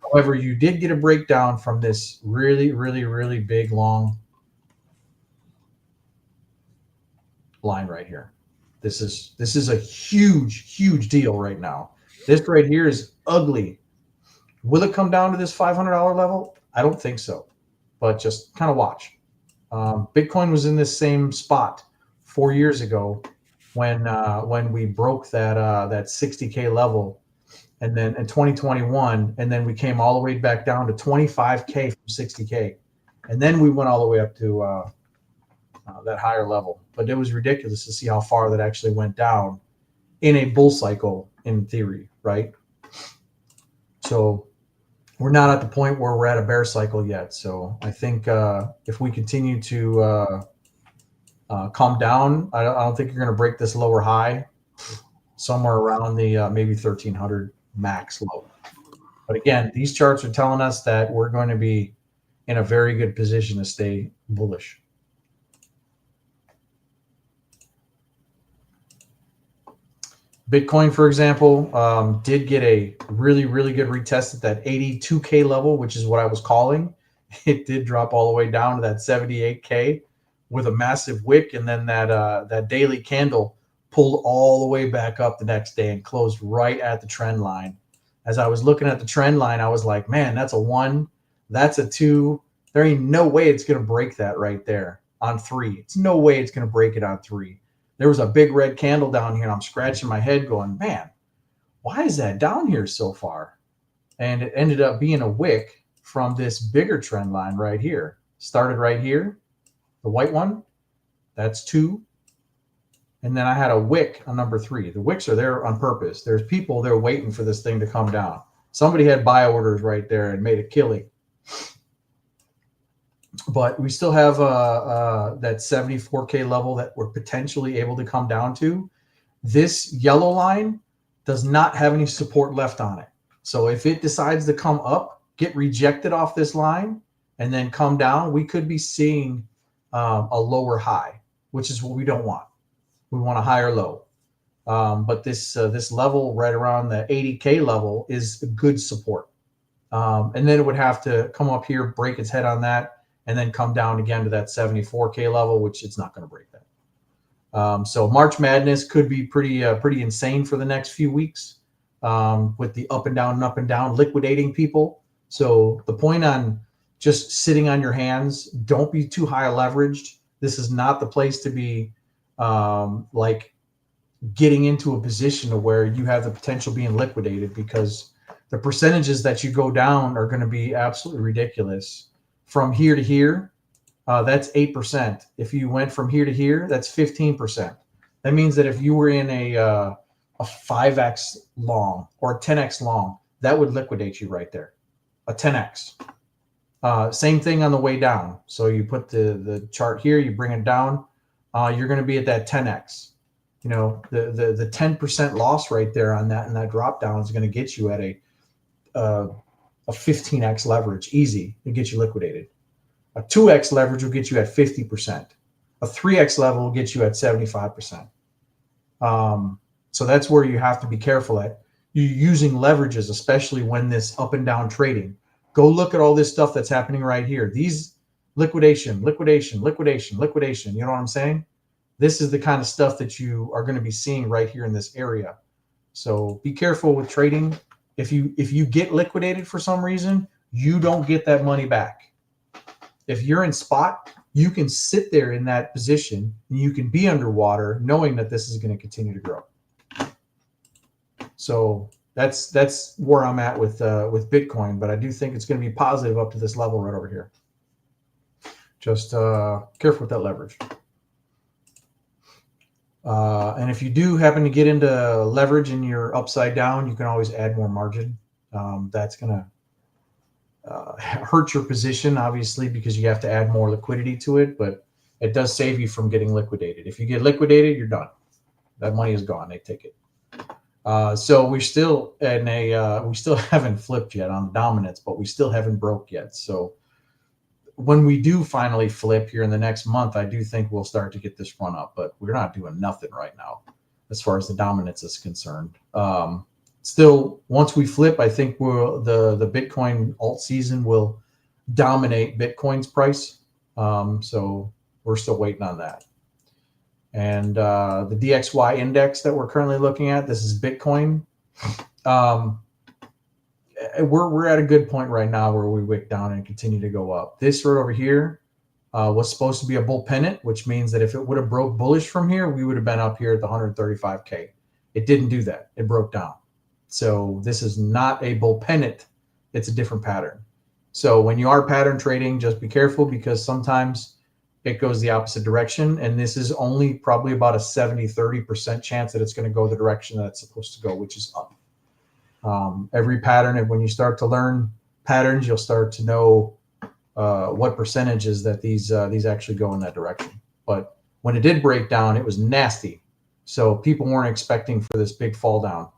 However, you did get a breakdown from this really big long line right here. This is a huge deal right now. This right here is ugly. Will it come down to this $500 level? I don't think so, but just kind of watch. Bitcoin was in this same spot 4 years ago when we broke that 60K level, and then in 2021, and then we came all the way back down to 25K from 60K, and then we went all the way up to that higher level. But it was ridiculous to see how far that actually went down in a bull cycle, in theory, right? So we're not at the point where we're at a bear cycle yet. So I think if we continue to calm down, I don't think you're going to break this lower high, somewhere around the maybe 1300 max low. But again, these charts are telling us that we're going to be in a very good position to stay bullish. Bitcoin, for example, did get a really good retest at that 82K level, which is what I was calling. It did drop all the way down to that 78K with a massive wick, and then that daily candle pulled all the way back up the next day and closed right at the trend line. As I was looking at the trend line, I was like, man, that's a 1, that's a 2. There ain't no way it's going to break that right there on 3. It's no way it's going to break it on 3. There was a big red candle down here, and I'm scratching my head going, man, why is that down here so far? And it ended up being a wick from this bigger trend line right here. Started right here, the white one, that's 2. And then I had a wick on number 3. The wicks are there on purpose. There's people there waiting for this thing to come down. Somebody had buy orders right there and made a killing. But we still have that 74K level that we're potentially able to come down to. This yellow line does not have any support left on it. So if it decides to come up, get rejected off this line, and then come down, we could be seeing a lower high, which is what we don't want. We want a higher low. But this level right around the 80K level is a good support. And then it would have to come up here, break its head on that, and then come down again to that 74K level, which it's not going to break that. So March Madness could be pretty insane for the next few weeks, with the up and down, liquidating people. So the point on just sitting on your hands, don't be too high leveraged. This is not the place to be like getting into a position to where you have the potential being liquidated, because the percentages that you go down are going to be absolutely ridiculous. From here to here, that's 8%. If you went from here to here, that's 15%. That means that if you were in a 5x long or a 10x long, that would liquidate you right there. A 10x. Same thing on the way down. So you put the chart here, you bring it down, you're going to be at that 10x. You know, the 10% loss right there on that, and that drop down is going to get you at a 15x leverage, easy to get you liquidated. A 2x leverage will get you at 50%. A 3x level will get you at 75%. So that's where you have to be careful at. You're using leverages, especially when this up and down trading. Go look at all this stuff that's happening right here. These liquidation. You know what I'm saying? This is the kind of stuff that you are going to be seeing right here in this area. So be careful with trading. If you get liquidated for some reason, you don't get that money back. If you're in spot, you can sit there in that position and you can be underwater knowing that this is going to continue to grow. So that's where I'm at with Bitcoin, but I do think it's going to be positive up to this level right over here. Just careful with that leverage. And if you do happen to get into leverage and you're upside down, you can always add more margin. That's going to hurt your position, obviously, because you have to add more liquidity to it, but it does save you from getting liquidated. If you get liquidated, you're done. That money is gone. They take it. So we're still in we still haven't flipped yet on dominance, but we still haven't broke yet. So when we do finally flip here in the next month, I do think we'll start to get this run up, but we're not doing nothing right now as far as the dominance is concerned. Still, once we flip, I think the Bitcoin alt season will dominate Bitcoin's price. So we're still waiting on that. And the DXY index that we're currently looking at, this is Bitcoin. We're at a good point right now where we wick down and continue to go up. This right over here was supposed to be a bull pennant, which means that if it would have broke bullish from here, we would have been up here at the 135K. It didn't do that. It broke down. So this is not a bull pennant. It's a different pattern. So when you are pattern trading, just be careful, because sometimes it goes the opposite direction. And this is only probably about a 70-30% chance that it's going to go the direction that it's supposed to go, which is up. Every pattern, and when you start to learn patterns, you'll start to know what percentages that these actually go in that direction. But when it did break down, it was nasty. So people weren't expecting for this big fall down.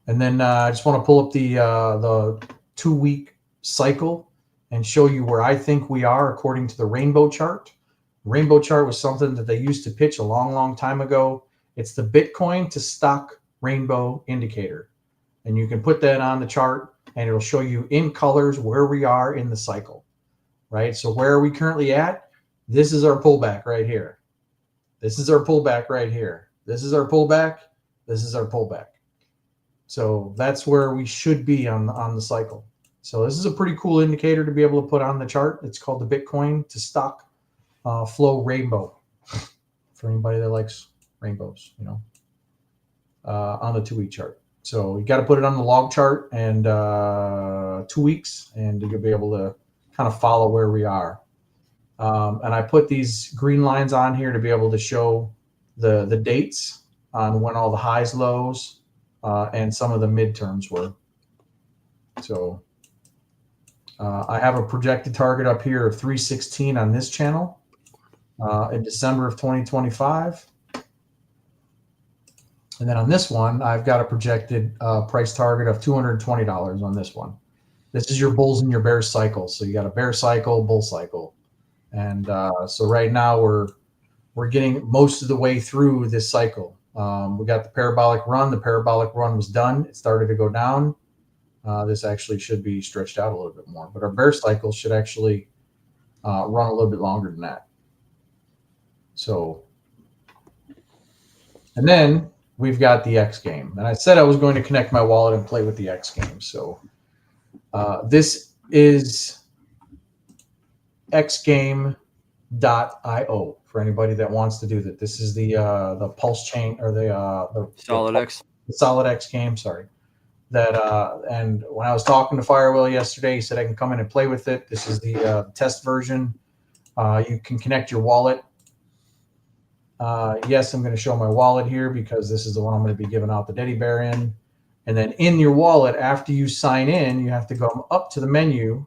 And then I just want to pull up the 2-week cycle and show you where I think we are according to the rainbow chart. Rainbow chart was something that they used to pitch a long time ago. It's the Bitcoin to stock rainbow indicator. And you can put that on the chart and it'll show you in colors where we are in the cycle, right? So where are we currently at? This is our pullback right here. This is our pullback right here. This is our pullback. This is our pullback. So that's where we should be on the cycle. So this is a pretty cool indicator to be able to put on the chart. It's called the Bitcoin to stock flow rainbow, for anybody that likes rainbows, you know, on the 2-week chart. So you got to put it on the log chart and 2 weeks, and you'll be able to kind of follow where we are. And I put these green lines on here to be able to show the dates on when all the highs, lows, and some of the midterms were. So I have a projected target up here of 316 on this channel in December of 2025. And then on this one, I've got a projected price target of $220 on this one. This is your bulls and your bears cycle. So you got a bear cycle, bull cycle. And so right now we're getting most of the way through this cycle. We got the parabolic run. The parabolic run was done. It started to go down. this actually should be stretched out a little bit more. But our bear cycle should actually run a little bit longer than that. So, and then we've got the X game. And I said I was going to connect my wallet and play with the X game. So this is xgame.io for anybody that wants to do that. This is the Pulsechain or the Solid X. The Solid X game, sorry. That and when I was talking to Firewheel yesterday, he said I can come in and play with it. This is the test version. You can connect your wallet. Yes, I'm going to show my wallet here because this is the one I'm going to be giving out the Teddy Bear in. And then in your wallet, after you sign in, you have to go up to the menu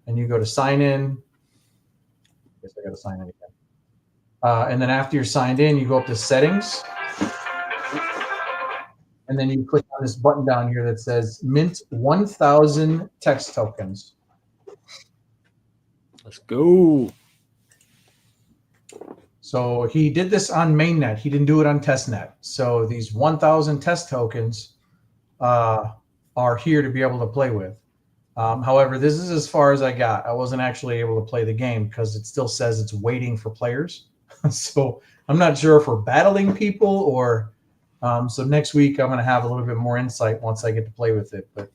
and you go to sign in. I guess I got to sign in again. And then after you're signed in, you go up to settings. And then you click on this button down here that says mint 1,000 text tokens. Let's go. So he did this on mainnet. He didn't do it on testnet. So these 1,000 test tokens are here to be able to play with. However, this is as far as I got. I wasn't actually able to play the game because it still says it's waiting for players. So I'm not sure if we're battling people or so next week I'm going to have a little bit more insight once I get to play with it. But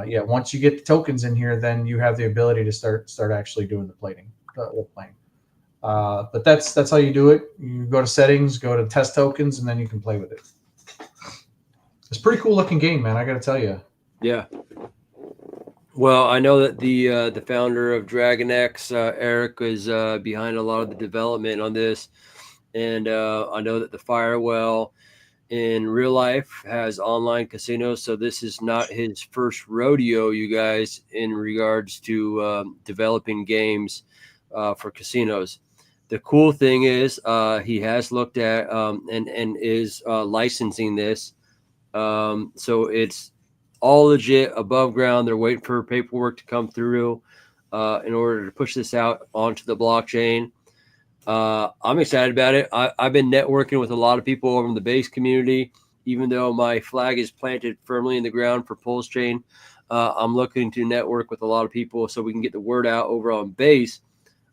yeah, once you get the tokens in here, then you have the ability to start actually doing the playing. But that's how you do it. You go to settings, go to test tokens, and then you can play with it. It's a pretty cool looking game, man. I got to tell you. Yeah. Well, I know that the founder of DragonX, Eric, is behind a lot of the development on this, and I know that the Firewell in real life has online casinos, so this is not his first rodeo, you guys, in regards to developing games for casinos. The cool thing is he has looked at and is licensing this, so it's all legit, above ground. They're waiting for paperwork to come through in order to push this out onto the blockchain. I'm excited about it. I've been networking with a lot of people over in the base community. Even though my flag is planted firmly in the ground for Pulsechain, I'm looking to network with a lot of people so we can get the word out over on base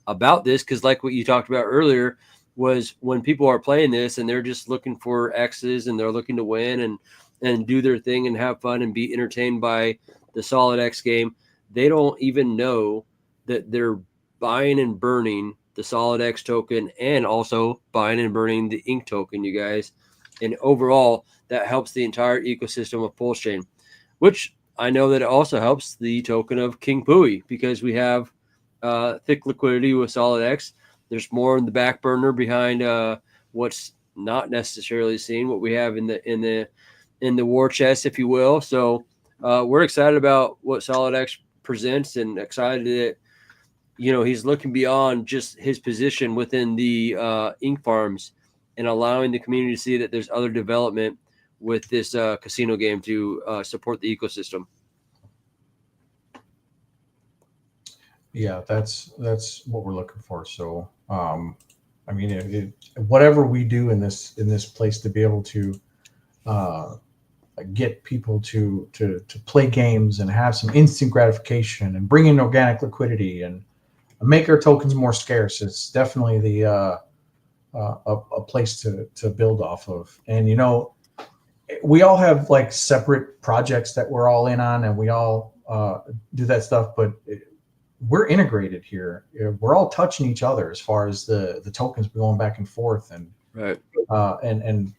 about this. Because like what you talked about earlier was when people are playing this and they're just looking for X's and they're looking to win and do their thing and have fun and be entertained by the Solid X game, they don't even know that they're buying and burning the Solid X token and also buying and burning the Ink token, you guys. And overall, that helps the entire ecosystem of Pulsechain, which I know that it also helps the token of King Pui because we have thick liquidity with Solid X. There's more in the back burner behind what's not necessarily seen, what we have in the war chest, if you will. So we're excited about what Solid X presents and excited that, you know, he's looking beyond just his position within the ink farms and allowing the community to see that there's other development with this casino game to support the ecosystem. Yeah, that's what we're looking for. So, I mean, whatever we do in this place to be able to get people to play games and have some instant gratification and bring in organic liquidity and make our tokens more scarce, it's definitely the a place to build off of. And you know, we all have like separate projects that we're all in on, and we all do that stuff, but we're integrated here. We're all touching each other as far as the tokens going back and forth, and right, and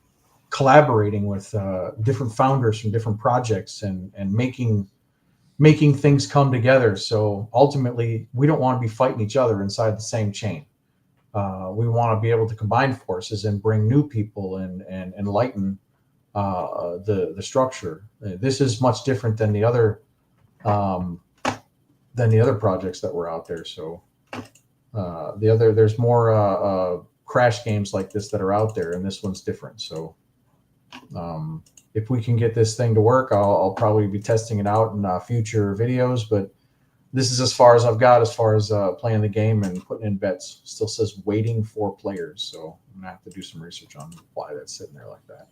collaborating with different founders from different projects and making things come together. So ultimately, we don't want to be fighting each other inside the same chain. We want to be able to combine forces and bring new people and enlighten the structure. This is much different than the other projects that were out there. So there's more crash games like this that are out there, and this one's different. So if we can get this thing to work, I'll probably be testing it out in future videos, but this is as far as I've got as far as playing the game and putting in bets. Still says waiting for players, so I'm gonna have to do some research on why that's sitting there like that.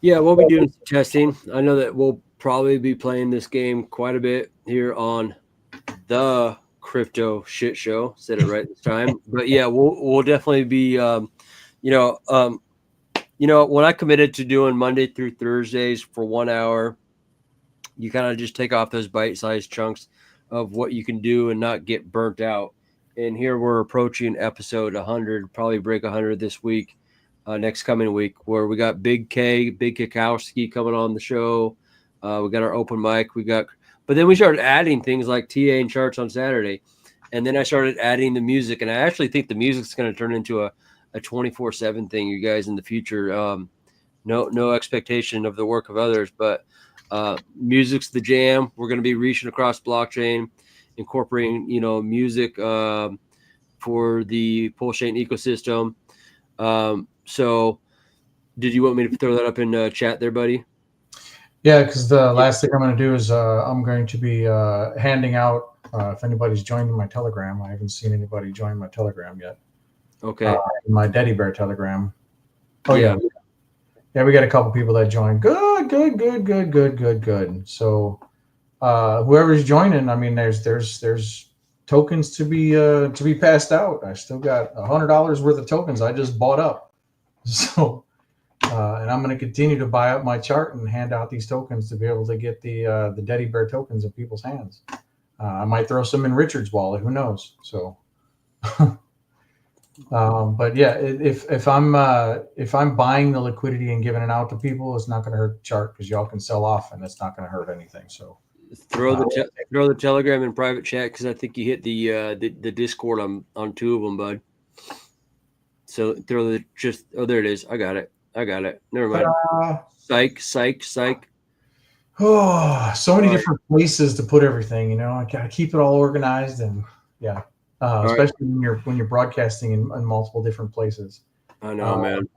Yeah, we'll be doing some testing. I know that we'll probably be playing this game quite a bit here on the Crypto Shit Show. Said it right this time. But yeah, we'll definitely be when I committed to doing Monday through Thursdays for 1 hour, you kind of just take off those bite-sized chunks of what you can do and not get burnt out. And here we're approaching episode 100, probably break 100 this week, next coming week, where we got Big Kakowski coming on the show. We got our open mic. But then we started adding things like TA and charts on Saturday. And then I started adding the music. And I actually think the music's going to turn into a 24/7 thing, you guys, in the future. No expectation of the work of others, but music's the jam. We're going to be reaching across blockchain, incorporating music for the Pulsechain ecosystem. So did you want me to throw that up in chat there, buddy? Yeah, because the last thing I'm going to do is I'm going to be handing out, if anybody's joining my Telegram. I haven't seen anybody join my Telegram yet. Okay. My Daddy Bear Telegram. Oh, yeah. Yeah, we got a couple people that joined. Good. So whoever's joining, I mean, there's tokens to be passed out. I still got $100 worth of tokens I just bought up. So and I'm going to continue to buy up my chart and hand out these tokens to be able to get the Daddy Bear tokens in people's hands. I might throw some in Richard's wallet. Who knows? So. But yeah, if I'm buying the liquidity and giving it out to people, it's not going to hurt the chart because y'all can sell off and it's not going to hurt anything. So throw the Telegram in private chat because I think you hit the Discord on two of them, bud. So there it is. I got it. Never mind. Psych. Oh, so many different places to put everything. I gotta keep it all organized and yeah. Especially when you're broadcasting in multiple different places. I know, man.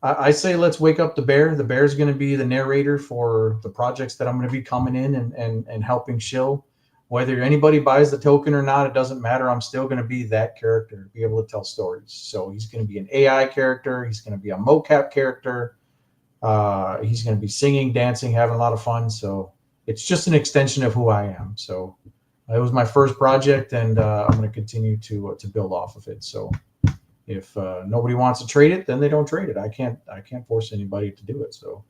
I say let's wake up the bear. The bear's going to be the narrator for the projects that I'm going to be coming in and helping shill. Whether anybody buys the token or not, it doesn't matter. I'm still going to be that character, be able to tell stories. So he's going to be an AI character. He's going to be a mocap character. He's going to be singing, dancing, having a lot of fun. So it's just an extension of who I am. So it was my first project, and I'm going to continue to build off of it. So if nobody wants to trade it, then they don't trade it. I can't force anybody to do it. So,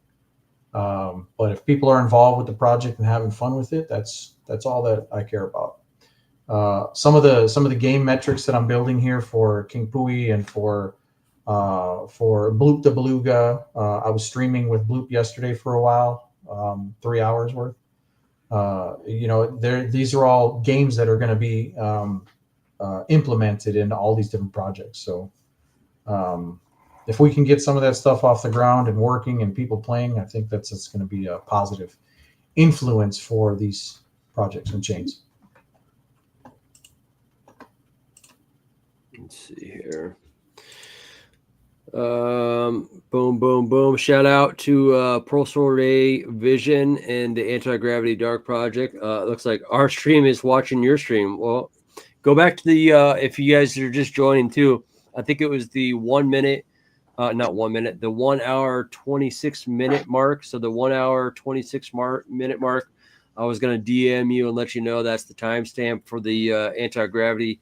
but if people are involved with the project and having fun with it, that's all that I care about. Some of the game metrics that I'm building here for King Pui and for Bloop the Beluga, I was streaming with Bloop yesterday for a while, 3 hours worth. These are all games that are going to be implemented in all these different projects. So if we can get some of that stuff off the ground and working and people playing, I think that's going to be a positive influence for these projects and chains. Let's see here. Boom. Shout out to Pulsechain Vision and the Anti-Gravity Dark Project. Looks like our stream is watching your stream. Well, go back to the if you guys are just joining too, I think it was the 1 minute, not 1 minute, the 1 hour 26 minute mark. So the 1 hour 26 minute mark, I was going to DM you and let you know that's the timestamp for the Anti-Gravity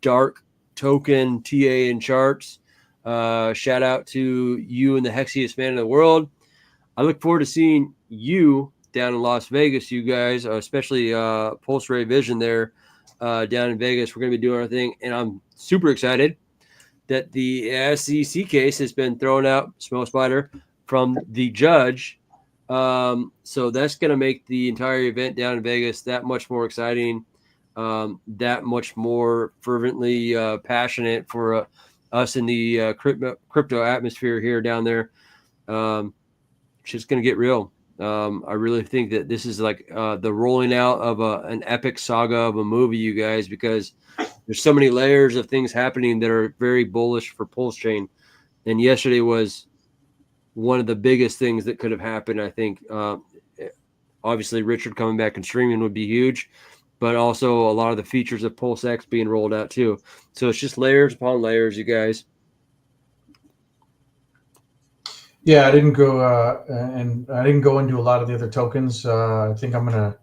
Dark token TA and charts. Shout out to you and the hexiest man in the world. I look forward to seeing you down in Las Vegas, you guys, especially Pulsechain Vision there down in Vegas. We're going to be doing our thing, and I'm super excited that the SEC case has been thrown out, Smell Spider, from the judge. So that's going to make the entire event down in Vegas that much more exciting, that much more fervently passionate for us in the crypto atmosphere here down there. It's just going to get real. I really think that this is like the rolling out of an epic saga of a movie, you guys, because there's so many layers of things happening that are very bullish for Pulsechain. And yesterday was one of the biggest things that could have happened. I think obviously Richard coming back and streaming would be huge, but also a lot of the features of PulseX being rolled out too. So it's just layers upon layers, you guys. Yeah, I didn't go and I didn't go into a lot of the other tokens. I think I'm gonna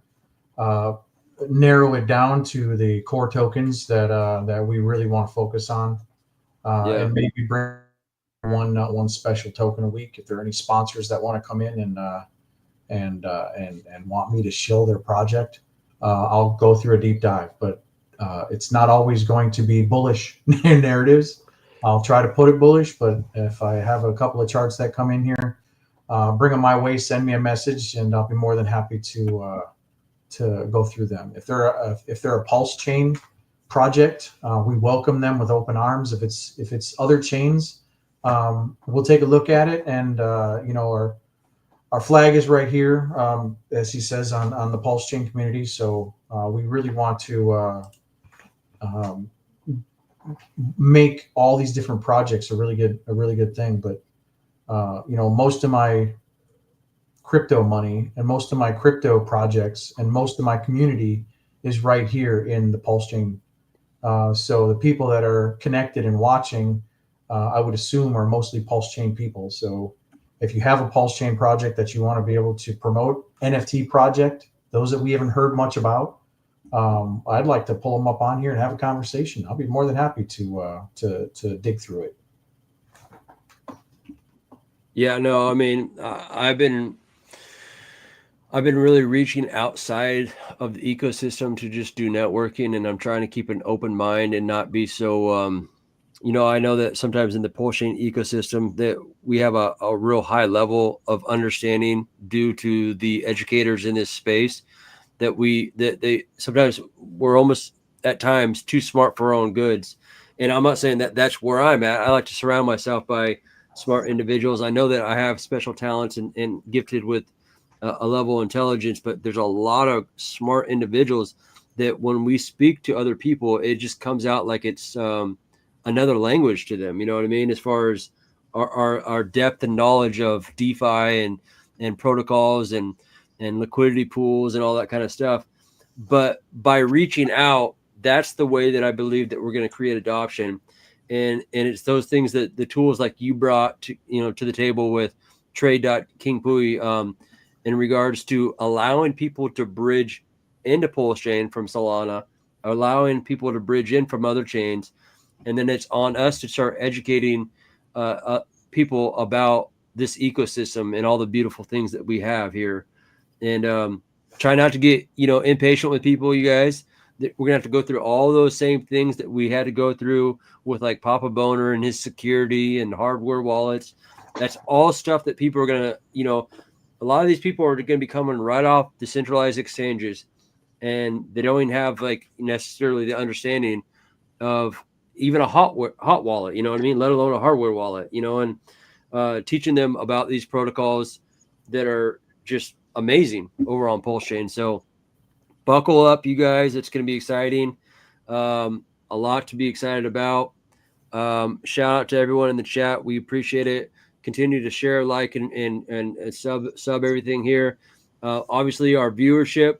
narrow it down to the core tokens that we really want to focus on, Yeah. and maybe bring one special token a week. If there are any sponsors that want to come in and want me to shill their project, I'll go through a deep dive. But it's not always going to be bullish narratives. I'll try to put it bullish, but if I have a couple of charts that come in here, bring them my way, send me a message, and I'll be more than happy to go through them. If they're a Pulsechain project, we welcome them with open arms. If it's other chains, we'll take a look at it. And our flag is right here, as he says, on the Pulsechain community. So we really want to make all these different projects a really good thing. But most of my crypto money and most of my crypto projects and most of my community is right here in the Pulsechain. So the people that are connected and watching, I would assume, are mostly Pulsechain people. So if you have a Pulsechain project that you want to be able to promote, NFT project, those that we haven't heard much about, I'd like to pull them up on here and have a conversation. I'll be more than happy to dig through it. Yeah, no, I mean, I've been really reaching outside of the ecosystem to just do networking, and I'm trying to keep an open mind and not be so, I know that sometimes in the Pulsechain ecosystem that we have a real high level of understanding due to the educators in this space that they sometimes we're almost at times too smart for our own goods. And I'm not saying that that's where I'm at. I like to surround myself by smart individuals. I know that I have special talents and gifted with a level of intelligence, but there's a lot of smart individuals that when we speak to other people, it just comes out like it's another language to them. You know what I mean? As far as our depth and knowledge of DeFi and protocols and liquidity pools and all that kind of stuff. But by reaching out, that's the way that I believe that we're going to create adoption. And it's those things that the tools like you brought to the table with trade.kingpui in regards to allowing people to bridge into Pulsechain from Solana, allowing people to bridge in from other chains. And then it's on us to start educating people about this ecosystem and all the beautiful things that we have here. And try not to get, impatient with people, you guys. We're gonna have to go through all those same things that we had to go through with like Papa Boner and his security and hardware wallets. That's all stuff that people are gonna, a lot of these people are gonna be coming right off decentralized exchanges, and they don't even have like necessarily the understanding of even a hot wallet, you know what I mean? Let alone a hardware wallet, and teaching them about these protocols that are just amazing over on Pulsechain. So buckle up, you guys. It's going to be exciting. A lot to be excited about. Shout out to everyone in the chat. We appreciate it. Continue to share, like, and sub everything here. Obviously, our viewership,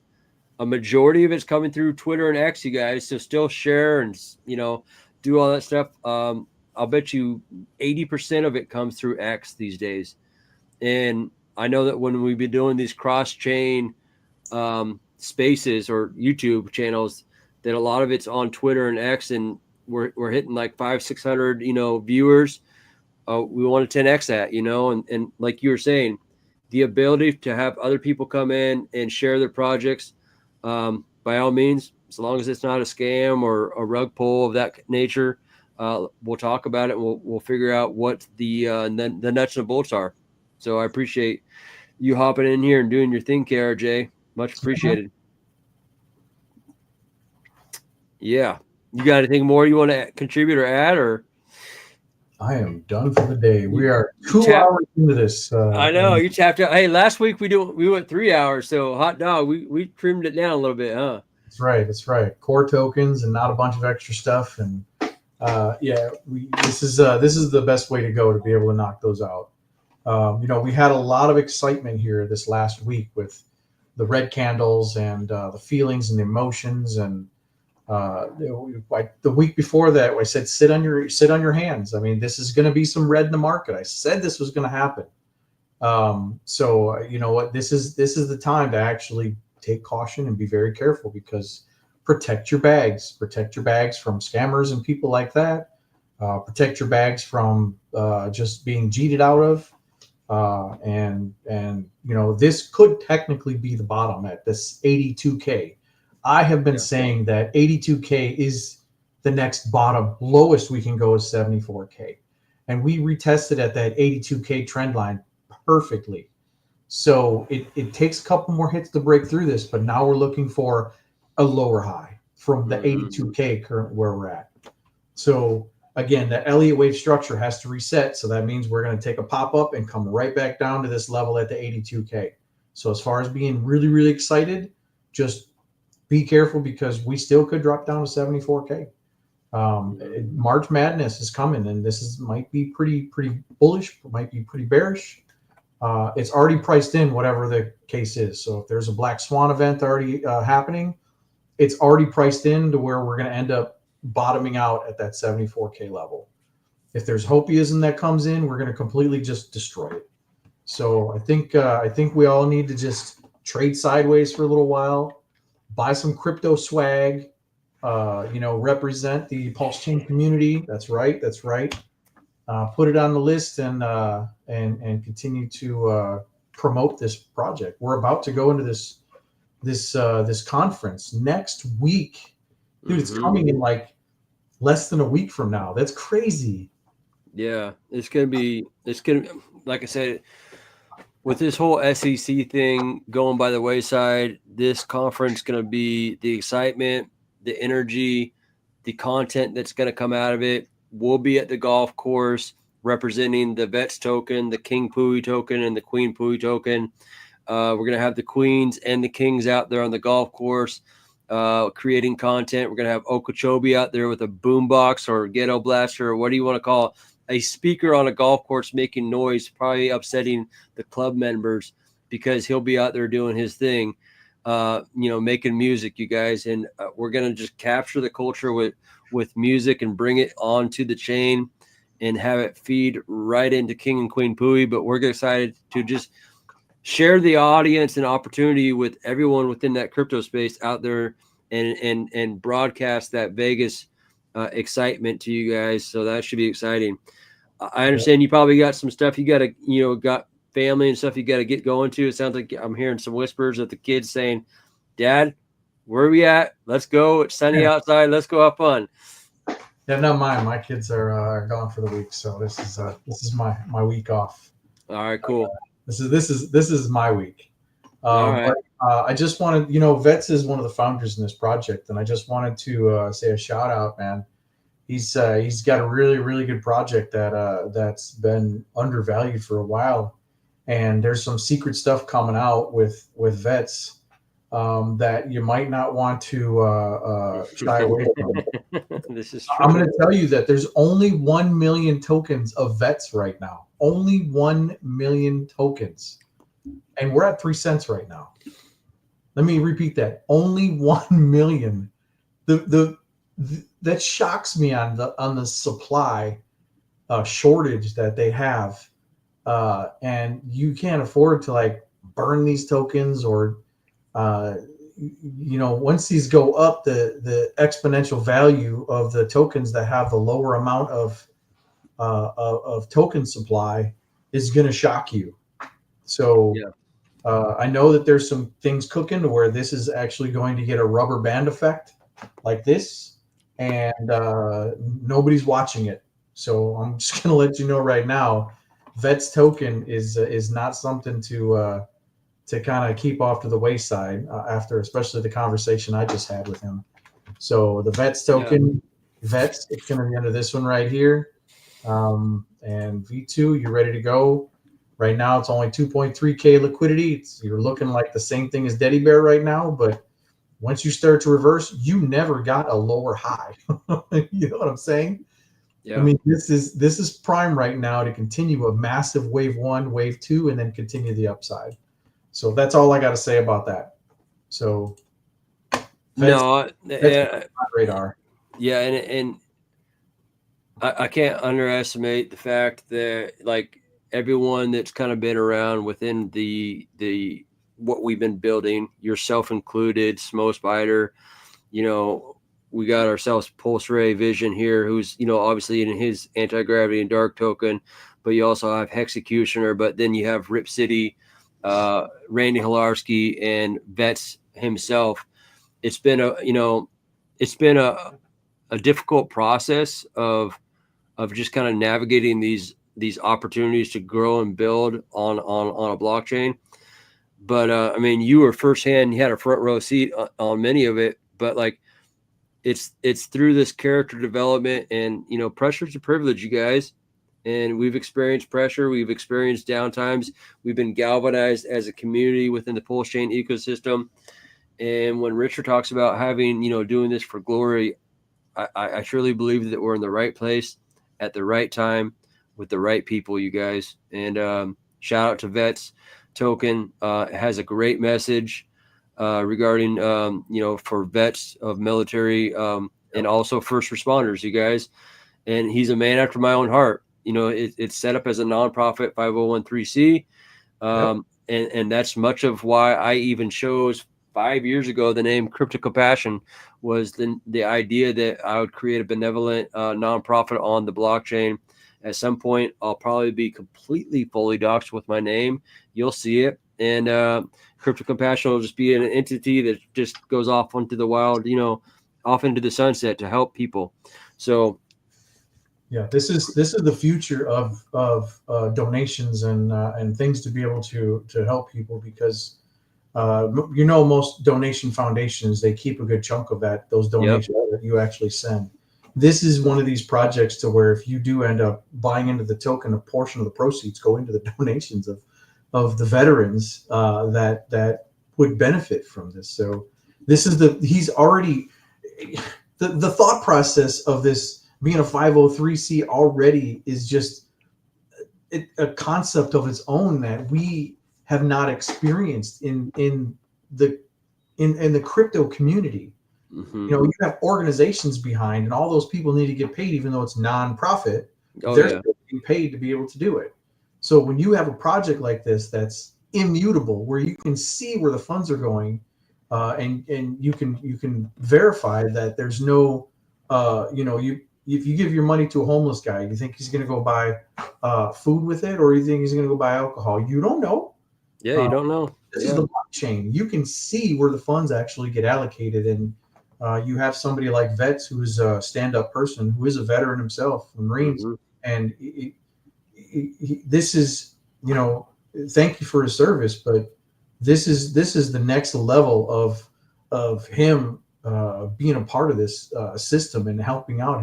a majority of it's coming through Twitter and X, you guys. So still share and, do all that stuff. I'll bet you 80% of it comes through X these days. And I know that when we've been doing these cross-chain spaces or YouTube channels, that a lot of it's on Twitter and X, and we're hitting like 500-600 viewers. We want to 10x that, and like you were saying, the ability to have other people come in and share their projects, by all means, as long as it's not a scam or a rug pull of that nature, we'll talk about it. We'll figure out what the nuts and bolts are. So I appreciate you hopping in here and doing your thing, KRJ. Much appreciated. Yeah. You got anything more you want to contribute or add, or? I am done for the day. We are 2 hours into this. I know you tapped out. Hey, last week we went 3 hours. So hot dog, we trimmed it down a little bit, huh? That's right. That's right. Core tokens and not a bunch of extra stuff. And this is the best way to go to be able to knock those out. We had a lot of excitement here this last week with the red candles and the feelings and the emotions. And the week before that, I said, sit on your hands. I mean, this is going to be some red in the market. I said this was going to happen. So you know what, this is the time to actually take caution and be very careful, because protect your bags from scammers and people like that. Protect your bags from just being cheated out of. And you know, this could technically be the bottom at this 82K. I have been saying that 82K is the next bottom. Lowest we can go is 74K, and we retested at that 82K trend line perfectly. So it takes a couple more hits to break through this, but now we're looking for a lower high from the 82K current where we're at. So again, the Elliott wave structure has to reset. So that means we're going to take a pop up and come right back down to this level at the 82K. So as far as being really, really excited, just be careful, because we still could drop down to 74K. March Madness is coming, and this might be pretty bullish, might be pretty bearish. It's already priced in, whatever the case is. So if there's a Black Swan event already happening, it's already priced in to where we're going to end up bottoming out at that 74K level. If there's hopiism that comes in, we're going to completely just destroy it. So I think we all need to just trade sideways for a little while, buy some crypto swag, you know, represent the Pulsechain community. That's right. Put it on the list and continue to promote this project. We're about to go into this conference next week. Dude, it's coming in like less than a week from now. That's crazy. Yeah, it's gonna be like I said, with this whole SEC thing going by the wayside, this conference is gonna be the excitement, the energy, the content that's gonna come out of it. We'll be at the golf course representing the Vets token, the King Pui token, and the Queen Pui token. We're going to have the Queens and the Kings out there on the golf course creating content. We're going to have Okeechobee out there with a boombox or ghetto blaster, or what do you want to call it? A speaker on a golf course making noise, probably upsetting the club members, because he'll be out there doing his thing, you know, making music, you guys. And we're going to just capture the culture with music and bring it onto the chain and have it feed right into King and Queen Pui. But we're excited to just share the audience and opportunity with everyone within that crypto space out there and broadcast that Vegas excitement to you guys. So that should be exciting. I understand you probably got some stuff you got to, you know, got family and stuff you got to get going to. It sounds like I'm hearing some whispers of the kids saying, Dad, where are we at? Let's go. It's sunny outside. Let's go have fun. Yeah, not mine. My kids are gone for the week, so this is my week off. All right, cool. This is my week. All right. But, I just wanted, you know, Vets is one of the founders in this project, and I just wanted to say a shout out, man. He's got a really, really good project that's been undervalued for a while, and there's some secret stuff coming out with Vets that you might not want to shy away from. This is true. I'm going to tell you that there's only 1 million tokens of Vets right now. Only 1 million tokens. And we're at 3 cents right now. Let me repeat that. Only 1 million. That shocks me on the supply shortage that they have. And you can't afford to like burn these tokens or you know, once these go up, the exponential value of the tokens that have the lower amount of token supply is going to shock you. So I know that there's some things cooking to where this is actually going to get a rubber band effect like this, and nobody's watching it. So I'm just going to let you know right now, Vets token is not something to kind of keep off to the wayside after, especially the conversation I just had with him. So the Vets token, Vets, it's going to be under this one right here. And V2, you're ready to go. Right now, it's only 2.3K liquidity. You're looking like the same thing as Teddy Bear right now, but once you start to reverse, you never got a lower high. You know what I'm saying? Yeah. I mean, this is prime right now to continue a massive wave 1, wave 2, and then continue the upside. So that's all I got to say about that. So that's radar. Yeah, and I can't underestimate the fact that, like, everyone that's kind of been around within the what we've been building, yourself included, Smo Spider, you know, we got ourselves Pulse Ray Vision here, who's, you know, obviously in his anti-gravity and dark token, but you also have Hexecutioner, but then you have Rip City, Randy Hilarski, and Vets himself. It's been a difficult process of just kind of navigating these opportunities to grow and build on a blockchain. But I mean, you were firsthand, you had a front row seat on many of it, but like it's through this character development, and, you know, pressure's a privilege, you guys. And we've experienced pressure. We've experienced downtimes. We've been galvanized as a community within the Pulsechain ecosystem. And when Richard talks about having, you know, doing this for glory, I truly believe that we're in the right place at the right time with the right people, you guys. And shout out to Vets Token. It has a great message regarding, you know, for vets of military and also first responders, you guys. And he's a man after my own heart. You know, it's set up as a nonprofit 5013C. And that's much of why I even chose 5 years ago the name Crypto Compassion, was the idea that I would create a benevolent nonprofit on the blockchain. At some point, I'll probably be completely fully doxxed with my name. You'll see it. And Crypto Compassion will just be an entity that just goes off into the wild, you know, off into the sunset to help people. So yeah, this is the future of donations and things to be able to help people, because you know, most donation foundations, they keep a good chunk of those donations that you actually send. This is one of these projects to where if you do end up buying into the token, a portion of the proceeds go into the donations of the veterans that would benefit from this. So this is he's already the thought process of this being a 503c already is just a concept of its own that we have not experienced in the crypto community. mm-hmm. You know, you have organizations behind, and all those people need to get paid, even though it's non-profit. They're still getting paid to be able to do it. So when you have a project like this that's immutable, where you can see where the funds are going, and you can verify that there's no, you know, if you give your money to a homeless guy, you think he's going to go buy food with it, or you think he's going to go buy alcohol? You don't know. Yeah, you don't know. This is the blockchain. You can see where the funds actually get allocated, and you have somebody like Vets, who is a stand-up person, who is a veteran himself, a Marines, and this is, you know, thank you for his service, but this is the next level of him being a part of this system and helping out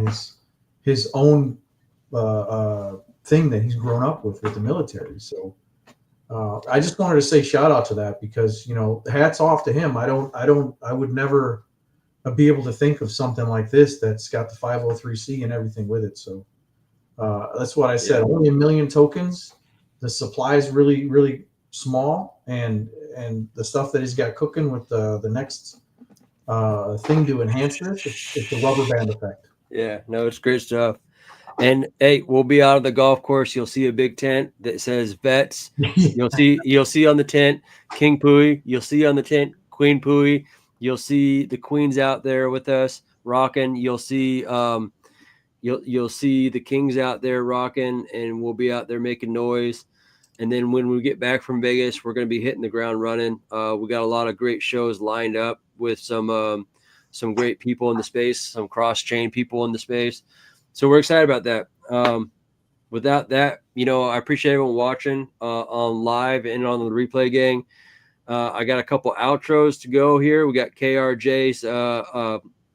his own thing that he's grown up with the military. So I just wanted to say shout out to that, because, you know, hats off to him. I would never be able to think of something like this that's got the 503c and everything with it. So that's what I said. Only 1 million tokens. The supply is really, really small, and the stuff that he's got cooking with the next thing to enhance this, it's the rubber band effect. Yeah, no, it's great stuff. And hey, we'll be out of the golf course. You'll see a big tent that says Vets. You'll see on the tent King Pui. You'll see on the tent Queen Pui. You'll see the queens out there with us rocking. You'll see you'll see the kings out there rocking, and we'll be out there making noise. And then when we get back from Vegas, we're going to be hitting the ground running. We got a lot of great shows lined up with some great people in the space, some cross-chain people in the space. So we're excited about that. Without that, you know, I appreciate everyone watching on live and on the replay gang. I got a couple outros to go here. We got KRJ's,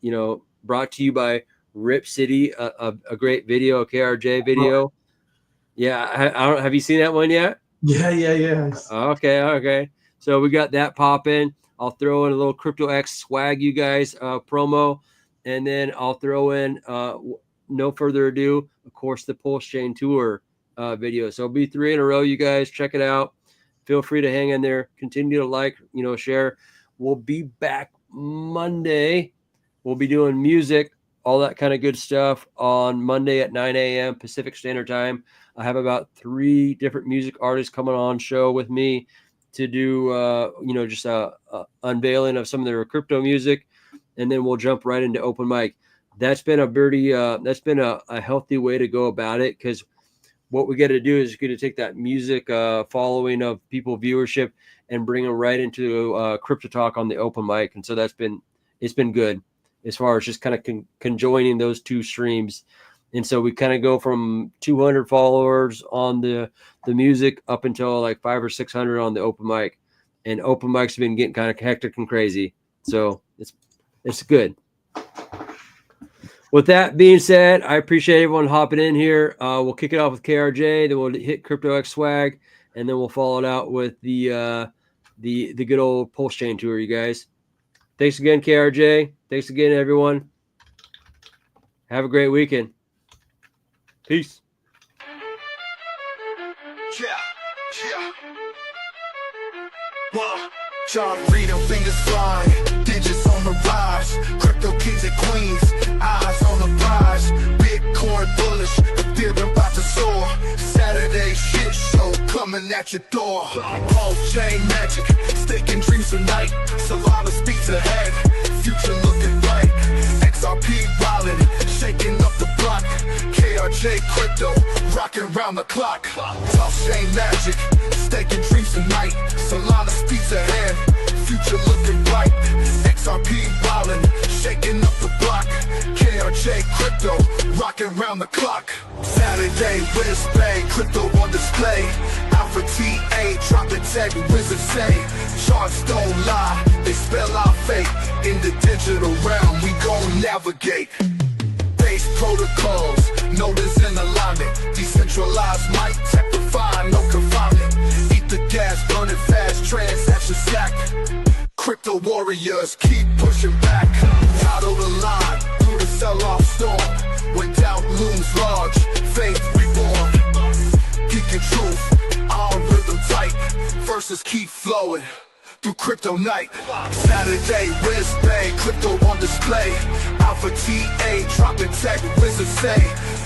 you know, brought to you by Rip City, a great video, a KRJ video. Yeah, I don't. Have you seen that one yet? Yeah. Okay. So we got that popping. I'll throw in a little Crypto X swag, you guys, promo, and then I'll throw in, no further ado, of course, the Pulsechain Tour video. So it'll be 3 in a row, you guys. Check it out. Feel free to hang in there. Continue to like, you know, share. We'll be back Monday. We'll be doing music all that kind of good stuff on Monday at 9 a.m. Pacific Standard Time. I have about 3 different music artists coming on show with me to do, just a unveiling of some of their crypto music, and then we'll jump right into open mic. That's been a healthy way to go about it, because what we got to do is get to take that music following of people viewership and bring them right into crypto talk on the open mic. And so it's been good as far as just kind of conjoining those 2 streams. And so we kind of go from 200 followers on the music up until like 500 or 600 on the open mic. And open mics have been getting kind of hectic and crazy. So it's good. With that being said, I appreciate everyone hopping in here. We'll kick it off with KRJ, then we'll hit Crypto X Swag, and then we'll follow it out with the good old Pulsechain tour, you guys. Thanks again, KRJ. Thanks again, everyone. Have a great weekend. Peace. Yeah. John Rita, fingers flying, digits on the rise. Crypto kings and queens, eyes on the prize. Bitcoin bullish, Ethereum about to soar. Saturday shit show coming at your door. Pulsechain magic, staking dreams tonight. Solana speaks ahead, future looking bright. XRP wildin', shaking up the block. KRJ Crypto, rocking round the clock. Pulsechain magic, staking dreams tonight. Solana speaks ahead, future looking bright. XRP wildin', shaking up the block. KRJ Crypto, rocking round the clock. Saturday wristband, crypto on display. Alpha TA, dropping tech, wizards say. Charts don't lie, they spell out fate. In the digital realm, we gon' navigate. Base protocols, notice in alignment. Decentralized might, tech refined, no confinement. Eat the gas, burning fast, transaction stack. Crypto warriors keep pushing back. Out of the line, through the sell-off storm. When doubt looms large, faith reborn. Geek and truth, our rhythm tight. Verses keep flowing through crypto night. Saturday wristband, crypto on display. Alpha TA, dropping tech, wizards say.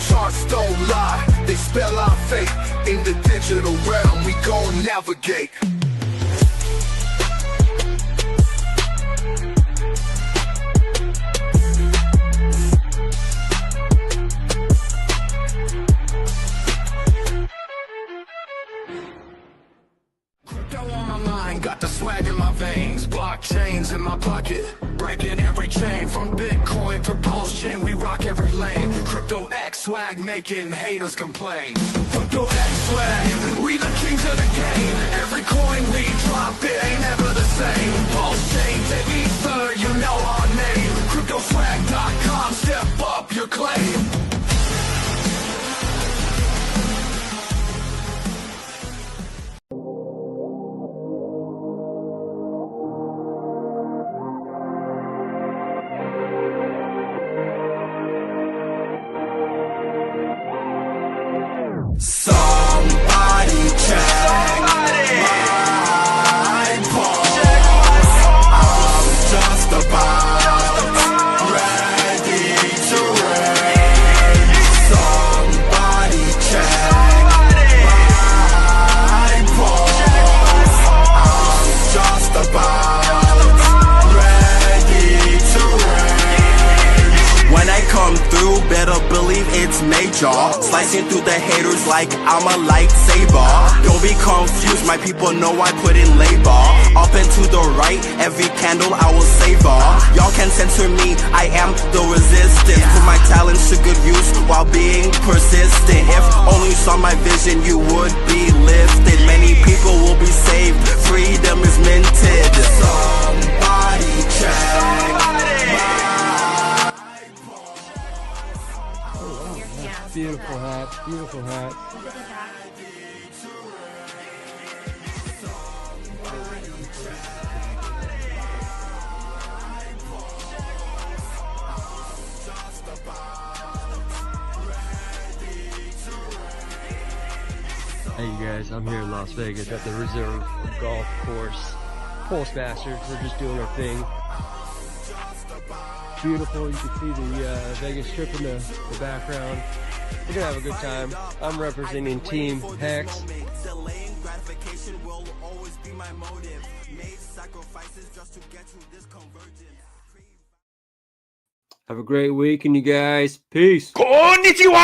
Charts don't lie, they spell out fate. In the digital realm, we gon' navigate. Got the swag in my veins, blockchains in my pocket. Breaking every chain, from Bitcoin to Pulsechain, we rock every lane. Crypto X swag making haters complain. Crypto X swag, we the kings of the game. Every coin we drop, it ain't ever the same. Pulsechain to Ether, you know our name. CryptoSwag.com, step up your claim. Somebody check my pulse. I'm just about ready to rain. Somebody check my pulse. I'm just about ready to rain. When I come through, better believe it's major. Slicing through the haters like I'm a lightsaber. Don't be confused, my people know I put in labor. Up and to the right, every candle I will savor. Y'all can censor me, I am the resistance. Put my talents to good use while being persistent. If only you saw my vision, you would be lifted. Many people will be saved, freedom is minted. Somebody check. Beautiful hat, beautiful hat. Hey you guys, I'm here in Las Vegas at the Reserve Golf Course. Pulse Bastards, we're just doing our thing. beautiful. You can see the Vegas Strip in the background. We're gonna have a good time. I'm representing Team Hex. Delaying gratification will always be my motive. Made sacrifices just to get through this convergence. Have a great weekend, you guys. Peace. Konnichiwa!